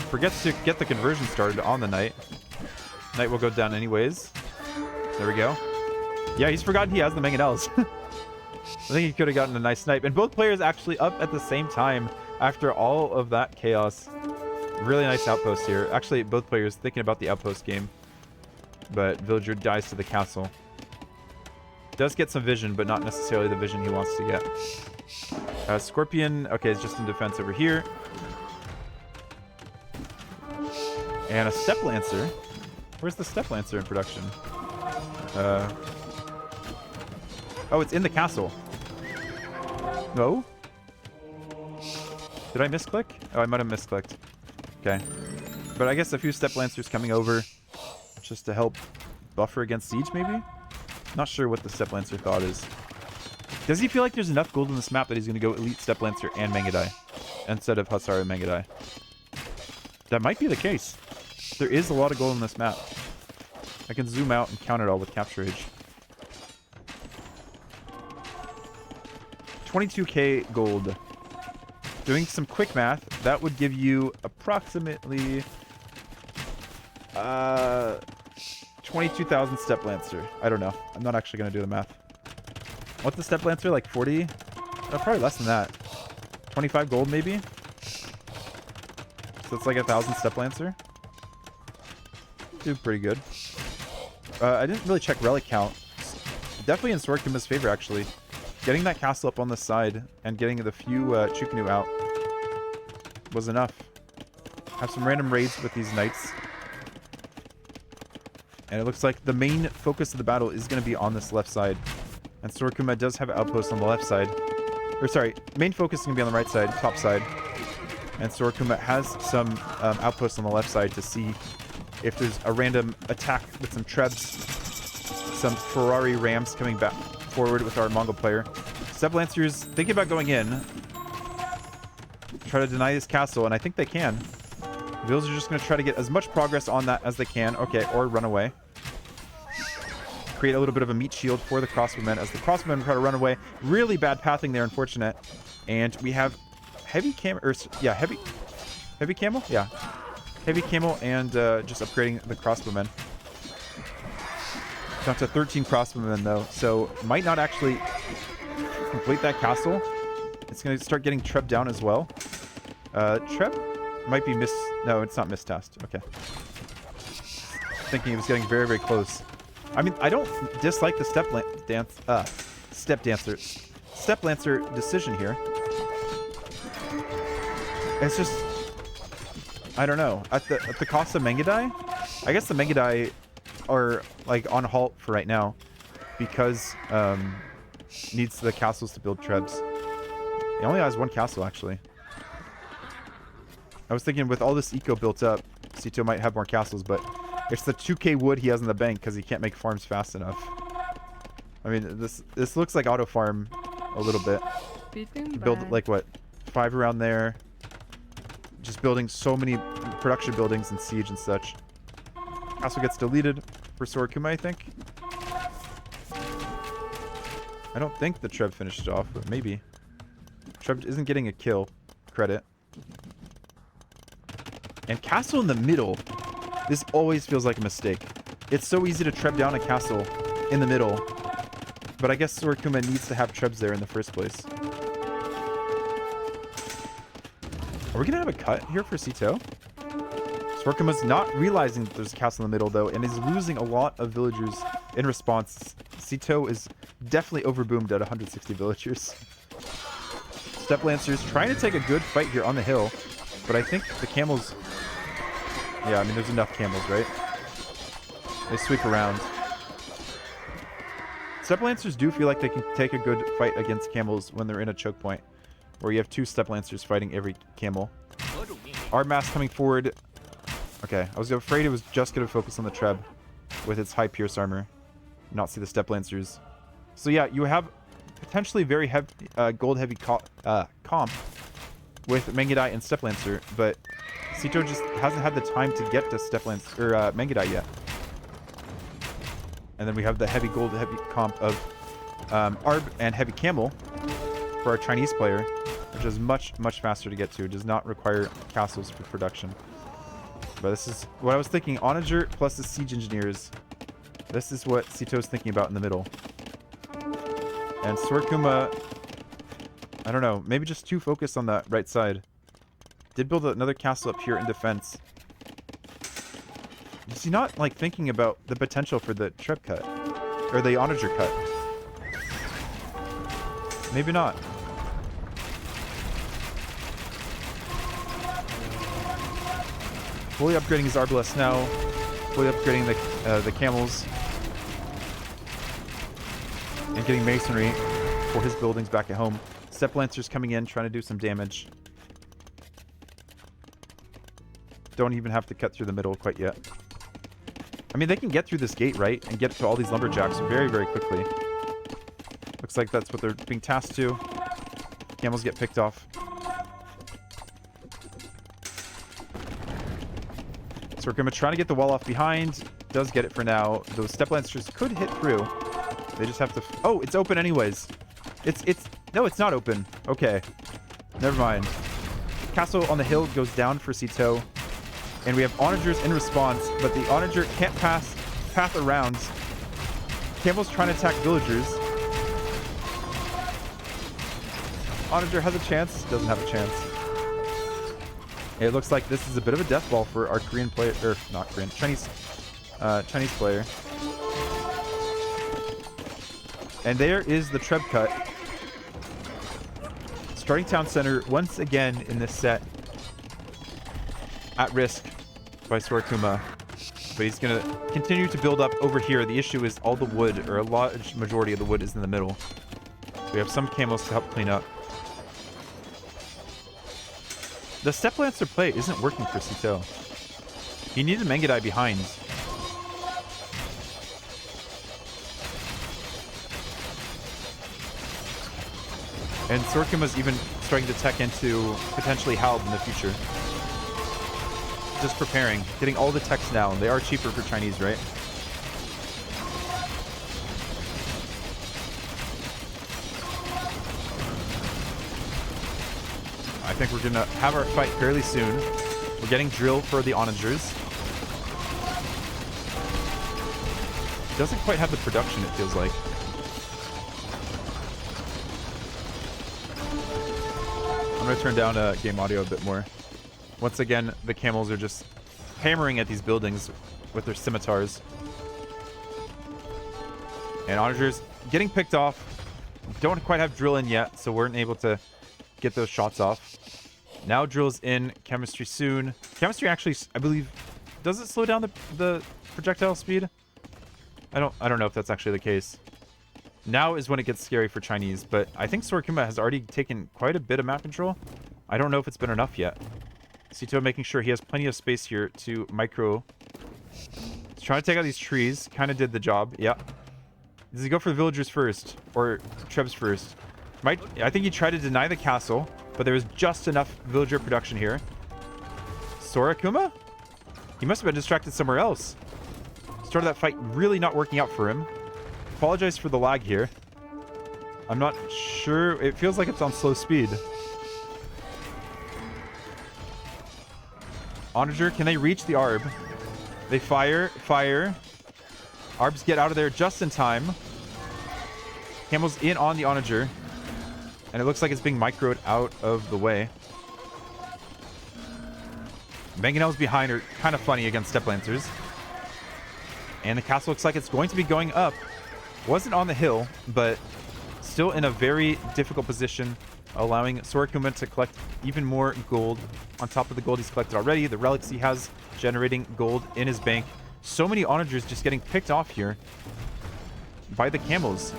Forgets to get the conversion started on the Knight. Knight will go down anyways. There we go. Yeah, he's forgotten he has the Mangonels. I think he could have gotten a nice snipe. And both players actually up at the same time after all of that chaos. Really nice outpost here. Actually, both players thinking about the outpost game. But villager dies to the castle. Does get some vision, but not necessarily the vision he wants to get. Scorpion, okay, is just in defense over here. And a Step Lancer. Where's the Step Lancer in production? Oh, it's in the castle. No? Did I misclick? Oh, I might have misclicked. Okay. But I guess a few Step Lancers coming over just to help buffer against siege, maybe? Not sure what the Step Lancer thought is. Does he feel like there's enough gold in this map that he's going to go Elite Step Lancer and Mangadai instead of Hussar and Mangadai? That might be the case. There is a lot of gold in this map. I can zoom out and count it all with Capture Age. 22k gold. Doing some quick math, that would give you approximately 22,000 Step Lancer. I don't know. I'm not actually going to do the math. What's the Step Lancer? Like 40? Probably less than that. 25 gold maybe? So it's like 1,000 Step Lancer. Do pretty good. I didn't really check relic count. Definitely in Sora Kuma's favor, actually. Getting that castle up on the side and getting the few Chukunu out was enough. Have some random raids with these knights. And it looks like the main focus of the battle is going to be on this left side. And Sora Kuma does have outposts on the left side. Or sorry, main focus is going to be on the right side, top side. And Sora Kuma has some outposts on the left side to see if there's a random attack with some Trebs. Some Ferrari Rams coming back forward with our Mongol player. Step Lancers thinking about going in. Try to deny this castle, and I think they can. The villagers are just going to try to get as much progress on that as they can. Okay, or run away. Create a little bit of a meat shield for the crossbowmen as the crossbowmen try to run away. Really bad pathing there, unfortunate. And we have heavy camel, heavy camel? Yeah. Heavy camel and just upgrading the crossbowmen. Down to 13 crossbowmen though, so might not actually complete that castle. It's going to start getting Treb down as well. Treb might be no, it's not mistasked. Okay. Thinking it was getting very, very close. I mean, I don't dislike the Step Lancer decision here. It's just, I don't know. At the cost of Mangadai, I guess the Mangadai are like on halt for right now because needs the castles to build Trebs. He only has one castle actually. I was thinking with all this eco built up, Sitaux might have more castles, but it's the 2k wood he has in the bank because he can't make farms fast enough. I mean, this looks like auto farm a little bit. Build like what, 5 around there. Just building so many production buildings and siege and such. Castle gets deleted for Sora Kuma, I think. I don't think the Treb finished it off, but maybe. Treb isn't getting a kill credit. And castle in the middle. This always feels like a mistake. It's so easy to Treb down a castle in the middle. But I guess Sora Kuma needs to have Trebs there in the first place. Are we going to have a cut here for Sitaux? Sora Kuma's not realizing that there's a castle in the middle, though, and is losing a lot of villagers in response. Sitaux is definitely overboomed at 160 villagers. Step Lancers trying to take a good fight here on the hill, but I think the camels... Yeah, I mean, there's enough camels, right? They sweep around. Step Lancers do feel like they can take a good fight against camels when they're in a choke point, where you have 2 Step Lancers fighting every camel. Our mass coming forward. Okay, I was afraid it was just going to focus on the Treb with its high pierce armor, not see the Step Lancers. So yeah, you have potentially very heavy, gold-heavy comp with Mangadai and Step Lancer, but Sitaux just hasn't had the time to get to Step Lancer or Mangadai yet. And then we have the heavy gold-heavy comp of Arb and Heavy Camel for our Chinese player, which is much, much faster to get to. It does not require castles for production. But this is what I was thinking. Onager plus the Siege Engineers. This is what Sitau's thinking about in the middle. And Sora Kuma, I don't know, maybe just too focused on that right side. Did build another castle up here in defense. Is he not, like, thinking about the potential for the Treb cut? Or the Onager cut? Maybe not. Fully upgrading his Arbalest now. Fully upgrading the camels. And getting masonry for his buildings back at home. Step Lancers coming in, trying to do some damage. Don't even have to cut through the middle quite yet. I mean, they can get through this gate, right? And get to all these lumberjacks very, very quickly. Looks like that's what they're being tasked to. Camels get picked off. So we're going to try to get the wall off behind. Does get it for now. Those Step Lancers could hit through. They just have to... Oh, it's open anyways. No, it's not open. Okay. Never mind. Castle on the hill goes down for Sitau. And we have Onagers in response, but the Onager can't path around. Camels trying to attack villagers. Onager has a chance. Doesn't have a chance. It looks like this is a bit of a death ball for our Korean player, or not Korean, Chinese player. And there is the Treb cut. Starting town center once again in this set. At risk by Sora Kuma. But he's going to continue to build up over here. The issue is all the wood, or a large majority of the wood is in the middle. So we have some camels to help clean up. The Step Lancer play isn't working for Sitau. He needed Mengadai behind. And Sora Kuma's even starting to tech into potentially Halb in the future. Just preparing. Getting all the techs down. They are cheaper for Chinese, right? I think we're going to have our fight fairly soon. We're getting drill for the Onagers. Doesn't quite have the production, it feels like. I'm going to turn down game audio a bit more. Once again, the camels are just hammering at these buildings with their scimitars. And Onagers getting picked off. Don't quite have drill in yet, so weren't able to get those shots off. Now drill's in. Chemistry soon. Chemistry actually, I believe, does it slow down the projectile speed? I don't know if that's actually the case. Now is when it gets scary for Chinese, but I think Sora Kuma has already taken quite a bit of map control. I don't know if it's been enough yet. Sitau making sure he has plenty of space here to micro. He's trying to take out these trees. Kind of did the job. Yeah. Does he go for the villagers first? Or Trebs first? I think he tried to deny the castle, but there was just enough villager production here. Sora Kuma? He must have been distracted somewhere else. Started that fight really not working out for him. Apologize for the lag here. I'm not sure. It feels like it's on slow speed. Onager, can they reach the Arb? They fire. Arbs get out of there just in time. Camel's in on the Onager. And it looks like it's being microed out of the way. Mangonels behind are kind of funny against Step Lancers. And the castle looks like it's going to be going up. Wasn't on the hill, but still in a very difficult position, allowing Sora Kuma to collect even more gold on top of the gold he's collected already. The relics he has generating gold in his bank. So many Onagers just getting picked off here by the camels.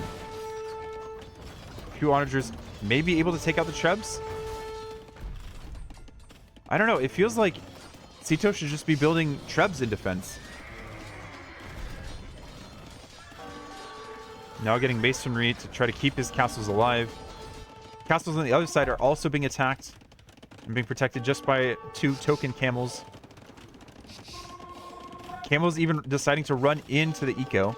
A few Onagers may be able to take out the Trebs. I don't know. It feels like Sitau should just be building Trebs in defense. Now getting masonry to try to keep his castles alive. Castles on the other side are also being attacked and being protected just by 2 token camels. Camels even deciding to run into the eco.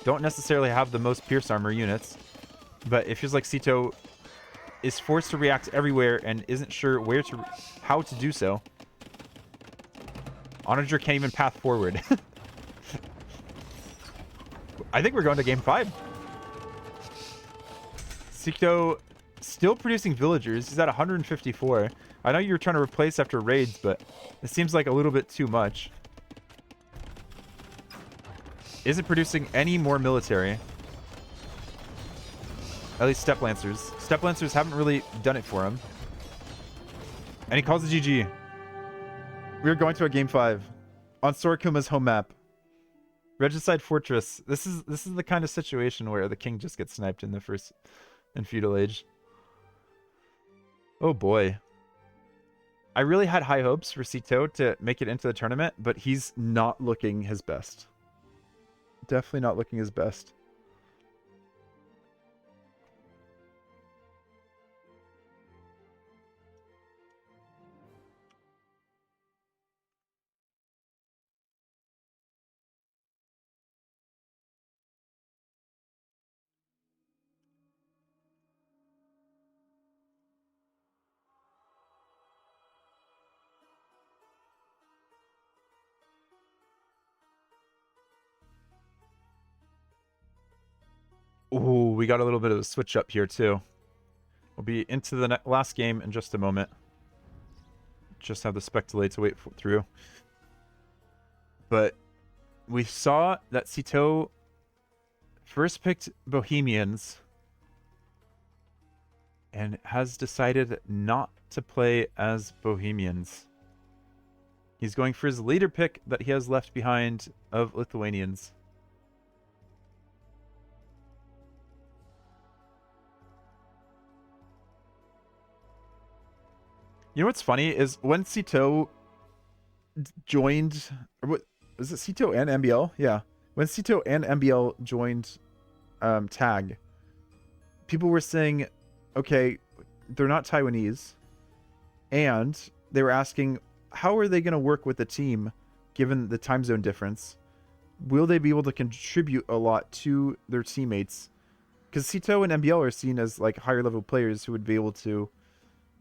Don't necessarily have the most pierce armor units. But it feels like Sitaux is forced to react everywhere and isn't sure how to do so. Onager can't even path forward. I think we're going to game 5. Sitaux still producing villagers. He's at 154. I know you're trying to replace after raids, but it seems like a little bit too much. Isn't producing any more military. At least Steppe Lancers. Steppe Lancers haven't really done it for him. And he calls it GG. We're going to a game 5 on Sora Kuma's home map. Regicide Fortress. This is the kind of situation where the king just gets sniped in feudal age. Oh boy. I really had high hopes for Sitaux to make it into the tournament, but he's not looking his best. Definitely not looking his best. Ooh, we got a little bit of a switch up here too. We'll be into the last game in just a moment. Just have the spectator to wait through. But we saw that Sitaux first picked Bohemians and has decided not to play as Bohemians. He's going for his leader pick that he has left behind of Lithuanians. You know what's funny is when Sitaux joined, or what was it, Sitaux and MBL? Yeah, when Sitaux and MBL joined Tag, people were saying, okay, they're not Taiwanese, and they were asking, how are they going to work with the team given the time zone difference? Will they be able to contribute a lot to their teammates? Because Sitaux and MBL are seen as like higher level players who would be able to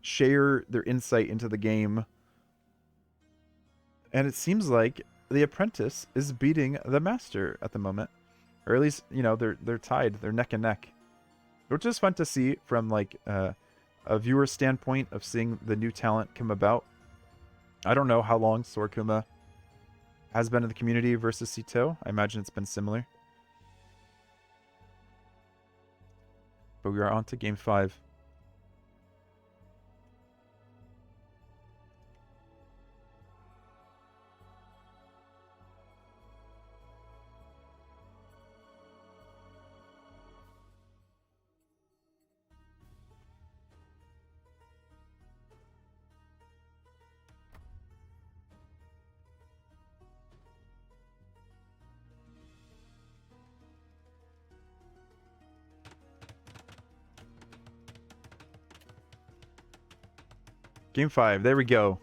share their insight into the game. And it seems like the apprentice is beating the master at the moment. Or at least, you know, they're tied. They're neck and neck. Which is fun to see from like a viewer standpoint of seeing the new talent come about. I don't know how long Sora Kuma has been in the community versus Sitaux. I imagine it's been similar. But we are on to game 5. Game 5, there we go.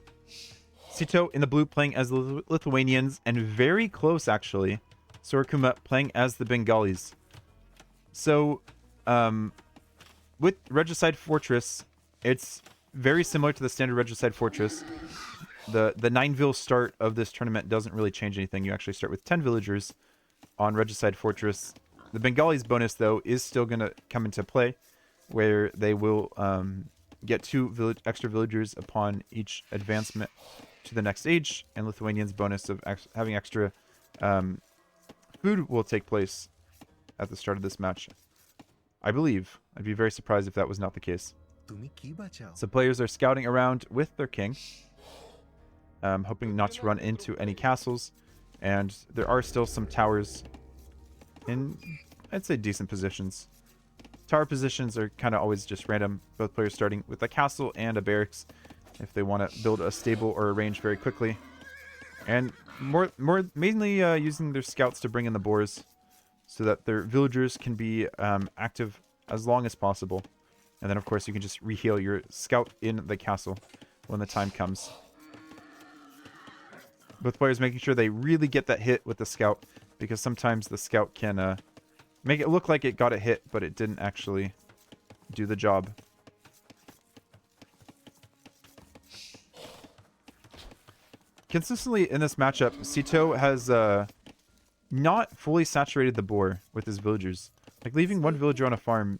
Sitaux in the blue playing as the Lithuanians, and very close actually, Sora Kuma playing as the Bengalis. So, with Regicide Fortress, it's very similar to the standard Regicide Fortress. The 9-vill start of this tournament doesn't really change anything. You actually start with 10 villagers on Regicide Fortress. The Bengalis bonus, though, is still going to come into play, where they will get 2 extra villagers upon each advancement to the next age, and Lithuanians' bonus of having extra food will take place at the start of this match. I believe. I'd be very surprised if that was not the case. So players are scouting around with their king, hoping not to run into any castles, and there are still some towers in, I'd say, decent positions. Tower positions are kind of always just random. Both players starting with a castle and a barracks if they want to build a stable or a range very quickly. And mainly using their scouts to bring in the boars so that their villagers can be active as long as possible. And then, of course, you can just reheal your scout in the castle when the time comes. Both players making sure they really get that hit with the scout, because sometimes the scout can make it look like it got a hit, but it didn't actually do the job. Consistently in this matchup, Sitaux has not fully saturated the boar with his villagers. Like, leaving one villager on a farm,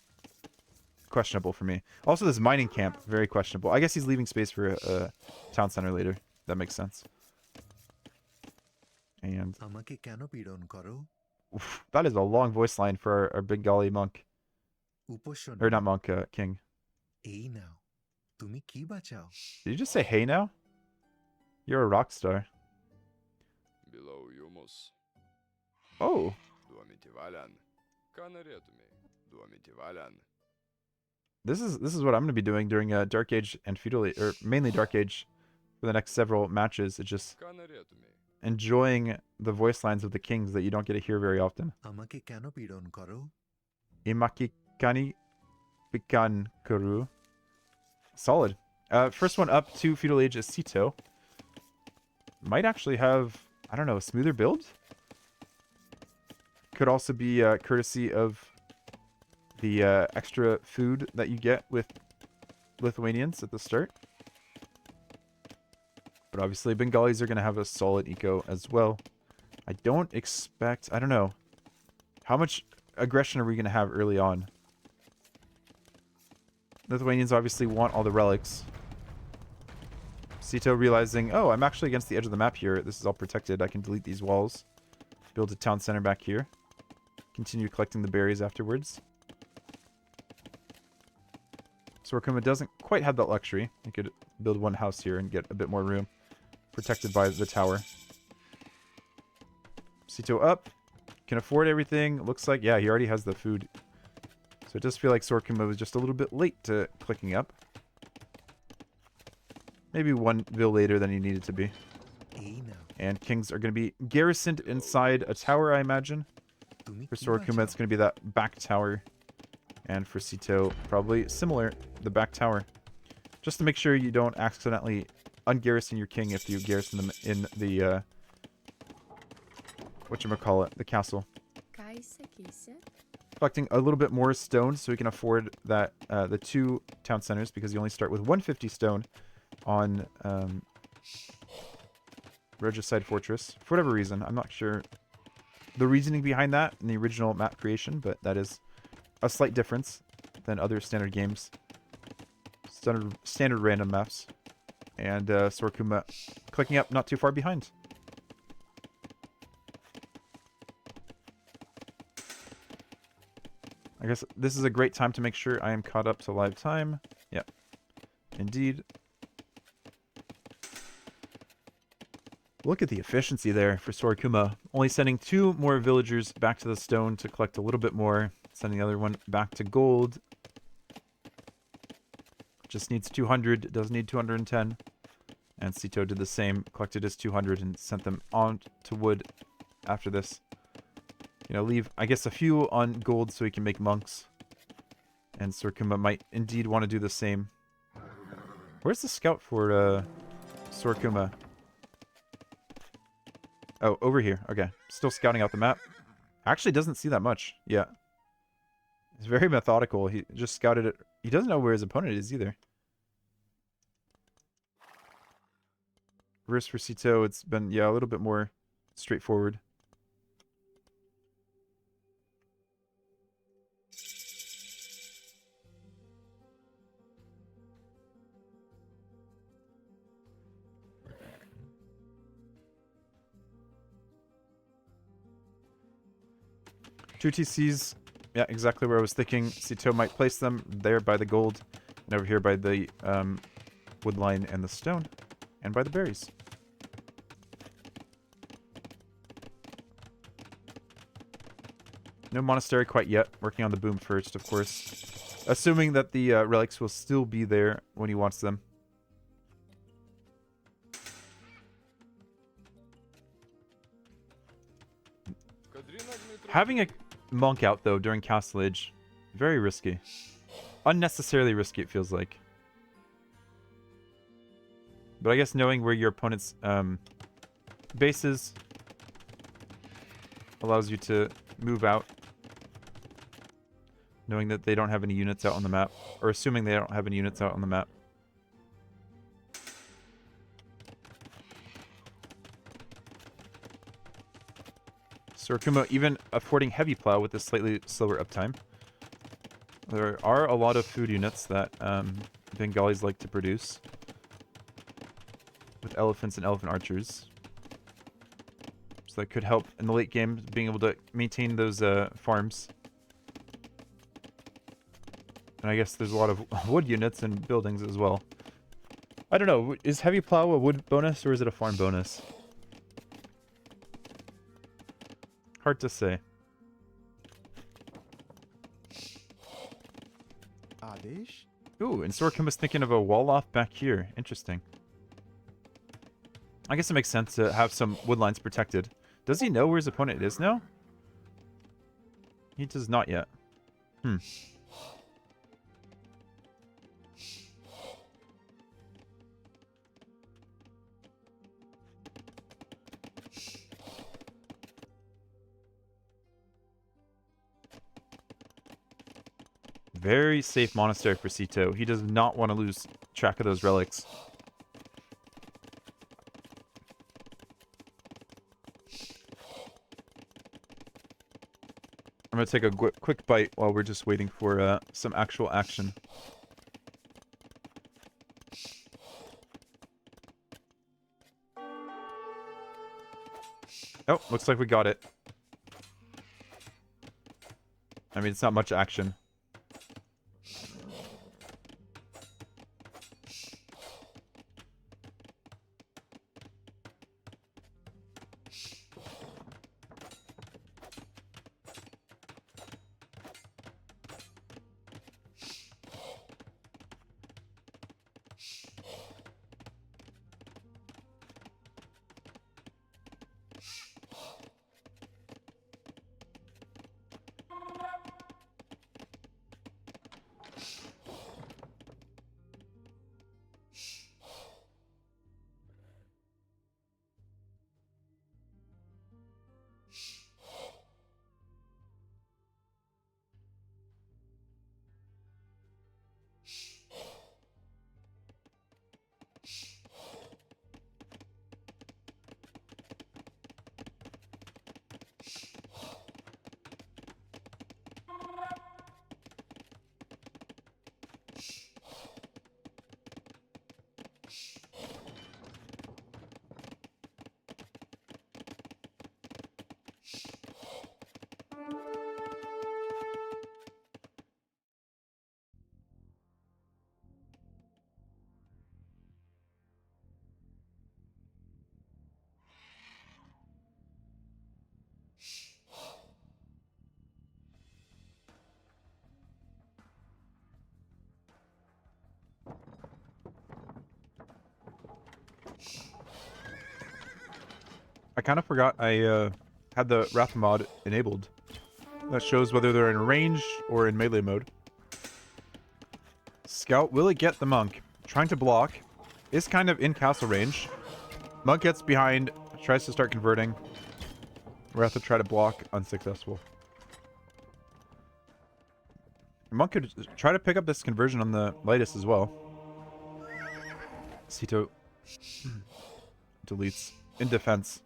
questionable for me. Also, this mining camp, very questionable. I guess he's leaving space for a town center later. That makes sense. And oof, that is a long voice line for our Bengali monk. Or not monk, king. Did you just say hey now? You're a rock star. Oh. This is what I'm going to be doing during Dark Age and Feudal Age, or mainly Dark Age, for the next several matches. It's just enjoying the voice lines of the kings that you don't get to hear very often. Imaki kani pikan kuru. Solid. First one up to Feudal Age is Sitaux. Might actually have, I don't know, a smoother build? Could also be courtesy of the extra food that you get with Lithuanians at the start. But obviously Bengalis are going to have a solid eco as well. I don't expect, I don't know. How much aggression are we going to have early on? Lithuanians obviously want all the relics. Sitaux realizing, oh, I'm actually against the edge of the map here. This is all protected. I can delete these walls. Build a town center back here. Continue collecting the berries afterwards. Sora Kuma doesn't quite have that luxury. He could build one house here and get a bit more room. Protected by the tower. Sitaux up. Can afford everything. Looks like, yeah, he already has the food. So it does feel like Sora Kuma was just a little bit late to clicking up. Maybe one bill later than he needed to be. And kings are going to be garrisoned inside a tower, I imagine. For Sora Kuma, it's going to be that back tower. And for Sitaux, probably similar, the back tower. Just to make sure you don't accidentally ungarrison your king if you garrison them in the, whatchamacallit, the castle. Collecting a little bit more stone so we can afford that the 2 town centers, because you only start with 150 stone on Regicide Fortress. For whatever reason, I'm not sure the reasoning behind that in the original map creation, but that is a slight difference than other standard games. Standard random maps. And Sora Kuma clicking up not too far behind. I guess this is a great time to make sure I am caught up to live time. Yep. Indeed. Look at the efficiency there for Sora Kuma. Only sending 2 more villagers back to the stone to collect a little bit more. Sending the other one back to gold. Just needs 200. Doesn't need 210. And Sitaux did the same. Collected his 200 and sent them on to wood after this. You know, leave, I guess, a few on gold so he can make monks. And Sora Kuma might indeed want to do the same. Where's the scout for Sora Kuma? Oh, over here. Okay. Still scouting out the map. Actually doesn't see that much. Yeah. He's very methodical. He just scouted it. He doesn't know where his opponent is either. Versus for Sitaux, it's been, yeah, a little bit more straightforward. Two TCs, yeah, exactly where I was thinking. Sitaux might place them there by the gold, and over here by the wood line and the stone, and by the berries. No monastery quite yet. Working on the boom first, of course. Assuming that the relics will still be there when he wants them. Having a monk out, though, during Castle Age, very risky. Unnecessarily risky, it feels like. But I guess knowing where your opponent's base is allows you to move out. knowing that they don't have any units out on the map, or assuming they don't have any units out on the map. Sora Kuma even affording heavy plow with a slightly slower uptime. There are a lot of food units that Bengalis like to produce with elephants and elephant archers. So that could help in the late game, being able to maintain those farms. And I guess there's a lot of wood units and buildings as well. I don't know, is heavy plow a wood bonus or is it a farm bonus? Hard to say. Ooh, and Sora Kuma's thinking of a wall off back here. Interesting. I guess it makes sense to have some wood lines protected. Does he know where his opponent is now? He does not yet. Very safe monastery for Sitaux. He does not want to lose track of those relics. I'm going to take a quick bite while we're just waiting for some actual action. Oh, looks like we got it. I mean, it's not much action. I kind of forgot I had the Wrath mod enabled. That shows whether they're in range or in melee mode. Scout, will it get the monk? Trying to block. Is kind of in castle range. Monk gets behind, tries to start converting. Wrath will try to block, unsuccessful. Monk could try to pick up this conversion on the lightest as well. Sitaux deletes in defense.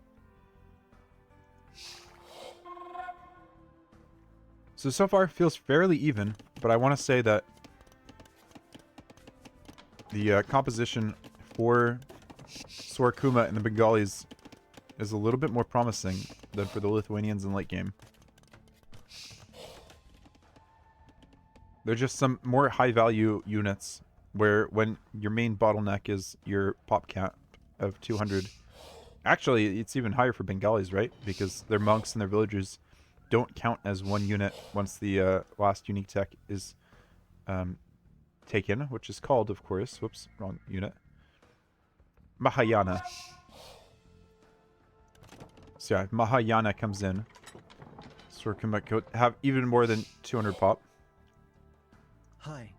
So far feels fairly even, but I want to say that the composition for Sora Kuma and the Bengalis is a little bit more promising than for the Lithuanians in late game. They're just some more high value units where when your main bottleneck is your pop cap of 200. Actually, it's even higher for Bengalis, right? Because their monks and their villagers don't count as one unit once the last unique tech is taken, which is called, of course, whoops, wrong unit, Mahayana. So yeah, Mahayana comes in. Sora Kuma could have even more than 200 pop. Hi.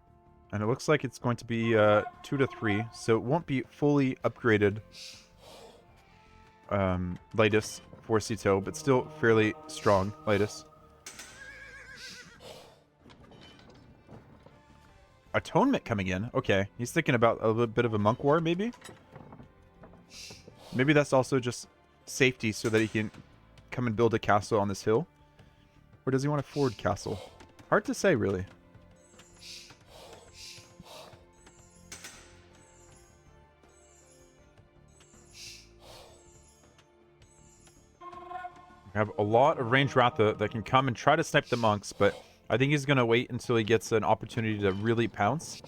And it looks like it's going to be 2 to 3, so it won't be fully upgraded Lightus for Sitaux, but still fairly strong Lightus. atonement coming in. Okay, he's thinking about a little bit of a monk war, maybe? Maybe that's also just safety so that he can come and build a castle on this hill. Or does he want a forward castle? Hard to say, really. We have a lot of ranged Ratha that can come and try to snipe the monks, but I think he's going to wait until he gets an opportunity to really pounce.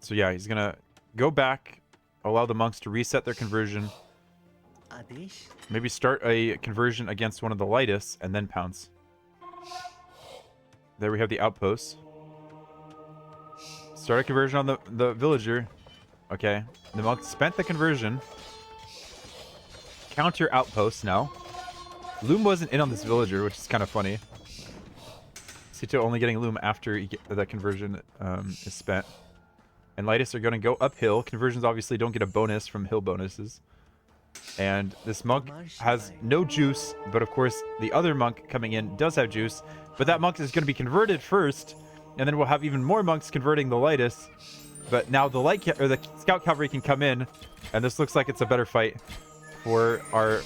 So yeah, he's going to go back, allow the monks to reset their conversion. Maybe start a conversion against one of the lightest and then pounce. There we have the outpost. Start a conversion on the villager. Okay, the monks spent the conversion. Counter outpost now. Loom wasn't in on this villager, which is kind of funny. Sitaux only getting Loom after that conversion is spent. And Lightus are going to go uphill. Conversions obviously don't get a bonus from hill bonuses. And this monk has no juice, but of course the other monk coming in does have juice. But that monk is going to be converted first, and then we'll have even more monks converting the Lightus. But now the scout cavalry can come in, and this looks like it's a better fight for our...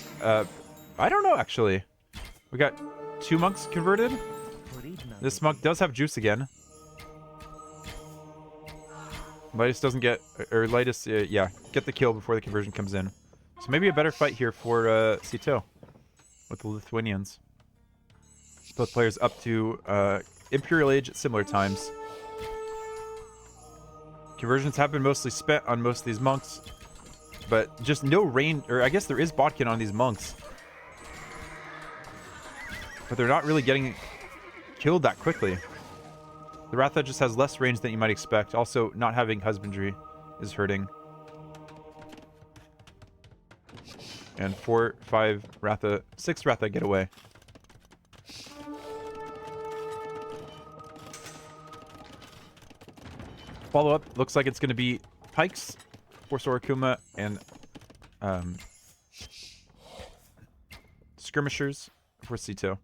I don't know, actually. We got 2 monks converted. This monk does have juice again. Lightus doesn't get... Or Lightus, yeah, get the kill before the conversion comes in. So maybe a better fight here for Sitaux with the Lithuanians. Both players up to Imperial Age at similar times. Conversions have been mostly spent on most of these monks, but just no rain, or I guess there is bodkin on these monks. But they're not really getting killed that quickly. The Ratha just has less range than you might expect. Also, not having husbandry is hurting. And 4, 5 Ratha, 6 Ratha get away. Follow-up looks like it's going to be pikes for Sora Kuma and skirmishers for Sitaux.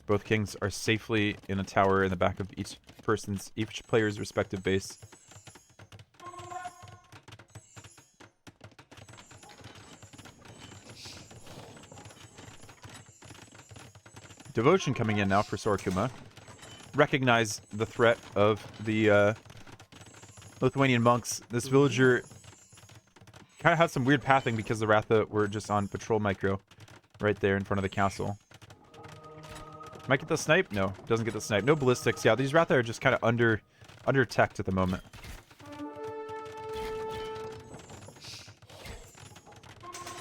Both kings are safely in a tower in the back of each player's respective base. Devotion coming in now for Sora Kuma. Recognize the threat of the Lithuanian monks. This villager kind of had some weird pathing because the Ratha were just on patrol micro right there in front of the castle. Might get the snipe? No, doesn't get the snipe. No ballistics. Yeah, these Ratha are just kind of under teched at the moment.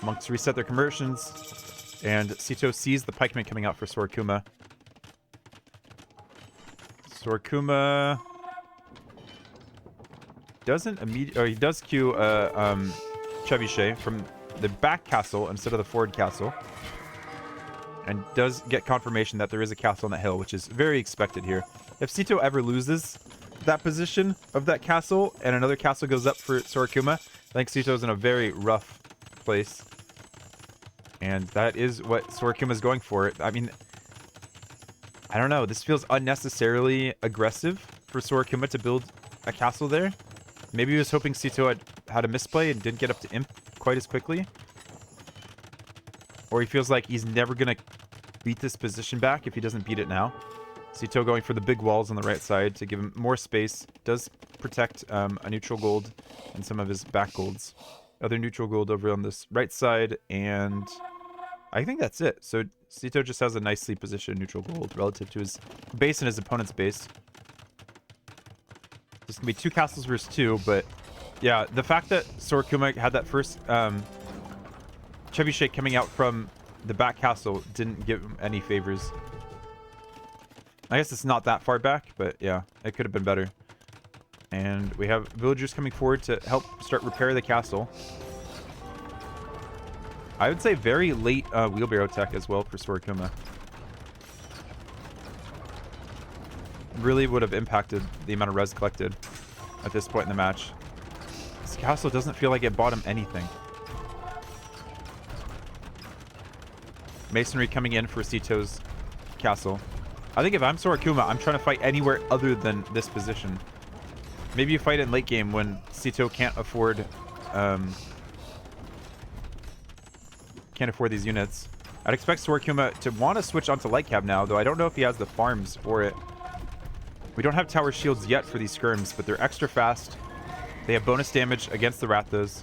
Monks reset their conversions, and Sitaux sees the pikemen coming out for Sora Kuma. Sora Kuma doesn't immediately... Oh, he does queue Trebuchet from the back castle instead of the forward castle. And does get confirmation that there is a castle on that hill, which is very expected here. If Sitaux ever loses that position of that castle and another castle goes up for Sora Kuma, I think Sitau's in a very rough place. And that is what Sora Kuma is going for. I mean, I don't know. This feels unnecessarily aggressive for Sora Kuma to build a castle there. Maybe he was hoping Sitaux had a misplay and didn't get up to Imp quite as quickly. Or he feels like he's never going to beat this position back if he doesn't beat it now. Sitaux going for the big walls on the right side to give him more space. Does protect a neutral gold and some of his back golds. Other neutral gold over on this right side. And I think that's it. So Sitaux just has a nicely positioned neutral gold relative to his base and his opponent's base. There's going to be 2 castles versus 2, but yeah, the fact that Sora Kuma had that first Trebuchet coming out from the back castle didn't give him any favors. I guess it's not that far back, but yeah, it could have been better. And we have villagers coming forward to help start repair the castle. I would say very late wheelbarrow tech as well for Sora Kuma. Really would have impacted the amount of res collected at this point in the match. This castle doesn't feel like it bought him anything. Masonry coming in for Sitau's castle. I think if I'm Sora Kuma, I'm trying to fight anywhere other than this position. Maybe you fight in late game when Sitaux can't afford these units. I'd expect Sora Kuma to want to switch onto light cab now, though I don't know if he has the farms for it. We don't have tower shields yet for these skirms, but they're extra fast. They have bonus damage against the Rathas.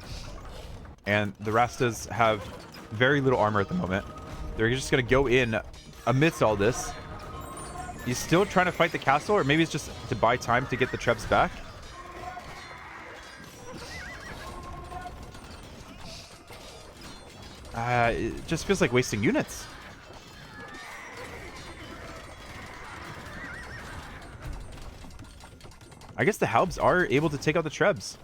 And the Rastas have very little armor at the moment. They're just going to go in amidst all this. He's still trying to fight the castle, or maybe it's just to buy time to get the Trebs back. It just feels like wasting units. I guess the Halbs are able to take out the Trebs.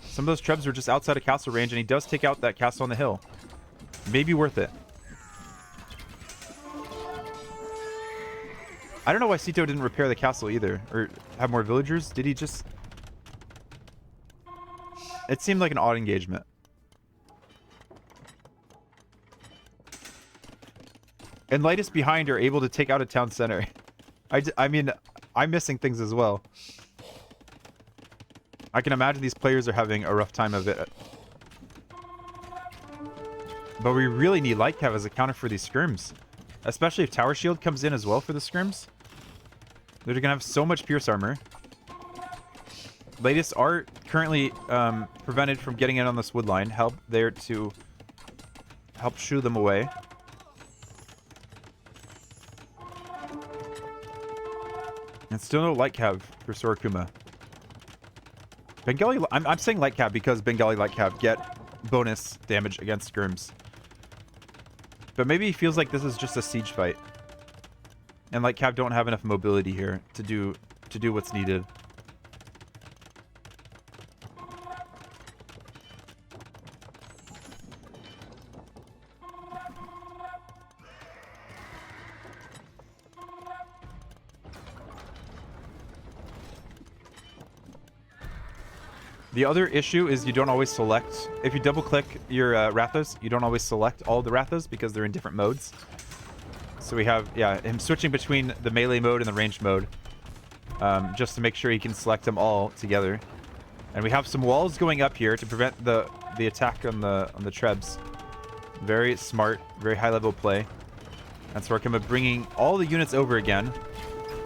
Some of those Trebs were just outside of castle range, and he does take out that castle on the hill. Maybe worth it. I don't know why Sitaux didn't repair the castle either, or have more villagers. Did he just... It seemed like an odd engagement. And Lightest behind are able to take out a town center. I mean, I'm missing things as well. I can imagine these players are having a rough time of it. But we really need Light Cav as a counter for these scrims. Especially if Tower Shield comes in as well for the scrims. They're going to have so much Pierce Armor. Latest are currently prevented from getting in on this wood line. Help there to help shoo them away. And still no Light Cav for Sora Kuma. Bengali... I'm saying Light Cav because Bengali Light Cav get bonus damage against skirms. But maybe he feels like this is just a siege fight. And Light Cav don't have enough mobility here to do what's needed. The other issue is you don't always select... If you double-click your Rathas, you don't always select all the Rathas because they're in different modes. So we have, yeah, him switching between the melee mode and the ranged mode. Just to make sure he can select them all together. And we have some walls going up here to prevent the attack on the Trebs. Very smart, very high-level play. And Sora Kuma bringing all the units over again.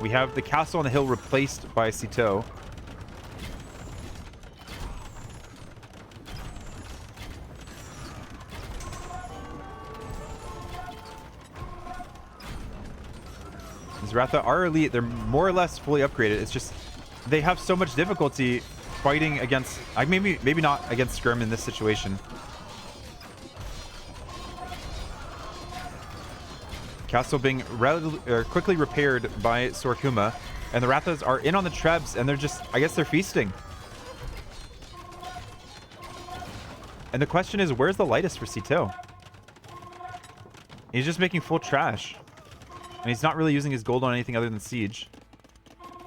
We have the castle on the hill replaced by Sitaux. Ratha are elite. They're more or less fully upgraded. It's just they have so much difficulty fighting against... maybe not against Skirm in this situation. Castle being quickly repaired by Sora Kuma. And the Rathas are in on the Trebs, and they're just... I guess they're feasting. And the question is, where's the lightest for Sitaux? He's just making full trash. And he's not really using his gold on anything other than siege.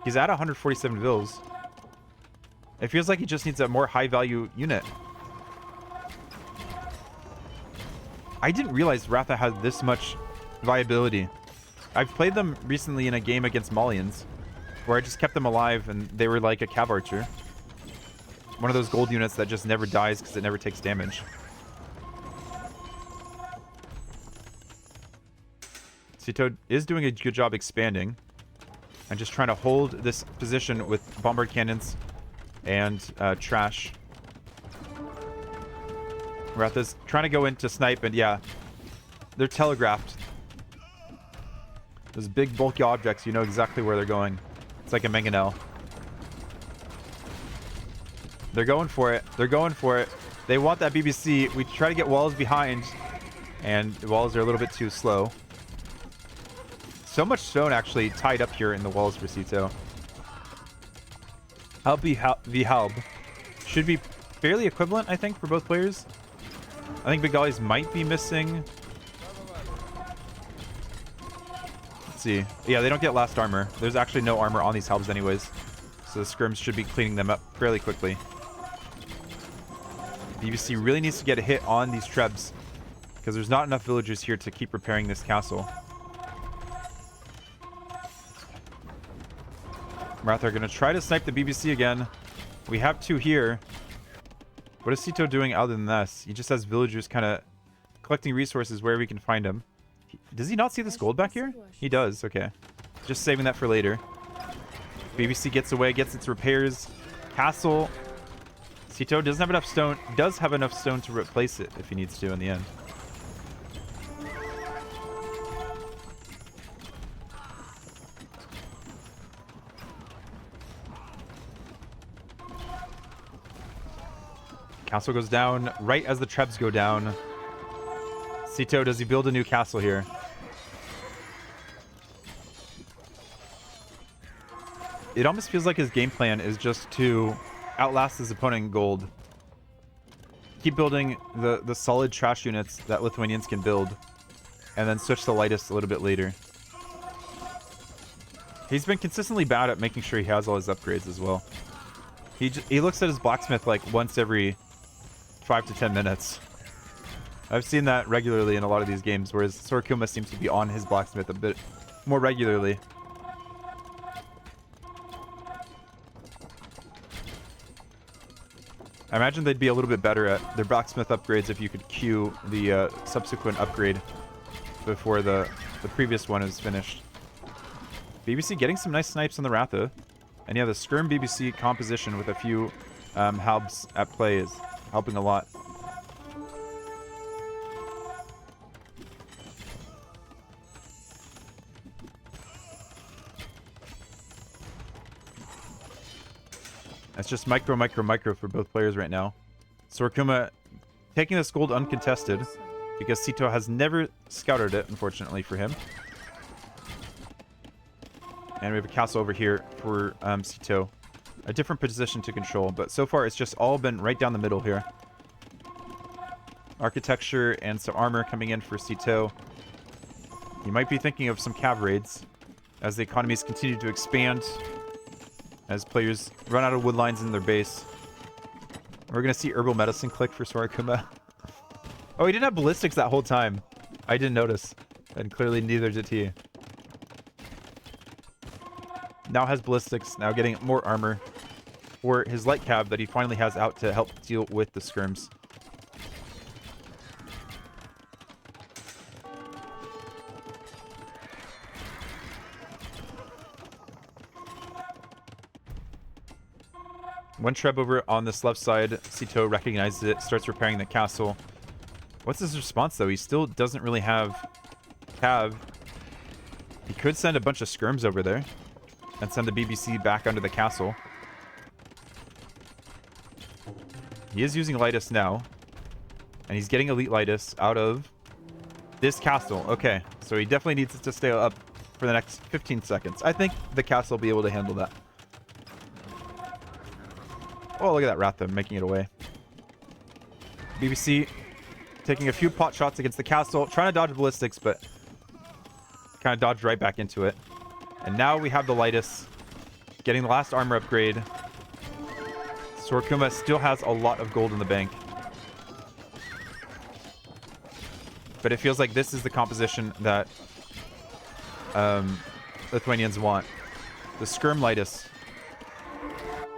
He's at 147 vills. It feels like he just needs a more high-value unit. I didn't realize Ratha had this much viability. I've played them recently in a game against Malians, where I just kept them alive and they were like a cav archer. One of those gold units that just never dies because it never takes damage. Sitaux is doing a good job expanding and just trying to hold this position with bombard cannons and trash. Ratha's trying to go in to snipe, and yeah, they're telegraphed. Those big bulky objects, you know exactly where they're going. It's like a mangonel. They're going for it. They're going for it. They want that BBC. We try to get walls behind, and the walls are a little bit too slow. So much stone actually tied up here in the walls for Sitaux. Halb v Halb should be fairly equivalent, I think, for both players. I think Bengalis might be missing. Let's see. Yeah, they don't get last armor. There's actually no armor on these Halbs anyways. So the scrims should be cleaning them up fairly quickly. BBC really needs to get a hit on these Trebs because there's not enough villagers here to keep repairing this castle. Maratha are going to try to snipe the BBC again. We have 2 here. What is Sitaux doing other than this? He just has villagers kind of collecting resources wherever he can find them. Does he not see this gold back here? He does. Okay. Just saving that for later. BBC gets away, gets its repairs. Castle. Sitaux doesn't have enough stone. Does have enough stone to replace it if he needs to in the end. Castle goes down right as the trebs go down. Sitaux, does he build a new castle here? It almost feels like his game plan is just to outlast his opponent in gold. Keep building the solid trash units that Lithuanians can build. And then switch to lightest a little bit later. He's been consistently bad at making sure he has all his upgrades as well. He looks at his blacksmith like once every 5 to 10 minutes. I've seen that regularly in a lot of these games, whereas Sora Kuma seems to be on his blacksmith a bit more regularly. I imagine they'd be a little bit better at their blacksmith upgrades if you could queue the subsequent upgrade before the previous one is finished. BBC getting some nice snipes on the Ratha. And yeah, the Skirm BBC composition with a few halbs at play is helping a lot. It's just micro for both players right now. Sora Kuma taking this gold uncontested because Sitaux has never scouted it, unfortunately for him. And we have a castle over here for Sitaux. A different position to control, but so far it's just all been right down the middle here. Architecture and some armor coming in for Sitaux. You might be thinking of some cav raids as the economies continue to expand, as players run out of wood lines in their base. We're going to see herbal medicine click for Sora Kuma. Oh, he didn't have ballistics that whole time. I didn't notice. And clearly neither did he. Now has ballistics, now getting more armor for his light cav that he finally has out to help deal with the skirms. One treb over on this left side. Sitaux recognizes it, starts repairing the castle. What's his response though? He still doesn't really have cav. He could send a bunch of skirms over there and send the BBC back under the castle. He is using lightest now. And he's getting elite lightest out of this castle. Okay, so he definitely needs to stay up for the next 15 seconds. I think the castle will be able to handle that. Oh, look at that Ratha making it away. BBC taking a few pot shots against the castle. Trying to dodge ballistics, but kind of dodged right back into it. And now we have the lightest getting the last armor upgrade. Sora Kuma still has a lot of gold in the bank. But it feels like this is the composition that Lithuanians want. The Skirm lightest.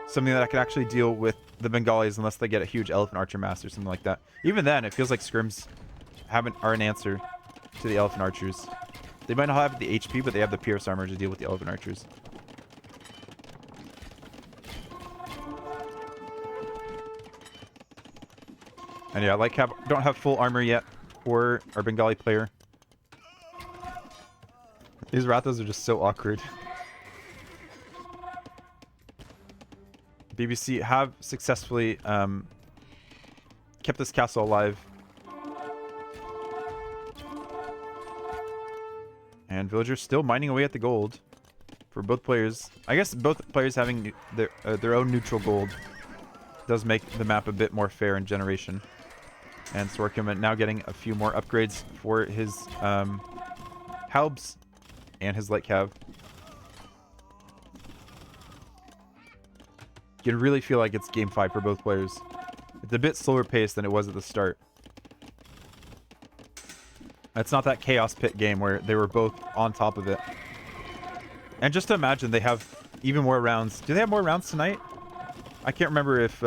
Something that I could actually deal with the Bengalis unless they get a huge Elephant Archer Master or something like that. Even then, it feels like Skirms are an answer to the Elephant Archers. They might not have the HP, but they have the Pierce Armor to deal with the Elephant Archers. And yeah, like don't have full armor yet for our Bengali player. These Rathas are just so awkward. BBC have successfully kept this castle alive. And villagers still mining away at the gold for both players. I guess both players having their own neutral gold does make the map a bit more fair in generation. And Sora Kuma now getting a few more upgrades for his halbs and his light cav. You can really feel like it's game 5 for both players. It's a bit slower paced than it was at the start. It's not that Chaos Pit game where they were both on top of it. And just to imagine, they have even more rounds. Do they have more rounds tonight? I can't remember if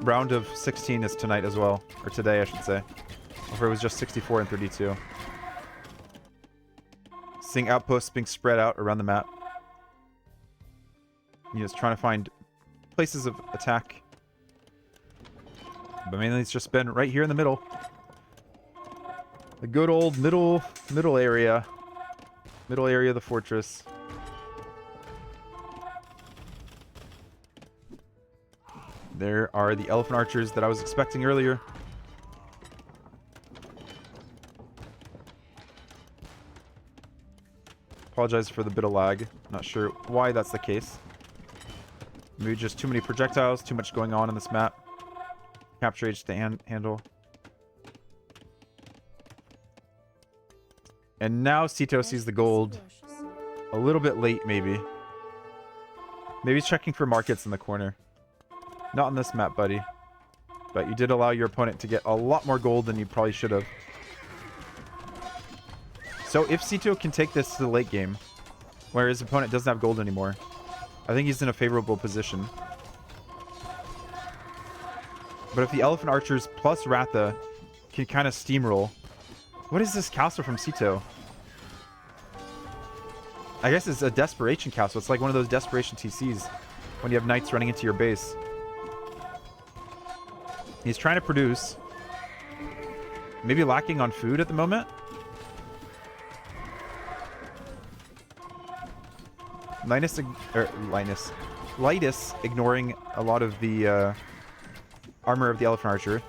round of 16 is tonight as well. Or today, I should say. Or if it was just 64 and 32. Seeing outposts being spread out around the map. You're just trying to find places of attack. But mainly it's just been right here in the middle. The good old middle area. Middle area of the fortress. There are the elephant archers that I was expecting earlier. Apologize for the bit of lag. Not sure why that's the case. Maybe just too many projectiles, too much going on in this map. Capture H to handle. And now Sitaux sees the gold. A little bit late, maybe. Maybe he's checking for markets in the corner. Not on this map, buddy. But you did allow your opponent to get a lot more gold than you probably should have. So if Sitaux can take this to the late game, where his opponent doesn't have gold anymore, I think he's in a favorable position. But if the elephant archers plus Ratha can kind of steamroll... What is this castle from Sitaux? I guess it's a desperation castle. It's like one of those desperation TCs when you have knights running into your base. He's trying to produce. Maybe lacking on food at the moment. Linus ignoring a lot of the armor of the elephant archer.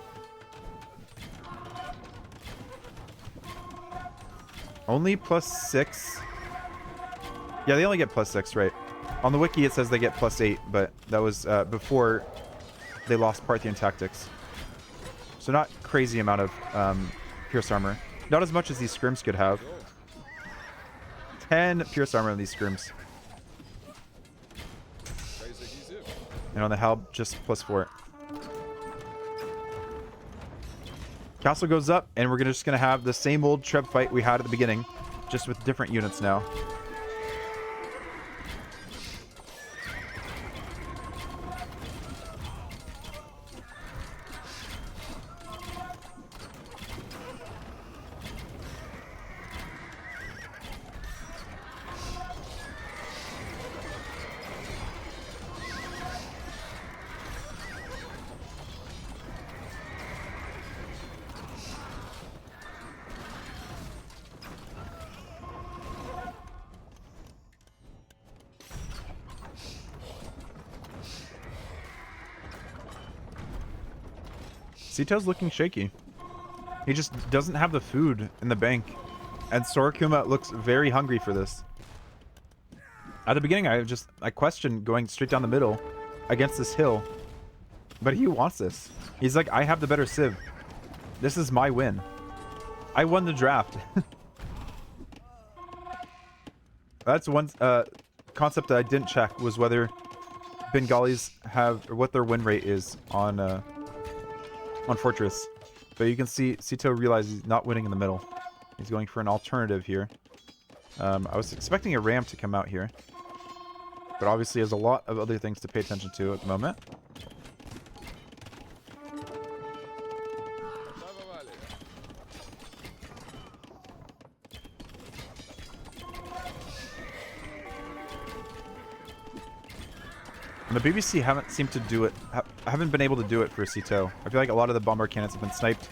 Only +6. Yeah, they only get +6, right? On the wiki it says they get +8, but that was before they lost Parthian tactics. So not crazy amount of pierce armor. Not as much as these scrims could have. 10 pierce armor on these scrims. And on the Halb, just +4. Castle goes up, and we're just going to have the same old Treb fight we had at the beginning, just with different units now. Sitau's looking shaky. He just doesn't have the food in the bank. And Sora Kuma looks very hungry for this. At the beginning, I questioned going straight down the middle against this hill. But he wants this. He's like, I have the better civ. This is my win. I won the draft. That's one concept that I didn't check, was whether Bengalis have, or what their win rate is on Fortress. But you can see Sitaux realizes he's not winning in the middle. He's going for an alternative here. I was expecting a ram to come out here. But obviously there's a lot of other things to pay attention to at the moment. And the BBC haven't seemed to do it. Haven't been able to do it for Sitaux. I feel like a lot of the bombard cannons have been sniped.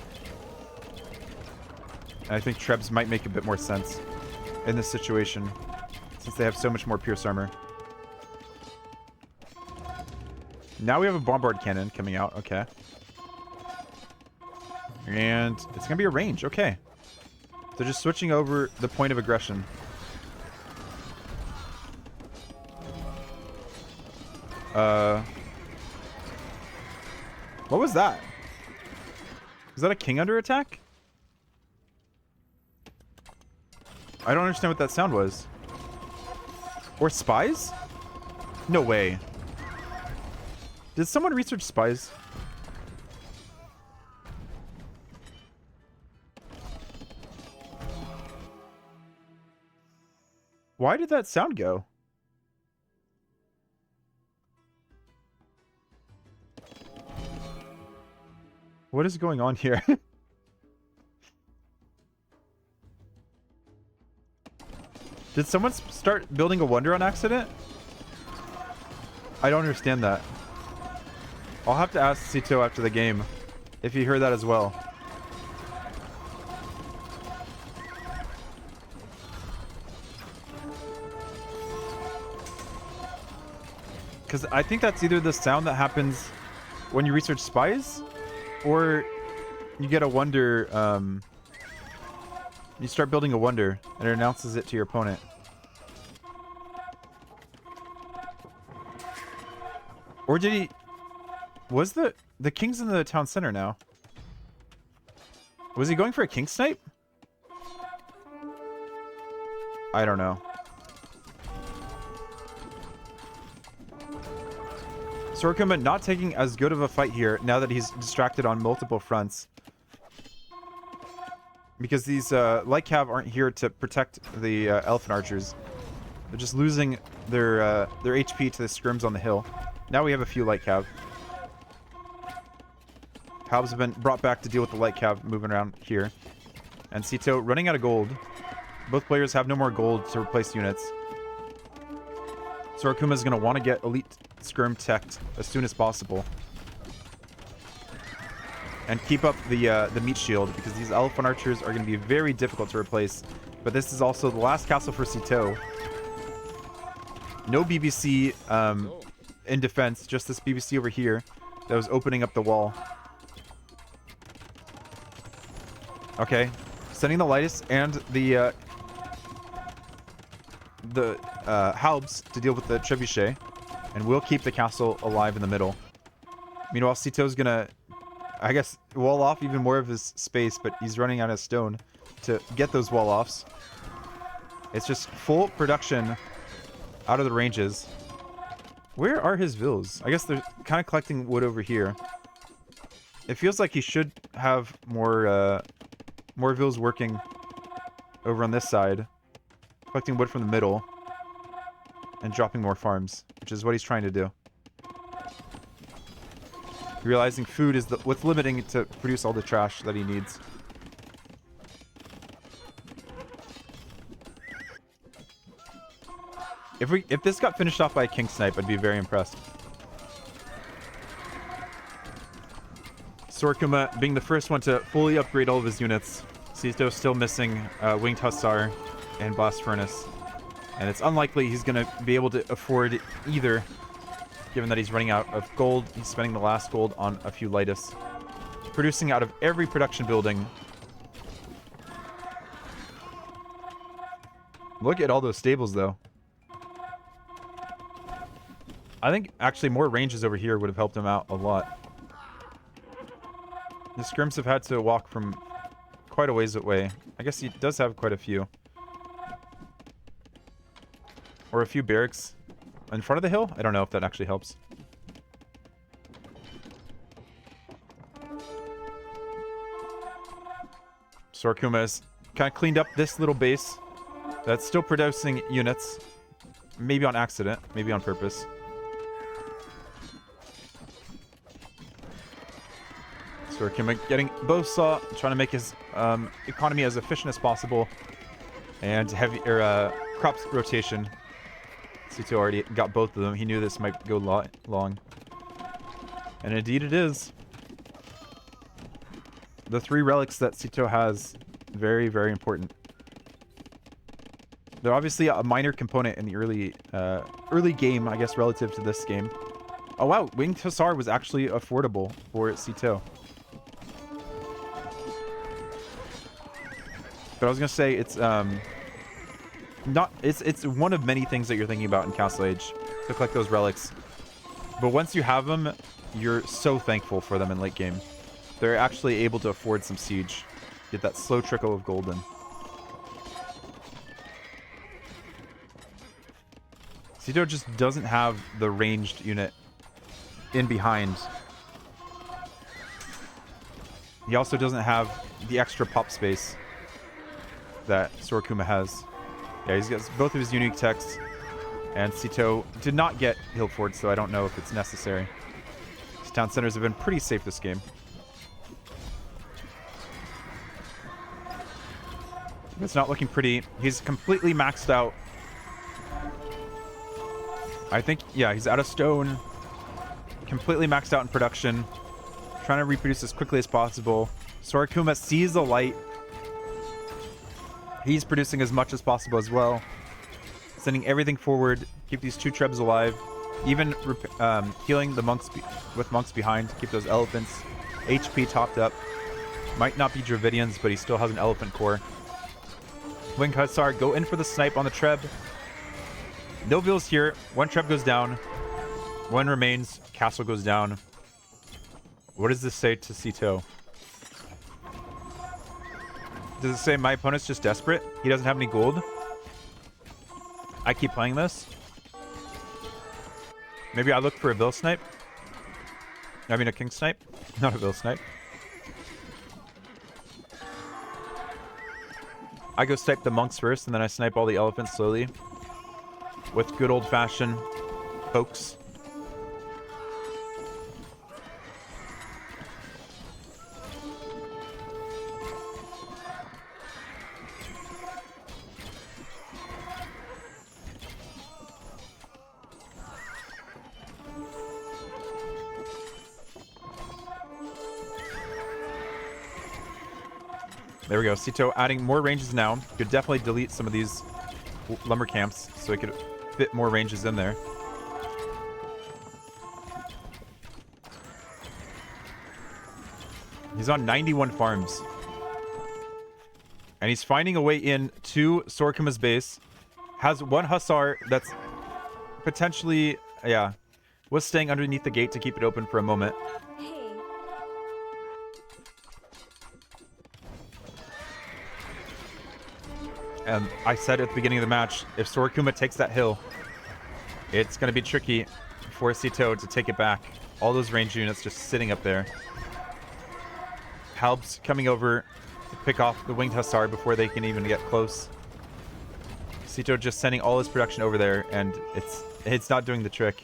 And I think Trebs might make a bit more sense in this situation, since they have so much more pierce armor. Now we have a bombard cannon coming out. Okay. And it's gonna be a range. Okay. So just switching over the point of aggression. What was that? Is that a king under attack? I don't understand what that sound was. Or spies? No way. Did someone research spies? Why did that sound go? What is going on here? Did someone start building a wonder on accident? I don't understand that. I'll have to ask Sitaux after the game if he heard that as well. Because I think that's either the sound that happens when you research spies, or you get a wonder, you start building a wonder, and it announces it to your opponent. Or did he... Was the king's in the town center now? Was he going for a king snipe? I don't know. Sora Kuma not taking as good of a fight here now that he's distracted on multiple fronts. Because these light cav aren't here to protect the elephant archers. They're just losing their HP to the scrims on the hill. Now we have a few light cav. Halbs have been brought back to deal with the light cav moving around here. And Sitaux running out of gold. Both players have no more gold to replace units. Sora Kuma is going to want to get elite scrim teched as soon as possible. And keep up the meat shield, because these elephant archers are going to be very difficult to replace. But this is also the last castle for Sitaux. No BBC in defense, just this BBC over here that was opening up the wall. Okay, sending the lightest and the halbs to deal with the trebuchet, and we'll keep the castle alive in the middle. Meanwhile, Sitau's gonna, I guess, wall off even more of his space, but he's running out of stone to get those wall offs. It's just full production out of the ranges. Where are his vills? I guess they're kind of collecting wood over here. It feels like he should have more vills working over on this side, collecting wood from the middle and dropping more farms, which is what he's trying to do. Realizing food is what's limiting to produce all the trash that he needs. If this got finished off by a king snipe, I'd be very impressed. Sora Kuma being the first one to fully upgrade all of his units. Sitaux still missing Winged Hussar and Blast Furnace. And it's unlikely he's going to be able to afford either, given that he's running out of gold. He's spending the last gold on a few lightest. Producing out of every production building. Look at all those stables, though. I think actually more ranges over here would have helped him out a lot. The scrims have had to walk from quite a ways away. I guess he does have quite a few. Or a few barracks in front of the hill? I don't know if that actually helps. Sora Kuma has kind of cleaned up this little base that's still producing units. Maybe on accident, maybe on purpose. Sora Kuma getting bow saw, trying to make his economy as efficient as possible. And heavy crops rotation. Sitaux already got both of them. He knew this might go long. And indeed it is. The 3 relics that Sitaux has, very, very important. They're obviously a minor component in the early game, I guess, relative to this game. Oh wow, Winged Hussar was actually affordable for Sitaux. But I was gonna say it's it's one of many things that you're thinking about in Castle Age to collect those relics. But once you have them, you're so thankful for them in late game. They're actually able to afford some siege. Get that slow trickle of golden. Sitaux just doesn't have the ranged unit in behind. He also doesn't have the extra pop space that Sora Kuma has. Yeah, he's got both of his unique techs. And Sitaux did not get Hill Fort, so I don't know if it's necessary. These town centers have been pretty safe this game. It's not looking pretty. He's completely maxed out. I think, yeah, he's out of stone. Completely maxed out in production. Trying to reproduce as quickly as possible. Sora Kuma sees the light. He's producing as much as possible as well. Sending everything forward. Keep these 2 trebs alive. Even healing the monks with monks behind to keep those elephants HP topped up. Might not be Dravidians, but he still has an elephant core. Winged Hussar go in for the snipe on the treb. No vills here. 1 treb goes down. 1 remains. Castle goes down. What does this say to Sitaux? Does it say my opponent's just desperate? He doesn't have any gold? I keep playing this. Maybe I look for a vill snipe. I mean a king snipe. Not a vill snipe. I go snipe the monks first, and then I snipe all the elephants slowly. With good old-fashioned pokes. There we go. Sitaux adding more ranges now. Could definitely delete some of these lumber camps so he could fit more ranges in there. He's on 91 farms. And he's finding a way in to Sora Kuma's base. Has 1 Hussar that's potentially, yeah, was staying underneath the gate to keep it open for a moment. And I said at the beginning of the match, if Sora Kuma takes that hill, it's going to be tricky for Sitaux to take it back. All those range units just sitting up there. Halb's coming over to pick off the Winged Hussar before they can even get close. Sitaux just sending all his production over there, and it's not doing the trick.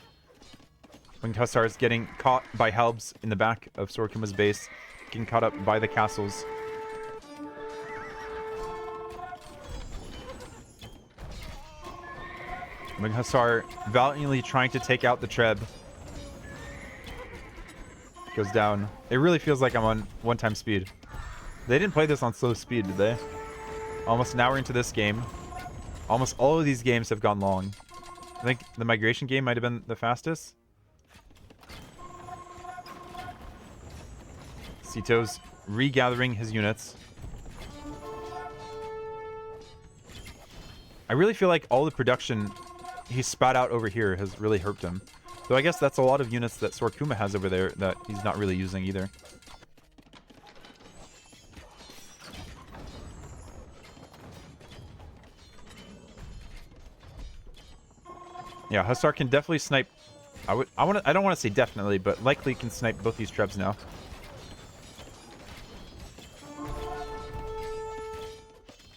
Winged Hussar is getting caught by Halbs in the back of Sora Kuma's base, getting caught up by the castles. Winged Hussar valiantly trying to take out the treb. Goes down. It really feels like I'm on 1-time speed. They didn't play this on slow speed, did they? Almost an hour into this game. Almost all of these games have gone long. I think the migration game might have been the fastest. Sitau's regathering his units. I really feel like all the production he spat out over here has really hurt him. Though I guess that's a lot of units that Sora Kuma has over there that he's not really using either. Yeah, Hussar can definitely snipe. I don't want to say definitely, but likely can snipe both these trebs now.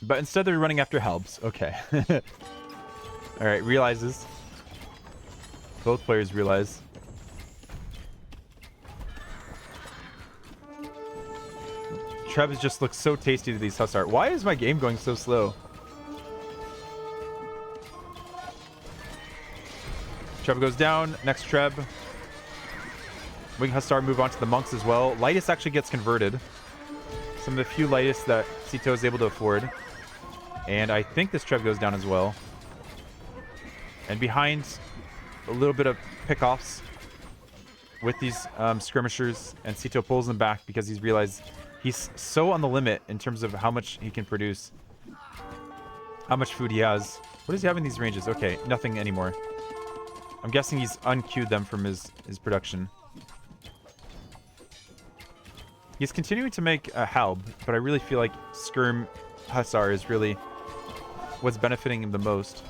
But instead they're running after Halbs. Okay. Alright, realizes. Both players realize. Trebs just look so tasty to these Hussar. Why is my game going so slow? Treb goes down. Next Treb. Winged Hussar move on to the monks as well. Lightest actually gets converted. Some of the few lightest that Sitaux is able to afford. And I think this Treb goes down as well. And behind, a little bit of pickoffs with these skirmishers, and Sitaux pulls them back because he's realized he's so on the limit in terms of how much he can produce, how much food he has. What does he have in these ranges? Okay, nothing anymore. I'm guessing he's unqueued them from his production. He's continuing to make a Halb, but I really feel like Skirm Hussar is really what's benefiting him the most.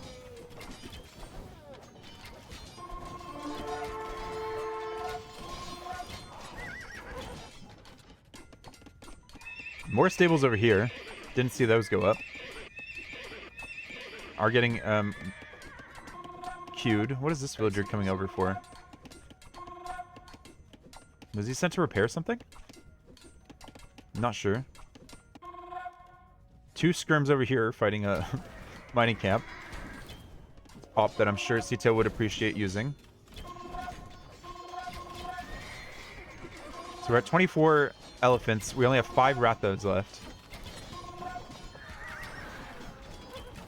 More stables over here. Didn't see those go up. are getting queued. What is this villager coming over for? Was he sent to repair something? I'm not sure. 2 scrims over here fighting a mining camp. Op that I'm sure Sitaux would appreciate using. So we're at 24 elephants. We only have 5 Rathos left.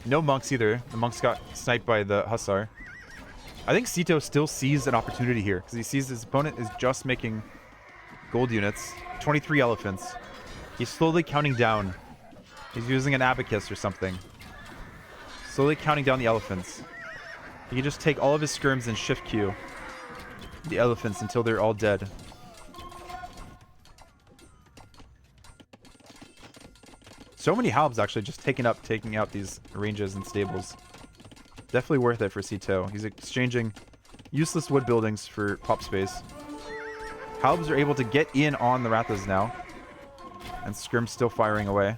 No monks either. The monks got sniped by the Hussar. I think Sitaux still sees an opportunity here because he sees his opponent is just making gold units. 23 elephants. He's slowly counting down. He's using an abacus or something. Slowly counting down the elephants. He can just take all of his scrims and shift queue the elephants until they're all dead. So many halbs actually just taking out these ranges and stables. Definitely worth it for Sitaux. He's exchanging useless wood buildings for pop space. Halbs are able to get in on the Rathas now. And Scrim's still firing away.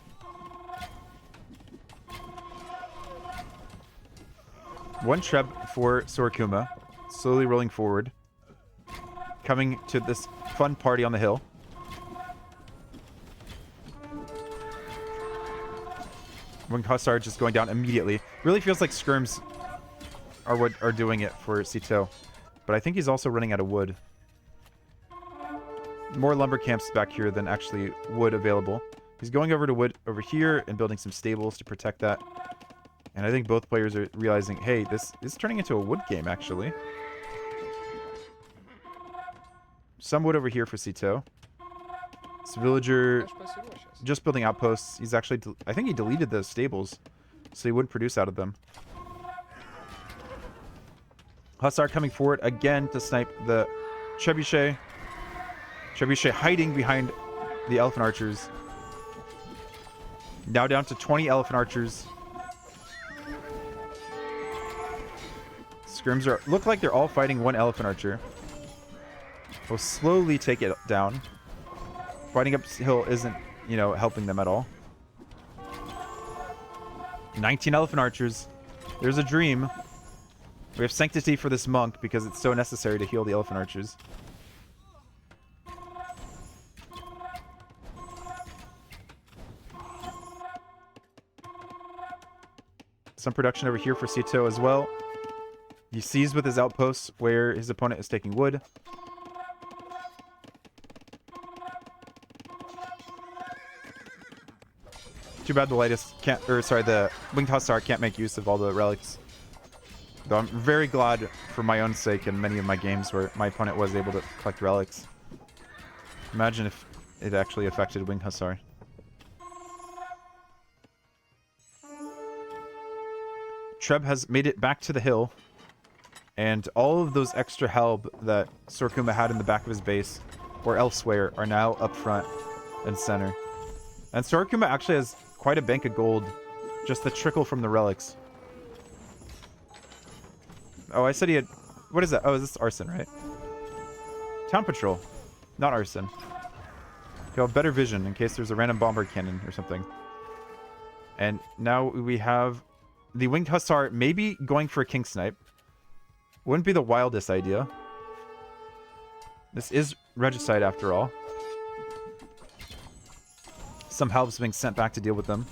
One Treb for Sora Kuma. Slowly rolling forward. Coming to this fun party on the hill. Winged Hussar just going down immediately. Really feels like Skirms are what are doing it for Sitaux. But I think he's also running out of wood. More lumber camps back here than actually wood available. He's going over to wood over here and building some stables to protect that. And I think both players are realizing, hey, this is turning into a wood game, actually. Some wood over here for Sitaux. This villager just building outposts. He's actually, I think he deleted those stables, so he wouldn't produce out of them. Hussar coming forward again to snipe the Trebuchet. Trebuchet hiding behind the elephant archers. Now down to 20 elephant archers. Scrims look like they're all fighting one elephant archer. We'll slowly take it down. Fighting uphill isn't, you know, helping them at all. 19 elephant archers. There's a dream. We have sanctity for this monk because it's so necessary to heal the elephant archers. Some production over here for Sitaux as well. He sees with his outposts where his opponent is taking wood. Too bad the lightest can't, or sorry, the Winged Hussar can't make use of all the relics. Though I'm very glad for my own sake in many of my games where my opponent was able to collect relics. Imagine if it actually affected Winged Hussar. Treb has made it back to the hill. And all of those extra help that Sora Kuma had in the back of his base or elsewhere are now up front and center. And Sora Kuma actually has quite a bank of gold. Just the trickle from the relics. Oh, I said he had... What is that? Oh, is this arson, right? Town patrol. Not arson. You'll have better vision in case there's a random bomber cannon or something. And now we have the Winged Hussar maybe going for a King Snipe. Wouldn't be the wildest idea. This is Regicide after all. Some helps being sent back to deal with them.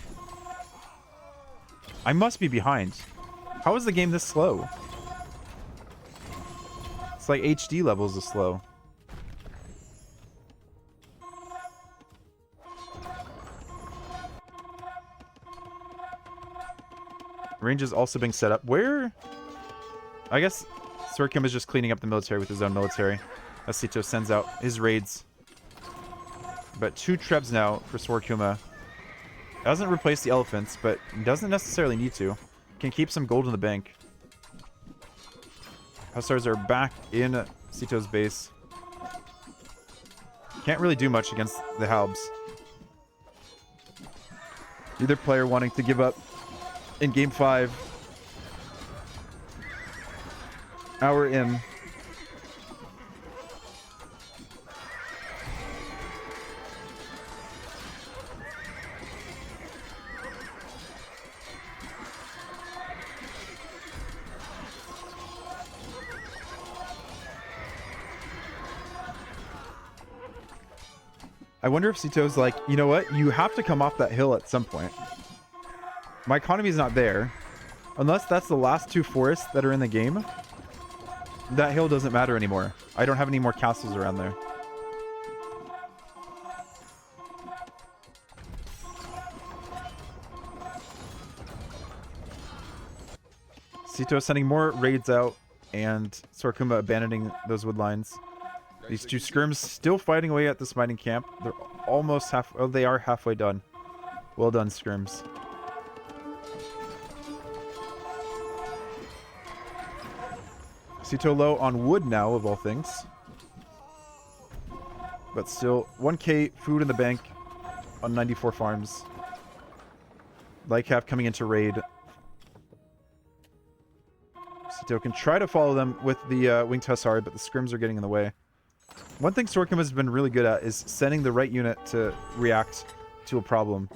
I must be behind. How is the game this slow? It's like HD levels of slow. Range is also being set up. Where? I guess Sora Kuma is just cleaning up the military with his own military. As Sitaux sends out his raids. But 2 Trebs now for Sora Kuma. Doesn't replace the elephants, but doesn't necessarily need to. Can keep some gold in the bank. Hussars are back in Sitau's base. Can't really do much against the Halbs. Either player wanting to give up in Game 5. Hour in. I wonder if Sitau's like, you know what? You have to come off that hill at some point. My economy's not there. Unless that's the last 2 forests that are in the game. That hill doesn't matter anymore. I don't have any more castles around there. Sitau sending more raids out, and Sora Kuma abandoning those wood lines. These 2 skirms still fighting away at this mining camp. They're almost half. Oh, they are halfway done. Well done, skirms. Sitau low on wood now, of all things. But still, 1k food in the bank on 94 farms. Lycaf coming into raid. Sitau can try to follow them with the Winged Hussar, but the scrims are getting in the way. One thing Sora Kuma has been really good at is sending the right unit to react to a problem.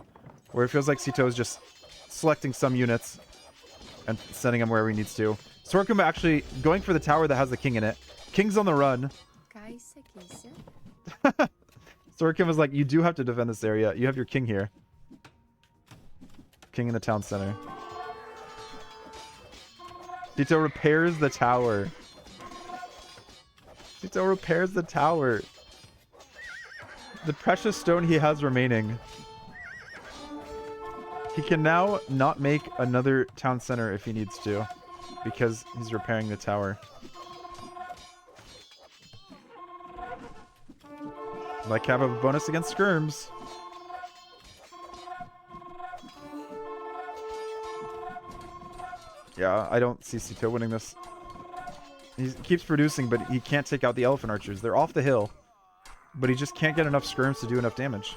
Where it feels like Sitau is just selecting some units and sending them wherever he needs to. Sora Kuma actually going for the tower that has the king in it. King's on the run. Sora Kuma's like, you do have to defend this area. You have your king here. King in the town center. Sitau repairs the tower. Sitau repairs the tower. The precious stone he has remaining. He can now not make another town center if he needs to, because he's repairing the tower. Like have a bonus against skirms. Yeah, I don't see Sitau winning this. He keeps producing, but he can't take out the elephant archers. They're off the hill, but he just can't get enough skirms to do enough damage.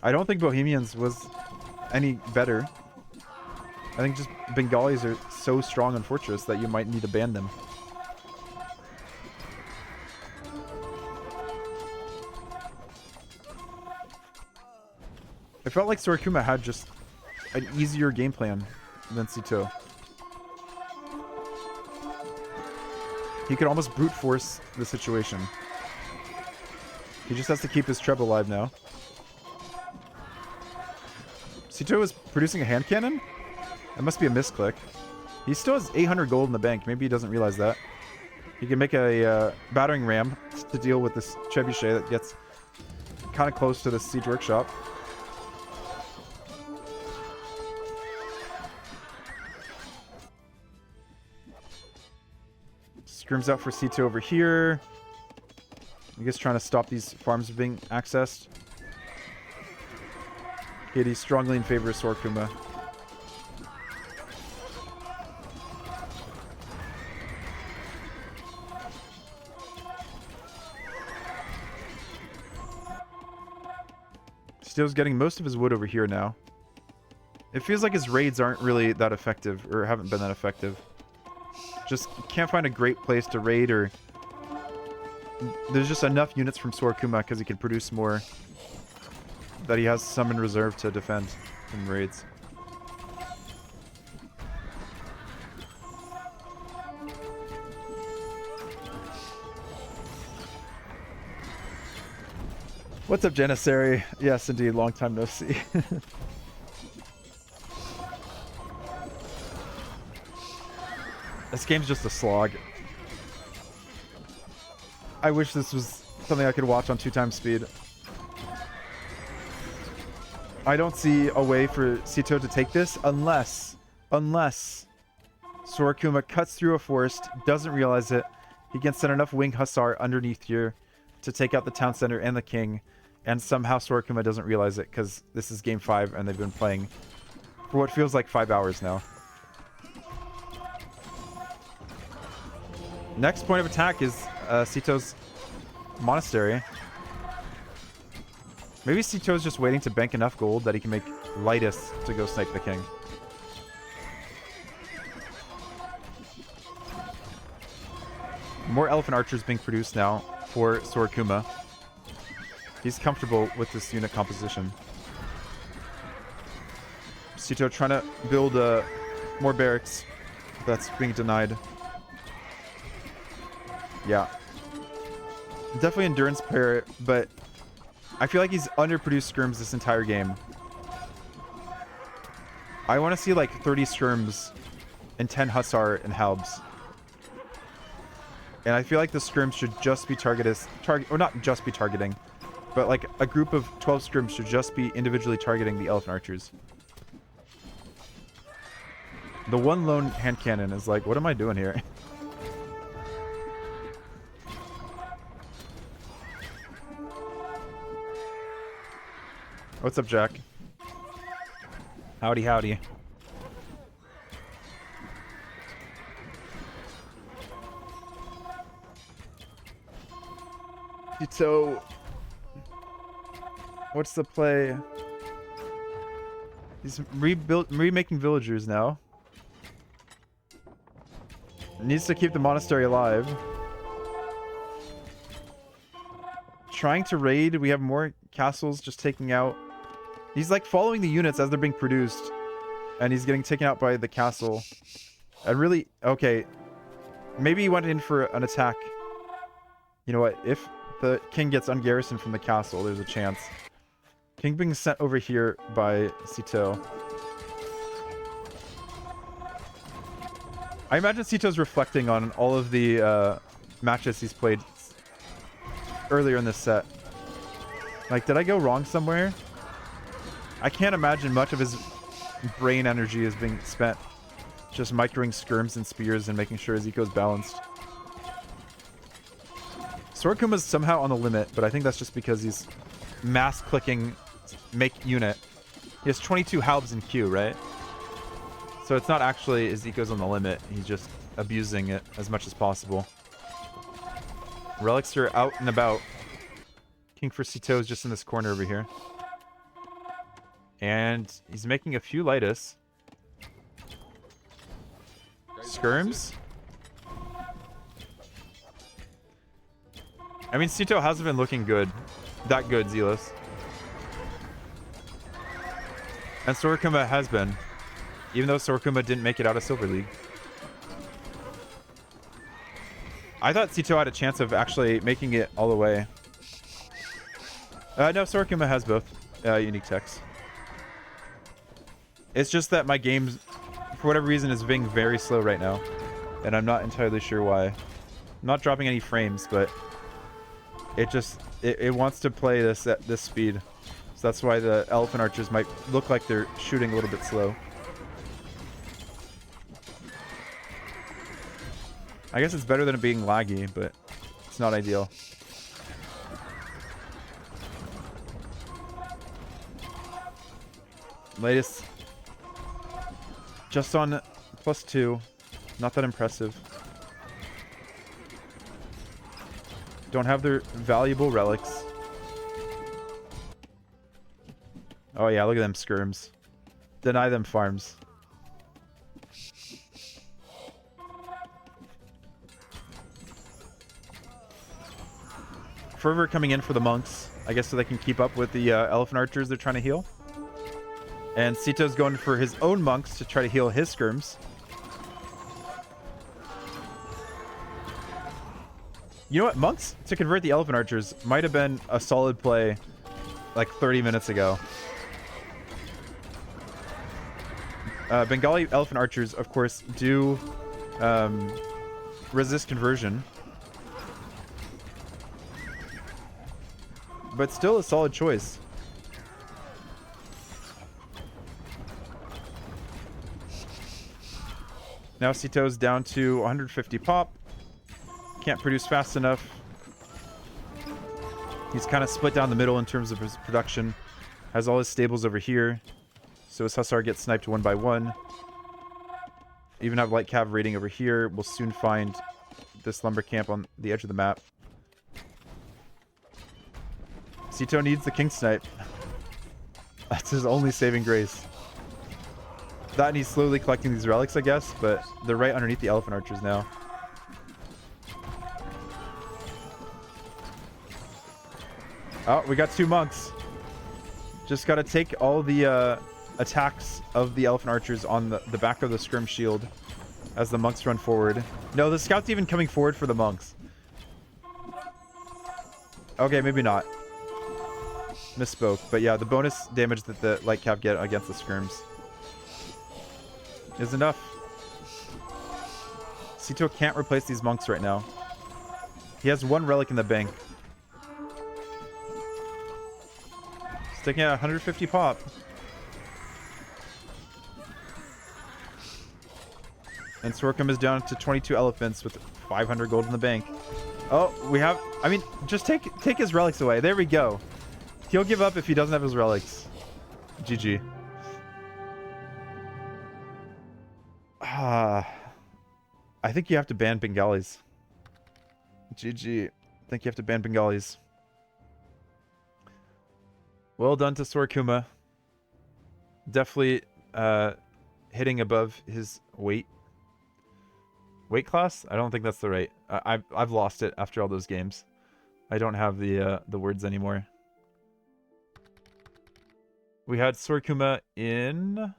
I don't think Bohemians was any better. I think just Bengalis are so strong on Fortress that you might need to ban them. I felt like Sora Kuma had just an easier game plan than Sitau. He could almost brute force the situation. He just has to keep his treble alive now. Sitau is producing a hand cannon? That must be a misclick. He still has 800 gold in the bank. Maybe he doesn't realize that. He can make a battering ram to deal with this trebuchet that gets kind of close to the siege workshop. Scrims out for Sitau over here. I guess trying to stop these farms being accessed. Katie strongly in favor of Sora Kuma. Sitau's getting most of his wood over here now. It feels like his raids aren't really that effective, or haven't been that effective. Just can't find a great place to raid, or there's just enough units from Sora Kuma because he can produce more that he has some in reserve to defend in raids. What's up, Janissary? Yes, indeed, long time no see. This game's just a slog. I wish this was something I could watch on 2x speed. I don't see a way for Sitau to take this unless Sora Kuma cuts through a forest, doesn't realize it. He can send enough Winged Hussar underneath here to take out the town center and the king, and somehow Sora Kuma doesn't realize it because this is game 5 and they've been playing for what feels like 5 hours now. Next point of attack is Sitau's monastery. Maybe Sitau's just waiting to bank enough gold that he can make Lightus to go snipe the king. More elephant archers being produced now for Sora Kuma. He's comfortable with this unit composition. Sitau trying to build more barracks. That's being denied. Yeah. Definitely endurance pair, but I feel like he's underproduced skirms this entire game. I want to see like 30 skirms and 10 hussar and halbs. And I feel like the skirms should just be or not just be targeting, but like a group of 12 skirms should just be individually targeting the elephant archers. The one lone hand cannon is like, what am I doing here? What's up, Jack? Howdy, howdy. So, what's the play? He's remaking villagers now. Needs to keep the monastery alive. Trying to raid. We have more castles just taking out. He's like following the units as they're being produced. And he's getting taken out by the castle. And really, okay. Maybe he went in for an attack. You know what? If the king gets ungarrisoned from the castle, there's a chance. King being sent over here by Sitaux. I imagine Sitau's reflecting on all of the matches he's played earlier in this set. Like, did I go wrong somewhere? I can't imagine much of his brain energy is being spent just microing skirms and spears and making sure his eco's balanced. Sora Kuma's somehow on the limit, but I think that's just because he's mass clicking make unit. He has 22 halbs in queue, right? So it's not actually his eco's on the limit. He's just abusing it as much as possible. Relics are out and about. King for Sitaux is just in this corner over here. And he's making a few Lightus. Skirms? I mean, Sitaux hasn't been looking good. That good, Zealous. And Sora Kuma has been. Even though Sora Kuma didn't make it out of Silver League. I thought Sitaux had a chance of actually making it all the way. No, Sora Kuma has both unique techs. It's just that my game, for whatever reason, is being very slow right now. And I'm not entirely sure why. I'm not dropping any frames, but it just, it wants to play this at this speed. So that's why the elephant archers might look like they're shooting a little bit slow. I guess it's better than it being laggy, but it's not ideal. Latest. Just on +2. Not that impressive. Don't have their valuable relics. Oh yeah, look at them skirms. Deny them farms. Fervor coming in for the monks, I guess, so they can keep up with the elephant archers they're trying to heal. And Sitau's going for his own monks to try to heal his skirms. You know what? Monks to convert the elephant archers might have been a solid play like 30 minutes ago. Bengali elephant archers, of course, do resist conversion. But still a solid choice. Now Sitau's down to 150 pop. Can't produce fast enough. He's kind of split down the middle in terms of his production. Has all his stables over here. So his hussar gets sniped one by one. Even have light cav raiding over here. We'll soon find this lumber camp on the edge of the map. Sitaux needs the king snipe. That's his only saving grace. That and he's slowly collecting these relics, I guess, but they're right underneath the elephant archers now. Oh, we got 2 monks. Just gotta take all the attacks of the elephant archers on the back of the skirm shield as the monks run forward. No, the scout's even coming forward for the monks. Okay, maybe not. Misspoke. But yeah, the bonus damage that the light cap get against the skirms is enough. Sitaux can't replace these monks right now. He has one relic in the bank. Sticking at 150 pop. And Sora Kuma is down to 22 elephants with 500 gold in the bank. Oh, we have... I mean, just take his relics away. There we go. He'll give up if he doesn't have his relics. GG. I think you have to ban Bengalis. GG. I think you have to ban Bengalis. Well done to Sora Kuma. Definitely hitting above his weight class. I don't think that's the right. I've lost it after all those games. I don't have the words anymore. We had Sora Kuma in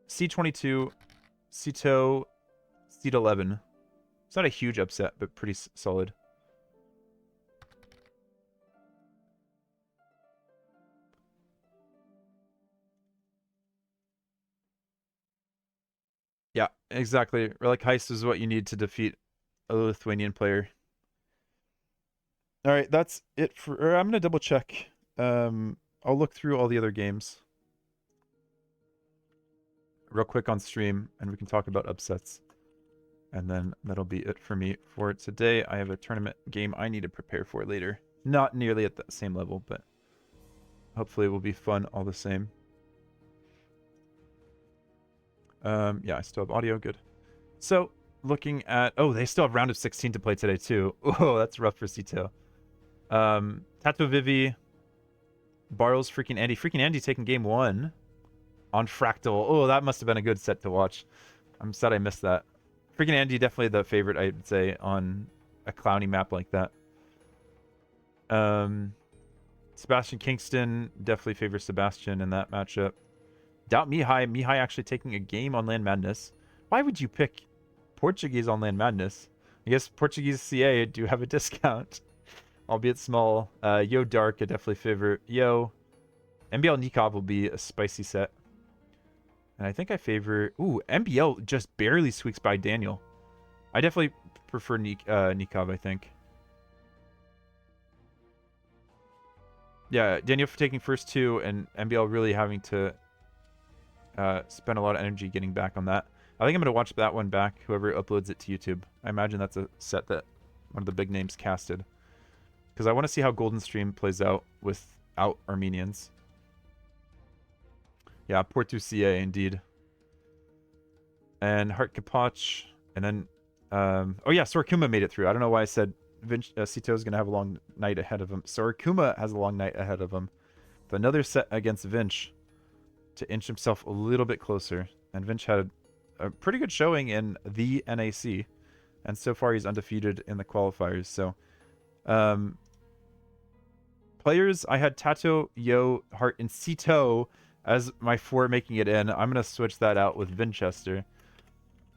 C22, Sitaux, Seed 11. It's not a huge upset, but pretty solid. Yeah, exactly. Relic Heist is what you need to defeat a Lithuanian player. All right, that's it for... I'm going to double check. I'll look through all the other games real quick on stream, and we can talk about upsets. And then that'll be it for me for today. I have a tournament game I need to prepare for later. Not nearly at the same level, but hopefully it will be fun all the same. Yeah, I still have audio. Good. So, looking at... Oh, they still have round of 16 to play today, too. Oh, that's rough for Sitaux. Tato Vivi, Barrels, Freaking Andy. Freaking Andy taking game 1 on Fractal. Oh, that must have been a good set to watch. I'm sad I missed that. Freaking Andy, definitely the favorite, I would say, on a clowny map like that. Sebastian Kingston, definitely favors Sebastian in that matchup. Doubt Mihai. Mihai actually taking a game on Land Madness. Why would you pick Portuguese on Land Madness? I guess Portuguese CA do have a discount, albeit small. Yo Dark, I definitely favor Yo. MBL Nikov will be a spicy set. And I think I favor... Ooh, MBL just barely squeaks by Daniel. I definitely prefer Nikov, I think. Yeah, Daniel for taking first 2, and MBL really having to spend a lot of energy getting back on that. I think I'm going to watch that one back, whoever uploads it to YouTube. I imagine that's a set that one of the big names casted. Because I want to see how Golden Stream plays out without Armenians. Yeah, Porto CA, indeed. And Hart Kapach. And then... oh yeah, Sora Kuma made it through. I don't know why I said Sitaux is going to have a long night ahead of him. Sora Kuma has a long night ahead of him. With another set against Vinch to inch himself a little bit closer. And Vinch had a pretty good showing in the NAC. And so far he's undefeated in the qualifiers. So, players, I had Tato, Yo, Hart, and Sitaux as my 4 making it in. I'm going to switch that out with Vinchester.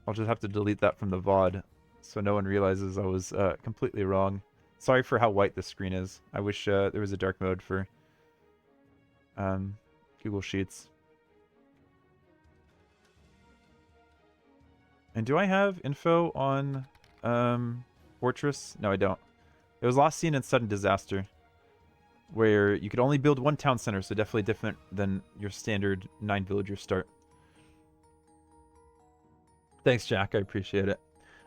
I'll just have to delete that from the VOD so no one realizes I was completely wrong. Sorry for how white the screen is. I wish there was a dark mode for Google Sheets. And do I have info on Fortress? No, I don't. It was last seen in Sudden Disaster, where you could only build 1 town center, so definitely different than your standard 9 villager start. Thanks, Jack. I appreciate it.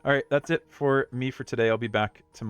All right, that's it for me for today. I'll be back tomorrow.